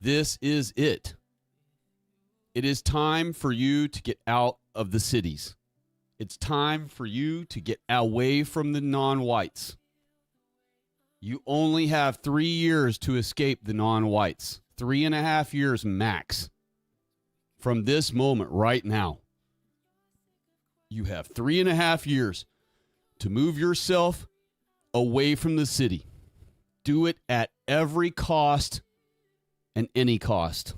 Speaker 2: This is it. It is time for you to get out of the cities. It's time for you to get away from the non-whites. You only have 3 years to escape the non-whites. 3.5 years max. From this moment right now. You have 3.5 years to move yourself away from the city. Do it at every cost and any cost.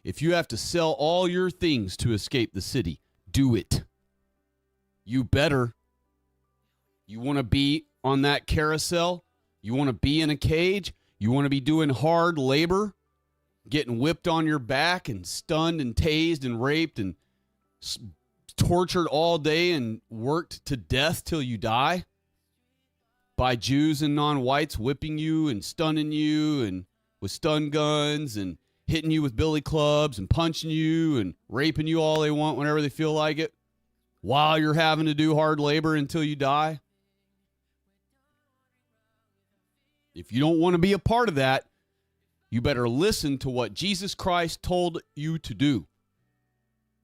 Speaker 2: If you have to sell all your things to escape the city, do it. You better. You want to be on that carousel? You want to be in a cage? You want to be doing hard labor? Getting whipped on your back and stunned and tased and raped and tortured all day and worked to death till you die? By Jews and non-whites whipping you and stunning you and with stun guns and hitting you with billy clubs and punching you and raping you all they want whenever they feel like it, while you're having to do hard labor until you die? If you don't want to be a part of that, you better listen to what Jesus Christ told you to do.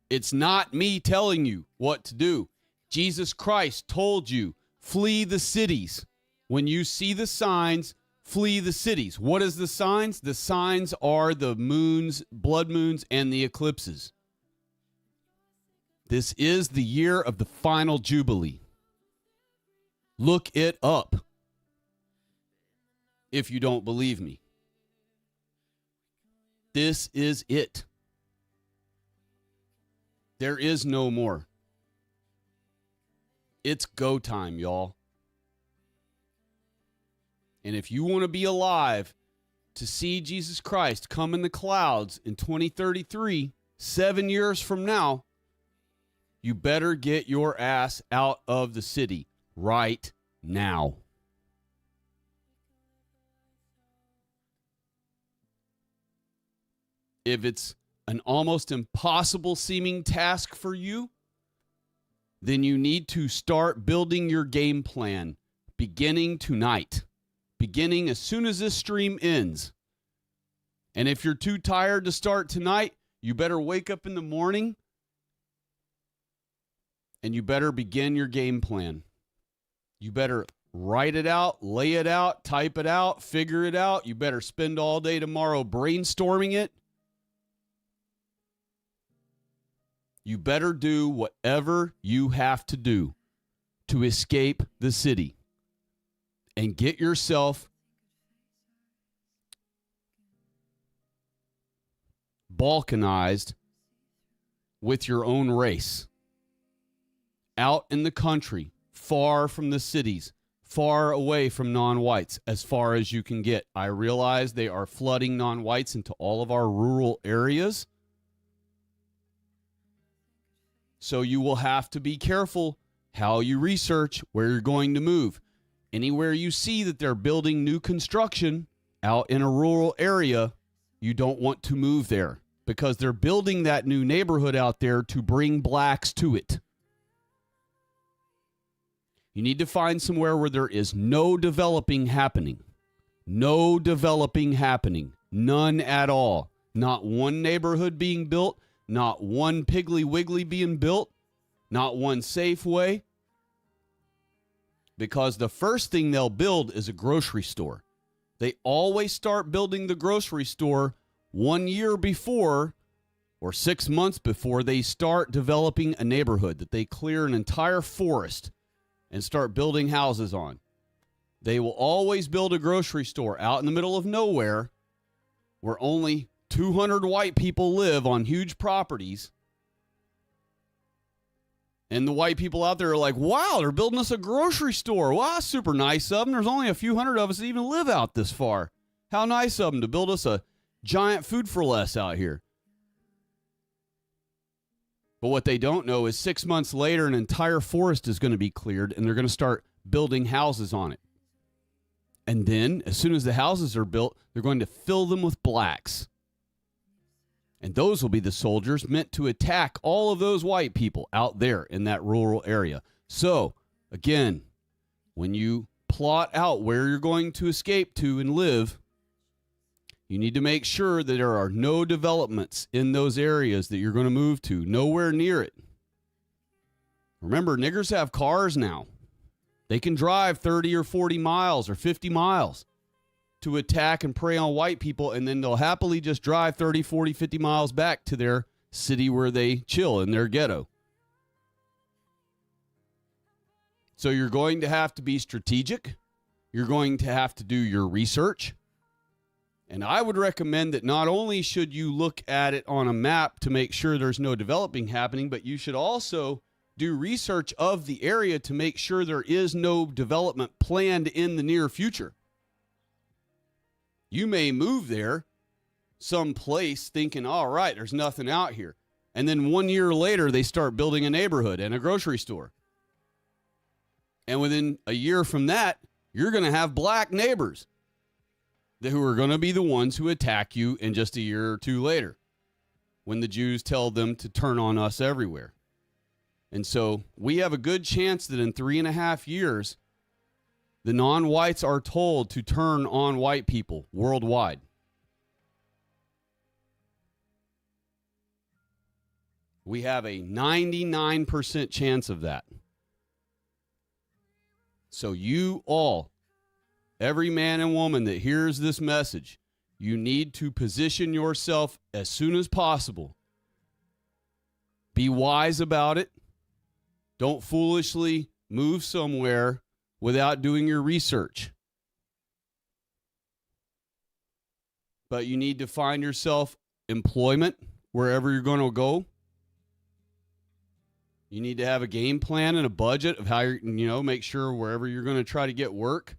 Speaker 2: It's not me telling you what to do. Jesus Christ told you, flee the cities. When you see the signs, flee the cities. What is the signs? The signs are the moons, blood moons, and the eclipses. This is the year of the final Jubilee. Look it up if you don't believe me. This is it. There is no more. It's go time, y'all. And if you want to be alive to see Jesus Christ come in the clouds in 2033, 7 years from now, you better get your ass out of the city right now. If it's an almost impossible seeming task for you, then you need to start building your game plan beginning tonight, beginning as soon as this stream ends. And if you're too tired to start tonight, you better wake up in the morning and you better begin your game plan. You better write it out, lay it out, type it out, figure it out. You better spend all day tomorrow brainstorming it. You better do whatever you have to do to escape the city and get yourself balkanized with your own race. Out in the country, far from the cities, far away from non-whites, as far as you can get. I realize they are flooding non-whites into all of our rural areas. So you will have to be careful how you research where you're going to move. Anywhere you see that they're building new construction out in a rural area, you don't want to move there because they're building that new neighborhood out there to bring blacks to it. You need to find somewhere where there is no developing happening. No developing happening. None at all. Not one neighborhood being built. Not one Piggly Wiggly being built. Not one Safeway. Because the first thing they'll build is a grocery store. They always start building the grocery store 1 year before or 6 months before they start developing a neighborhood that they clear an entire forest and start building houses on. They will always build a grocery store out in the middle of nowhere where only 200 white people live on huge properties. And the white people out there are like, wow, they're building us a grocery store. Wow, super nice of them. There's only a few hundred of us that even live out this far. How nice of them to build us a giant Food for Less out here. But what they don't know is 6 months later, an entire forest is going to be cleared, and they're going to start building houses on it. And then, as soon as the houses are built, they're going to fill them with blacks. And those will be the soldiers meant to attack all of those white people out there in that rural area. So, again, when you plot out where you're going to escape to and live, you need to make sure that there are no developments in those areas that you're going to move to, nowhere near it. Remember, niggers have cars now. They can drive 30 or 40 miles or 50 miles to attack and prey on white people, and then they'll happily just drive 30, 40, 50 miles back to their city where they chill in their ghetto. So you're going to have to be strategic. You're going to have to do your research. And I would recommend that not only should you look at it on a map to make sure there's no developing happening, but you should also do research of the area to make sure there is no development planned in the near future. You may move there someplace thinking, all right, there's nothing out here. And then 1 year later, they start building a neighborhood and a grocery store. And within a year from that, you're going to have black neighbors who are going to be the ones who attack you in just a year or two later when the Jews tell them to turn on us everywhere. And so we have a good chance that in 3.5 years, the non-whites are told to turn on white people worldwide. We have a 99% chance of that. So you all, every man and woman that hears this message, you need to position yourself as soon as possible. Be wise about it. Don't foolishly move somewhere without doing your research. But you need to find yourself employment wherever you're going to go. You need to have a game plan and a budget of how you're, make sure wherever you're going to try to get work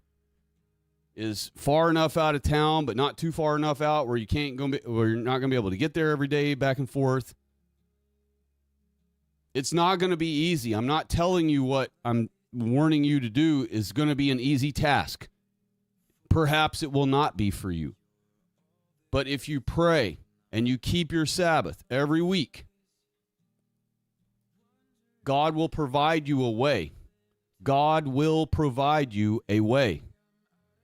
Speaker 2: is far enough out of town, but not too far enough out where where you're not going to be able to get there every day back and forth. It's not going to be easy. I'm not telling you what I'm warning you to do is going to be an easy task. Perhaps it will not be for you. But if you pray and you keep your Sabbath every week, God will provide you a way. God will provide you a way.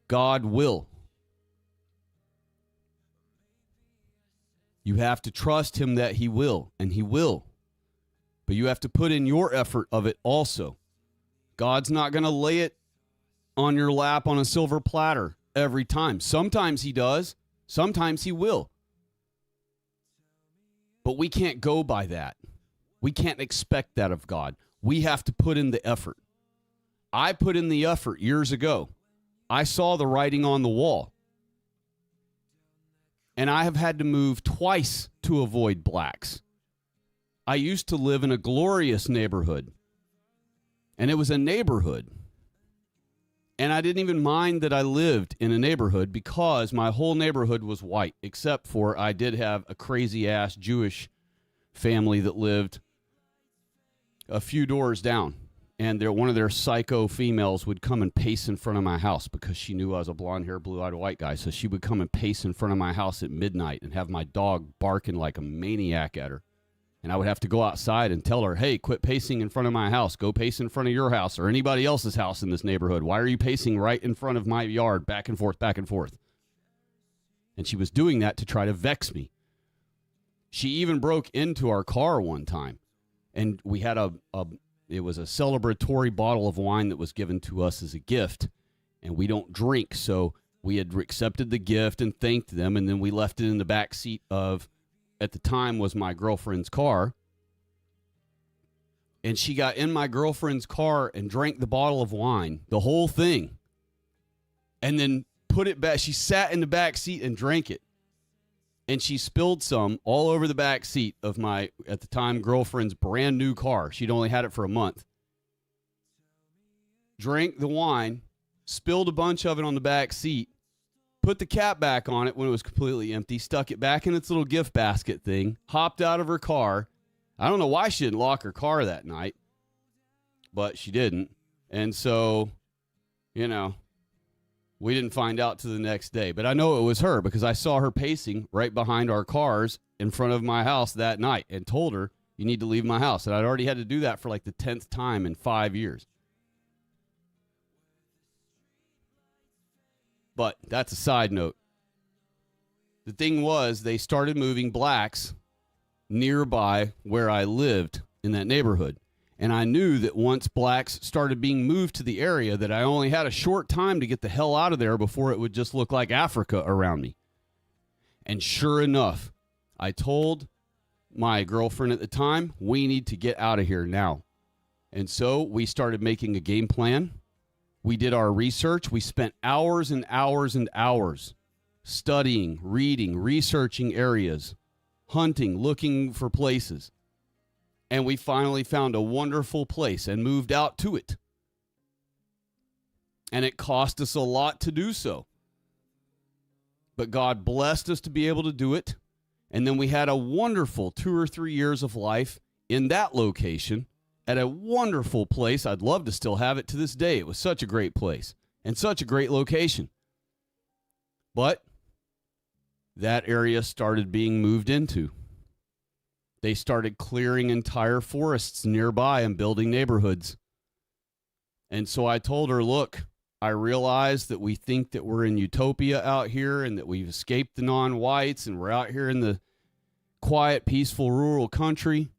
Speaker 2: God will. You have to trust him that he will, and he will. But you have to put in your effort of it also. God's not going to lay it on your lap on a silver platter every time. Sometimes he does. Sometimes he will. But we can't go by that. We can't expect that of God. We have to put in the effort. I put in the effort years ago. I saw the writing on the wall. And I have had to move twice to avoid blacks. I used to live in a glorious neighborhood. And it was a neighborhood. And I didn't even mind that I lived in a neighborhood because my whole neighborhood was white, except for I did have a crazy-ass Jewish family that lived a few doors down. And one of their psycho females would come and pace in front of my house because she knew I was a blonde-haired, blue-eyed white guy. So she would come and pace in front of my house at midnight and have my dog barking like a maniac at her. And I would have to go outside and tell her, hey, quit pacing in front of my house. Go pace in front of your house or anybody else's house in this neighborhood. Why are you pacing right in front of my yard, back and forth, back and forth? And she was doing that to try to vex me. She even broke into our car one time. And we had it was a celebratory bottle of wine that was given to us as a gift. And we don't drink, so we had accepted the gift and thanked them. And then we left it in the back seat of, at the time, was my girlfriend's car. And she got in my girlfriend's car and drank the bottle of wine, the whole thing. And then put it back. She sat in the back seat and drank it. and she spilled some all over the back seat of my, at the time, girlfriend's brand new car. She'd only had it for a month. Drank the wine, spilled a bunch of it on the back seat, put the cap back on it when it was completely empty, stuck it back in its little gift basket thing, hopped out of her car. I don't know why she didn't lock her car that night, but she didn't. And so, you know, we didn't find out till the next day. But I know it was her because I saw her pacing right behind our cars in front of my house that night and told her, you need to leave my house. And I'd already had to do that for like the 10th time in 5 years. But that's a side note. The thing was, they started moving blacks nearby where I lived in that neighborhood. And I knew that once blacks started being moved to the area, that I only had a short time to get the hell out of there before it would just look like Africa around me. And sure enough, I told my girlfriend at the time, we need to get out of here now. And so we started making a game plan. We did our research. We spent hours and hours and hours studying, reading, researching areas, hunting, looking for places. And we finally found a wonderful place and moved out to it. And it cost us a lot to do so. But God blessed us to be able to do it. And then we had a wonderful 2 or 3 years of life in that location at a wonderful place. I'd love to still have it to this day. It was such a great place and such a great location. But that area started being moved into. They started clearing entire forests nearby and building neighborhoods. And so I told her, look, I realize that we think that we're in utopia out here and that we've escaped the non-whites and we're out here in the quiet, peaceful, rural country.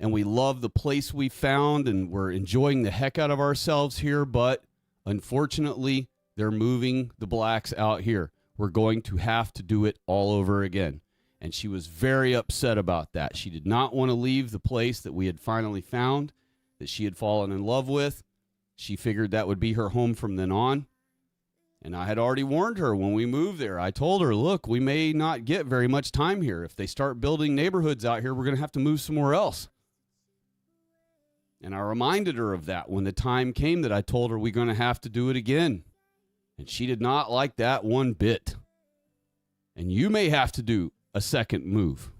Speaker 2: And we love the place we found and we're enjoying the heck out of ourselves here. But unfortunately, they're moving the blacks out here. We're going to have to do it all over again. And she was very upset about that. She did not want to leave the place that we had finally found, that she had fallen in love with. She figured that would be her home from then on. And I had already warned her when we moved there. I told her, look, we may not get very much time here. If they start building neighborhoods out here, we're going to have to move somewhere else. And I reminded her of that when the time came that I told her we're going to have to do it again. And she did not like that one bit. And you may have to do a second move.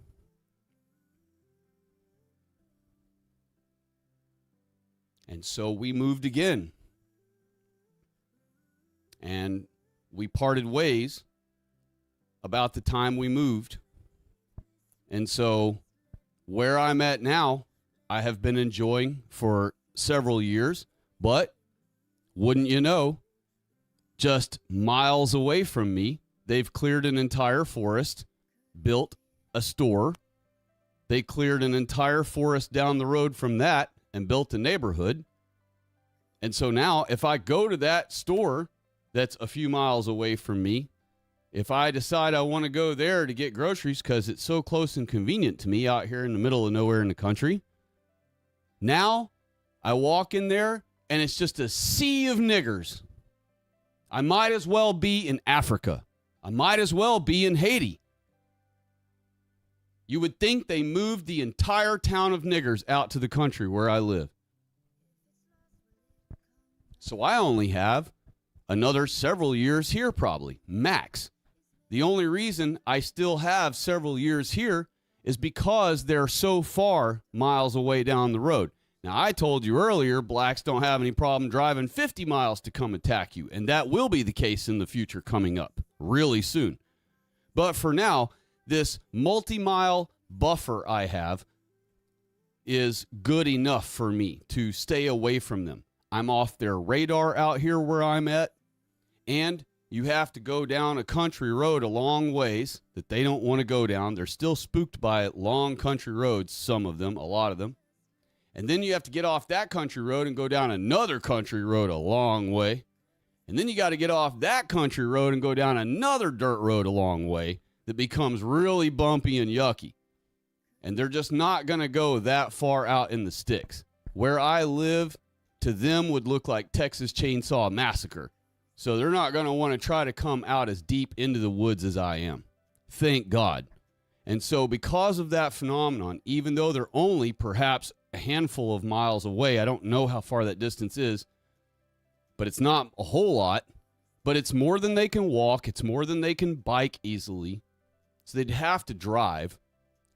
Speaker 2: And so we moved again. And we parted ways about the time we moved. And so where I'm at now, I have been enjoying for several years. But wouldn't you know, just miles away from me, they've cleared an entire forest, built a store. They cleared an entire forest down the road from that and built a neighborhood. And so now if I go to that store that's a few miles away from me, if I decide I want to go there to get groceries because it's so close and convenient to me out here in the middle of nowhere in the country, now I walk in there and it's just a sea of niggers. I might as well be in Africa. I might as well be in Haiti. You would think they moved the entire town of niggers out to the country where I live. So I only have another several years here probably, max. The only reason I still have several years here is because they're so far miles away down the road. Now, I told you earlier, blacks don't have any problem driving 50 miles to come attack you, and that will be the case in the future coming up really soon. But for now, this multi-mile buffer I have is good enough for me to stay away from them. I'm off their radar out here where I'm at, and you have to go down a country road a long ways that they don't want to go down. They're still spooked by long country roads, some of them, a lot of them. And then you have to get off that country road and go down another country road a long way. And then you got to get off that country road and go down another dirt road a long way that becomes really bumpy and yucky. And they're just not going to go that far out in the sticks. Where I live, to them would look like Texas Chainsaw Massacre. So they're not going to want to try to come out as deep into the woods as I am. Thank God. And so because of that phenomenon, even though they're only perhaps a handful of miles away, I don't know how far that distance is, but it's not a whole lot, but it's more than they can walk. It's more than they can bike easily. So they'd have to drive.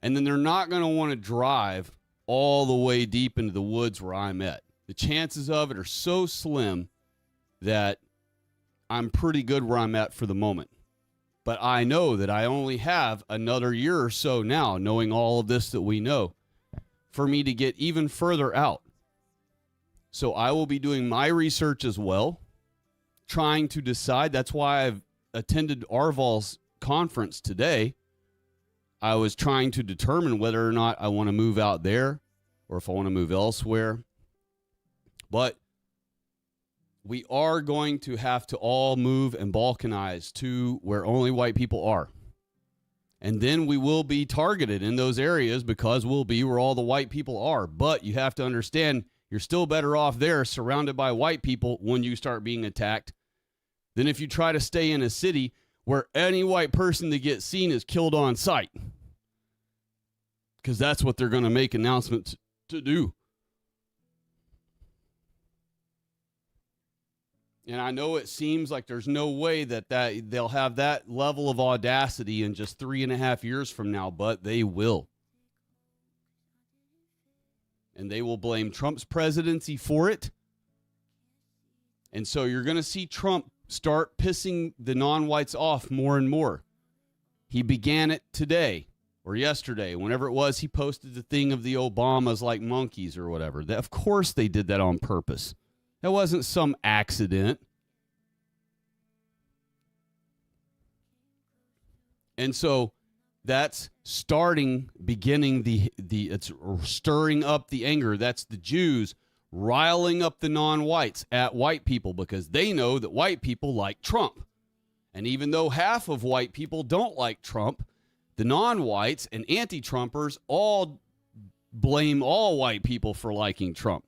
Speaker 2: And then they're not going to want to drive all the way deep into the woods where I'm at. The chances of it are so slim that I'm pretty good where I'm at for the moment. But I know that I only have another year or so now, knowing all of this that we know, for me to get even further out. So I will be doing my research as well, trying to decide. That's why I've attended Arval's conference today. I was trying to determine whether or not I want to move out there or if I want to move elsewhere. But we are going to have to all move and balkanize to where only white people are. And then we will be targeted in those areas because we'll be where all the white people are. But you have to understand, you're still better off there surrounded by white people when you start being attacked than if you try to stay in a city where any white person that gets seen is killed on sight. Because that's what they're going to make announcements to do. And I know it seems like there's no way that they'll have that level of audacity in just 3.5 years from now, but they will. And they will blame Trump's presidency for it. And so you're going to see Trump start pissing the non-whites off more and more. He began it today or yesterday, whenever it was. He posted the thing of the Obamas like monkeys or whatever. Of course they did that on purpose. That wasn't some accident. And so that's beginning it's stirring up the anger. That's the Jews riling up the non-whites at white people because they know that white people like Trump. And even though half of white people don't like Trump, the non-whites and anti-Trumpers all blame all white people for liking Trump.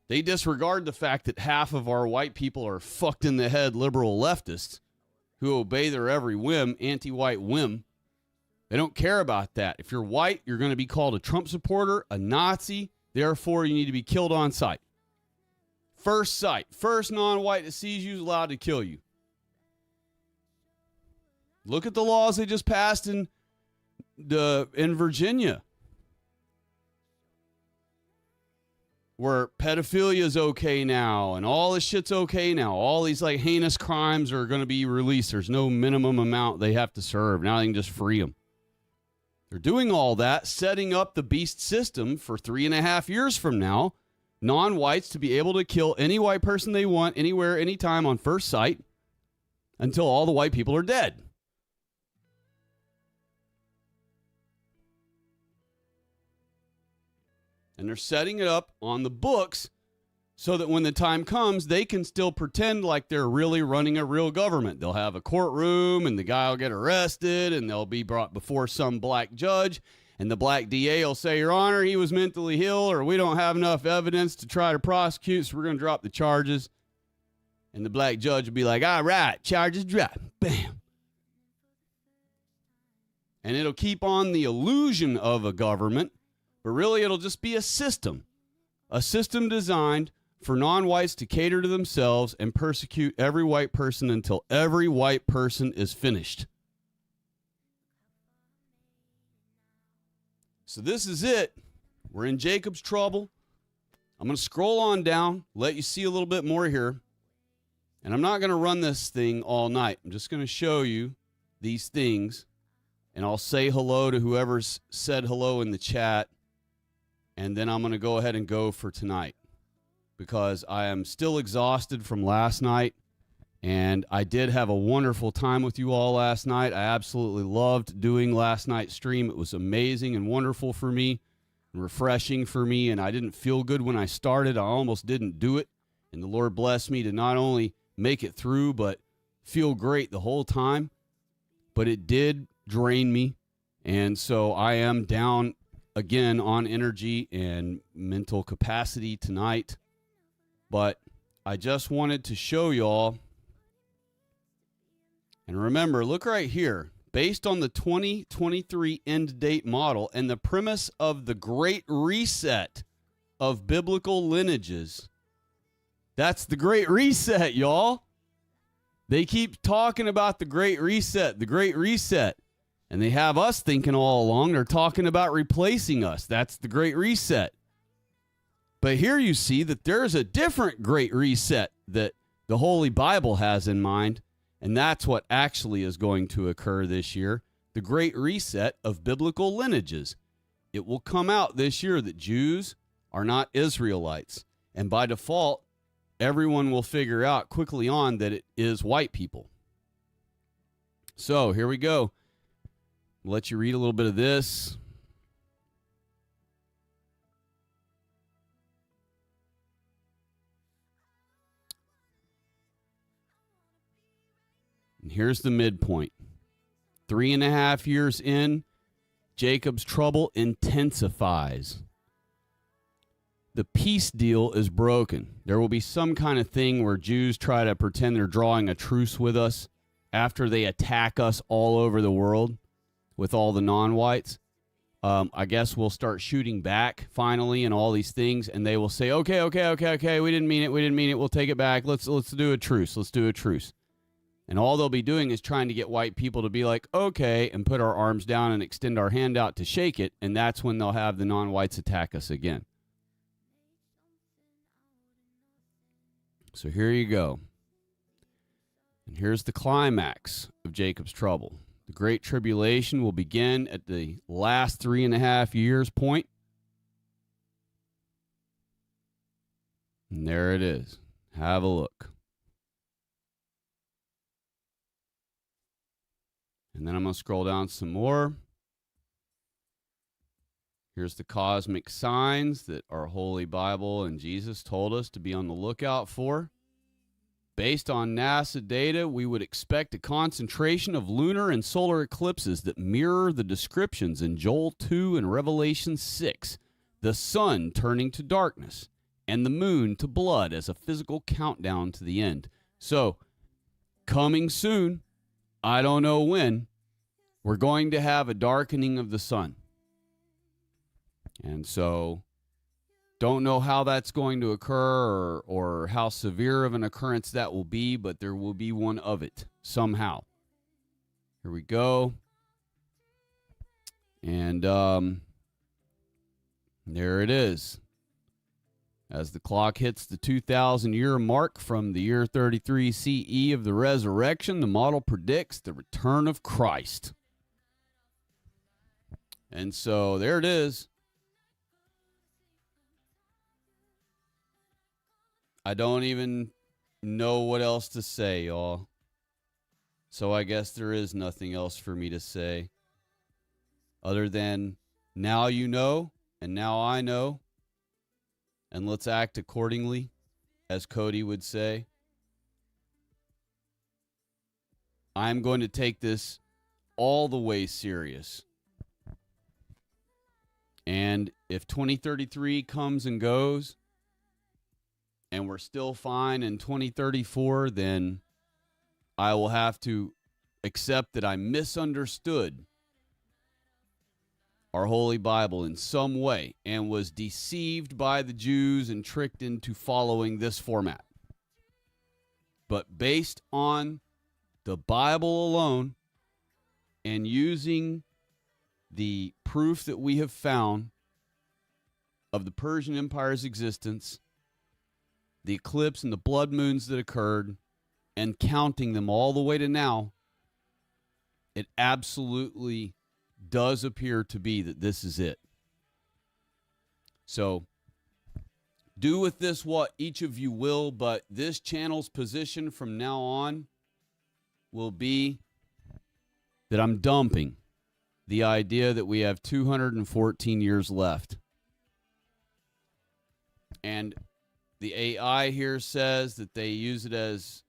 Speaker 2: They disregard the fact that half of our white people are fucked in the head liberal leftists who obey their every whim, anti-white whim. They don't care about that. If you're white, you're going to be called a Trump supporter, a Nazi. Therefore, you need to be killed on sight. First sight. First non-white that sees you is allowed to kill you. Look at the laws they just passed in Virginia, where pedophilia is okay now and all this shit's okay now. All these like heinous crimes are going to be released. There's no minimum amount they have to serve. Now they can just free them. They're doing all that, setting up the beast system for 3.5 years from now, non-whites to be able to kill any white person they want, anywhere, anytime, on first sight, until all the white people are dead. And they're setting it up on the books so that when the time comes, they can still pretend like they're really running a real government. They'll have a courtroom and the guy will get arrested and they'll be brought before some black judge. And the black DA will say, Your Honor, he was mentally ill, or we don't have enough evidence to try to prosecute, so we're going to drop the charges. And the black judge will be like, all right, charges dropped. Bam. And it'll keep on the illusion of a government. But really, it'll just be a system designed for non-whites to cater to themselves and persecute every white person until every white person is finished. So this is it. We're in Jacob's trouble. I'm going to scroll on down, let you see a little bit more here. And I'm not going to run this thing all night. I'm just going to show you these things. And I'll say hello to whoever's said hello in the chat. And then I'm going to go ahead and go for tonight because I am still exhausted from last night. And I did have a wonderful time with you all last night. I absolutely loved doing last night's stream. It was amazing and wonderful for me and refreshing for me. And I didn't feel good when I started. I almost didn't do it. And the Lord blessed me to not only make it through, but feel great the whole time. But it did drain me. And so I am down again on energy and mental capacity tonight. But I just wanted to show y'all. And remember, look right here. based on the 2023 end date model and the premise of the Great Reset of biblical lineages. That's the Great Reset, y'all. They keep talking about the Great Reset, the Great Reset. And they have us thinking all along they're talking about replacing us. That's the Great Reset. But here you see that there's a different Great Reset that the Holy Bible has in mind. And that's what actually is going to occur this year. The Great Reset of biblical lineages. It will come out this year that Jews are not Israelites. And by default, everyone will figure out quickly on that it is white people. So here we go. I'll let you read a little bit of this. And here's the midpoint. 3.5 years in, Jacob's trouble intensifies. The peace deal is broken. There will be some kind of thing where Jews try to pretend they're drawing a truce with us after they attack us all over the world with all the non-whites. I guess we'll start shooting back finally and all these things, and they will say, okay, we didn't mean it, we'll take it back, let's do a truce. And all they'll be doing is trying to get white people to be like, okay, and put our arms down and extend our hand out to shake it, and that's when they'll have the non-whites attack us again. So here you go. And here's the climax of Jacob's trouble. The Great Tribulation will begin at the last 3.5 years point. And there it is. Have a look. And then I'm going to scroll down some more. Here's the cosmic signs that our Holy Bible and Jesus told us to be on the lookout for. Based on NASA data, we would expect a concentration of lunar and solar eclipses that mirror the descriptions in Joel 2 and Revelation 6. The sun turning to darkness and the moon to blood as a physical countdown to the end. So, coming soon, I don't know when, we're going to have a darkening of the sun. And so, don't know how that's going to occur or how severe of an occurrence that will be, but there will be one of it somehow. Here we go. And there it is. As the clock hits the 2,000-year mark from the year 33 CE of the resurrection, the model predicts the return of Christ. And so there it is. I don't even know what else to say, y'all. So I guess there is nothing else for me to say other than now you know and now I know, and let's act accordingly, as Cody would say. I'm going to take this all the way serious. And if 2033 comes and goes, and we're still fine in 2034, then I will have to accept that I misunderstood our Holy Bible in some way and was deceived by the Jews and tricked into following this format. But based on the Bible alone and using the proof that we have found of the Persian Empire's existence, the eclipse and the blood moons that occurred, and counting them all the way to now, it absolutely does appear to be that this is it. So, do with this what each of you will, but this channel's position from now on will be that I'm dumping the idea that we have 214 years left. And the AI here says that they use it as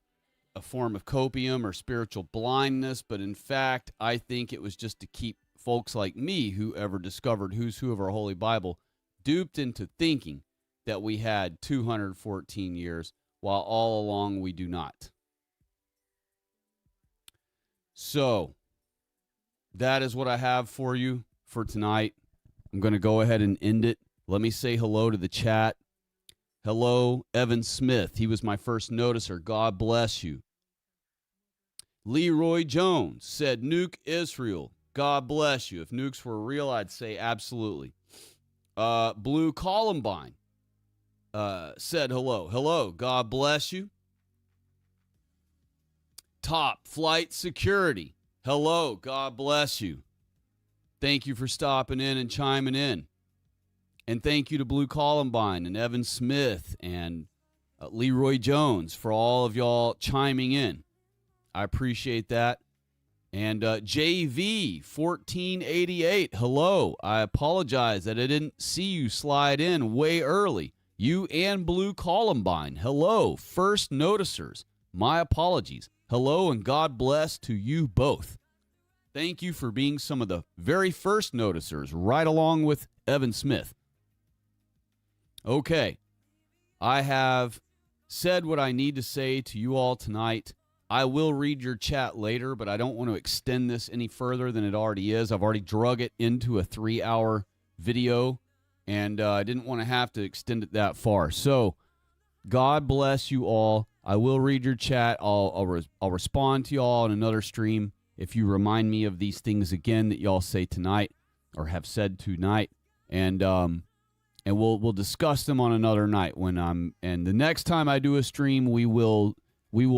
Speaker 2: a form of copium or spiritual blindness, but in fact, I think it was just to keep folks like me, who ever discovered who's who of our Holy Bible, duped into thinking that we had 214 years, while all along we do not. So, that is what I have for you for tonight. I'm going to go ahead and end it. Let me say hello to the chat. Hello, Evan Smith. He was my first noticer. God bless you. Leroy Jones said, nuke Israel. God bless you. If nukes were real, I'd say absolutely. Blue Columbine said hello. Hello. God bless you. Top Flight Security. Hello. God bless you. Thank you for stopping in and chiming in. And thank you to Blue Columbine and Evan Smith and Leroy Jones for all of y'all chiming in. I appreciate that. And JV1488, hello. I apologize that I didn't see you slide in way early. You and Blue Columbine, hello. First noticers, my apologies. Hello and God bless to you both. Thank you for being some of the very first noticers, right along with Evan Smith. Okay, I have said what I need to say to you all tonight. I will read your chat later, but I don't want to extend this any further than it already is. I've already drug it into a 3-hour video, and I didn't want to have to extend it that far. So, God bless you all. I will read your chat. I'll respond to y'all in another stream if you remind me of these things again that y'all say tonight or have said tonight, and we'll discuss them on another night and the next time I do a stream, we will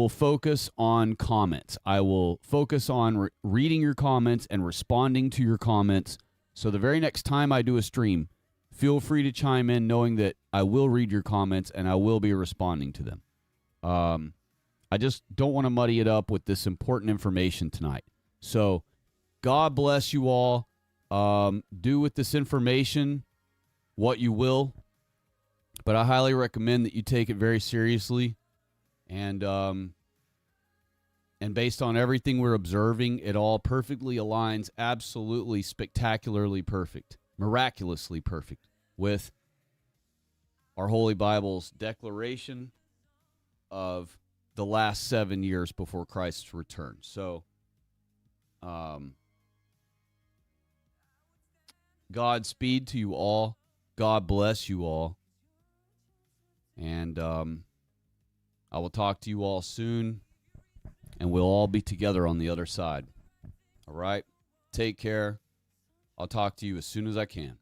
Speaker 2: focus on comments. I will focus on reading your comments and responding to your comments. So the very next time I do a stream, feel free to chime in knowing that I will read your comments and I will be responding to them. I just don't want to muddy it up with this important information tonight. So God bless you all. Do with this information what you will, but I highly recommend that you take it very seriously. And based on everything we're observing, it all perfectly aligns, absolutely spectacularly perfect, miraculously perfect with our Holy Bible's declaration of the last 7 years before Christ's return. So, Godspeed to you all. God bless you all. And I will talk to you all soon, and we'll all be together on the other side. All right? Take care. I'll talk to you as soon as I can.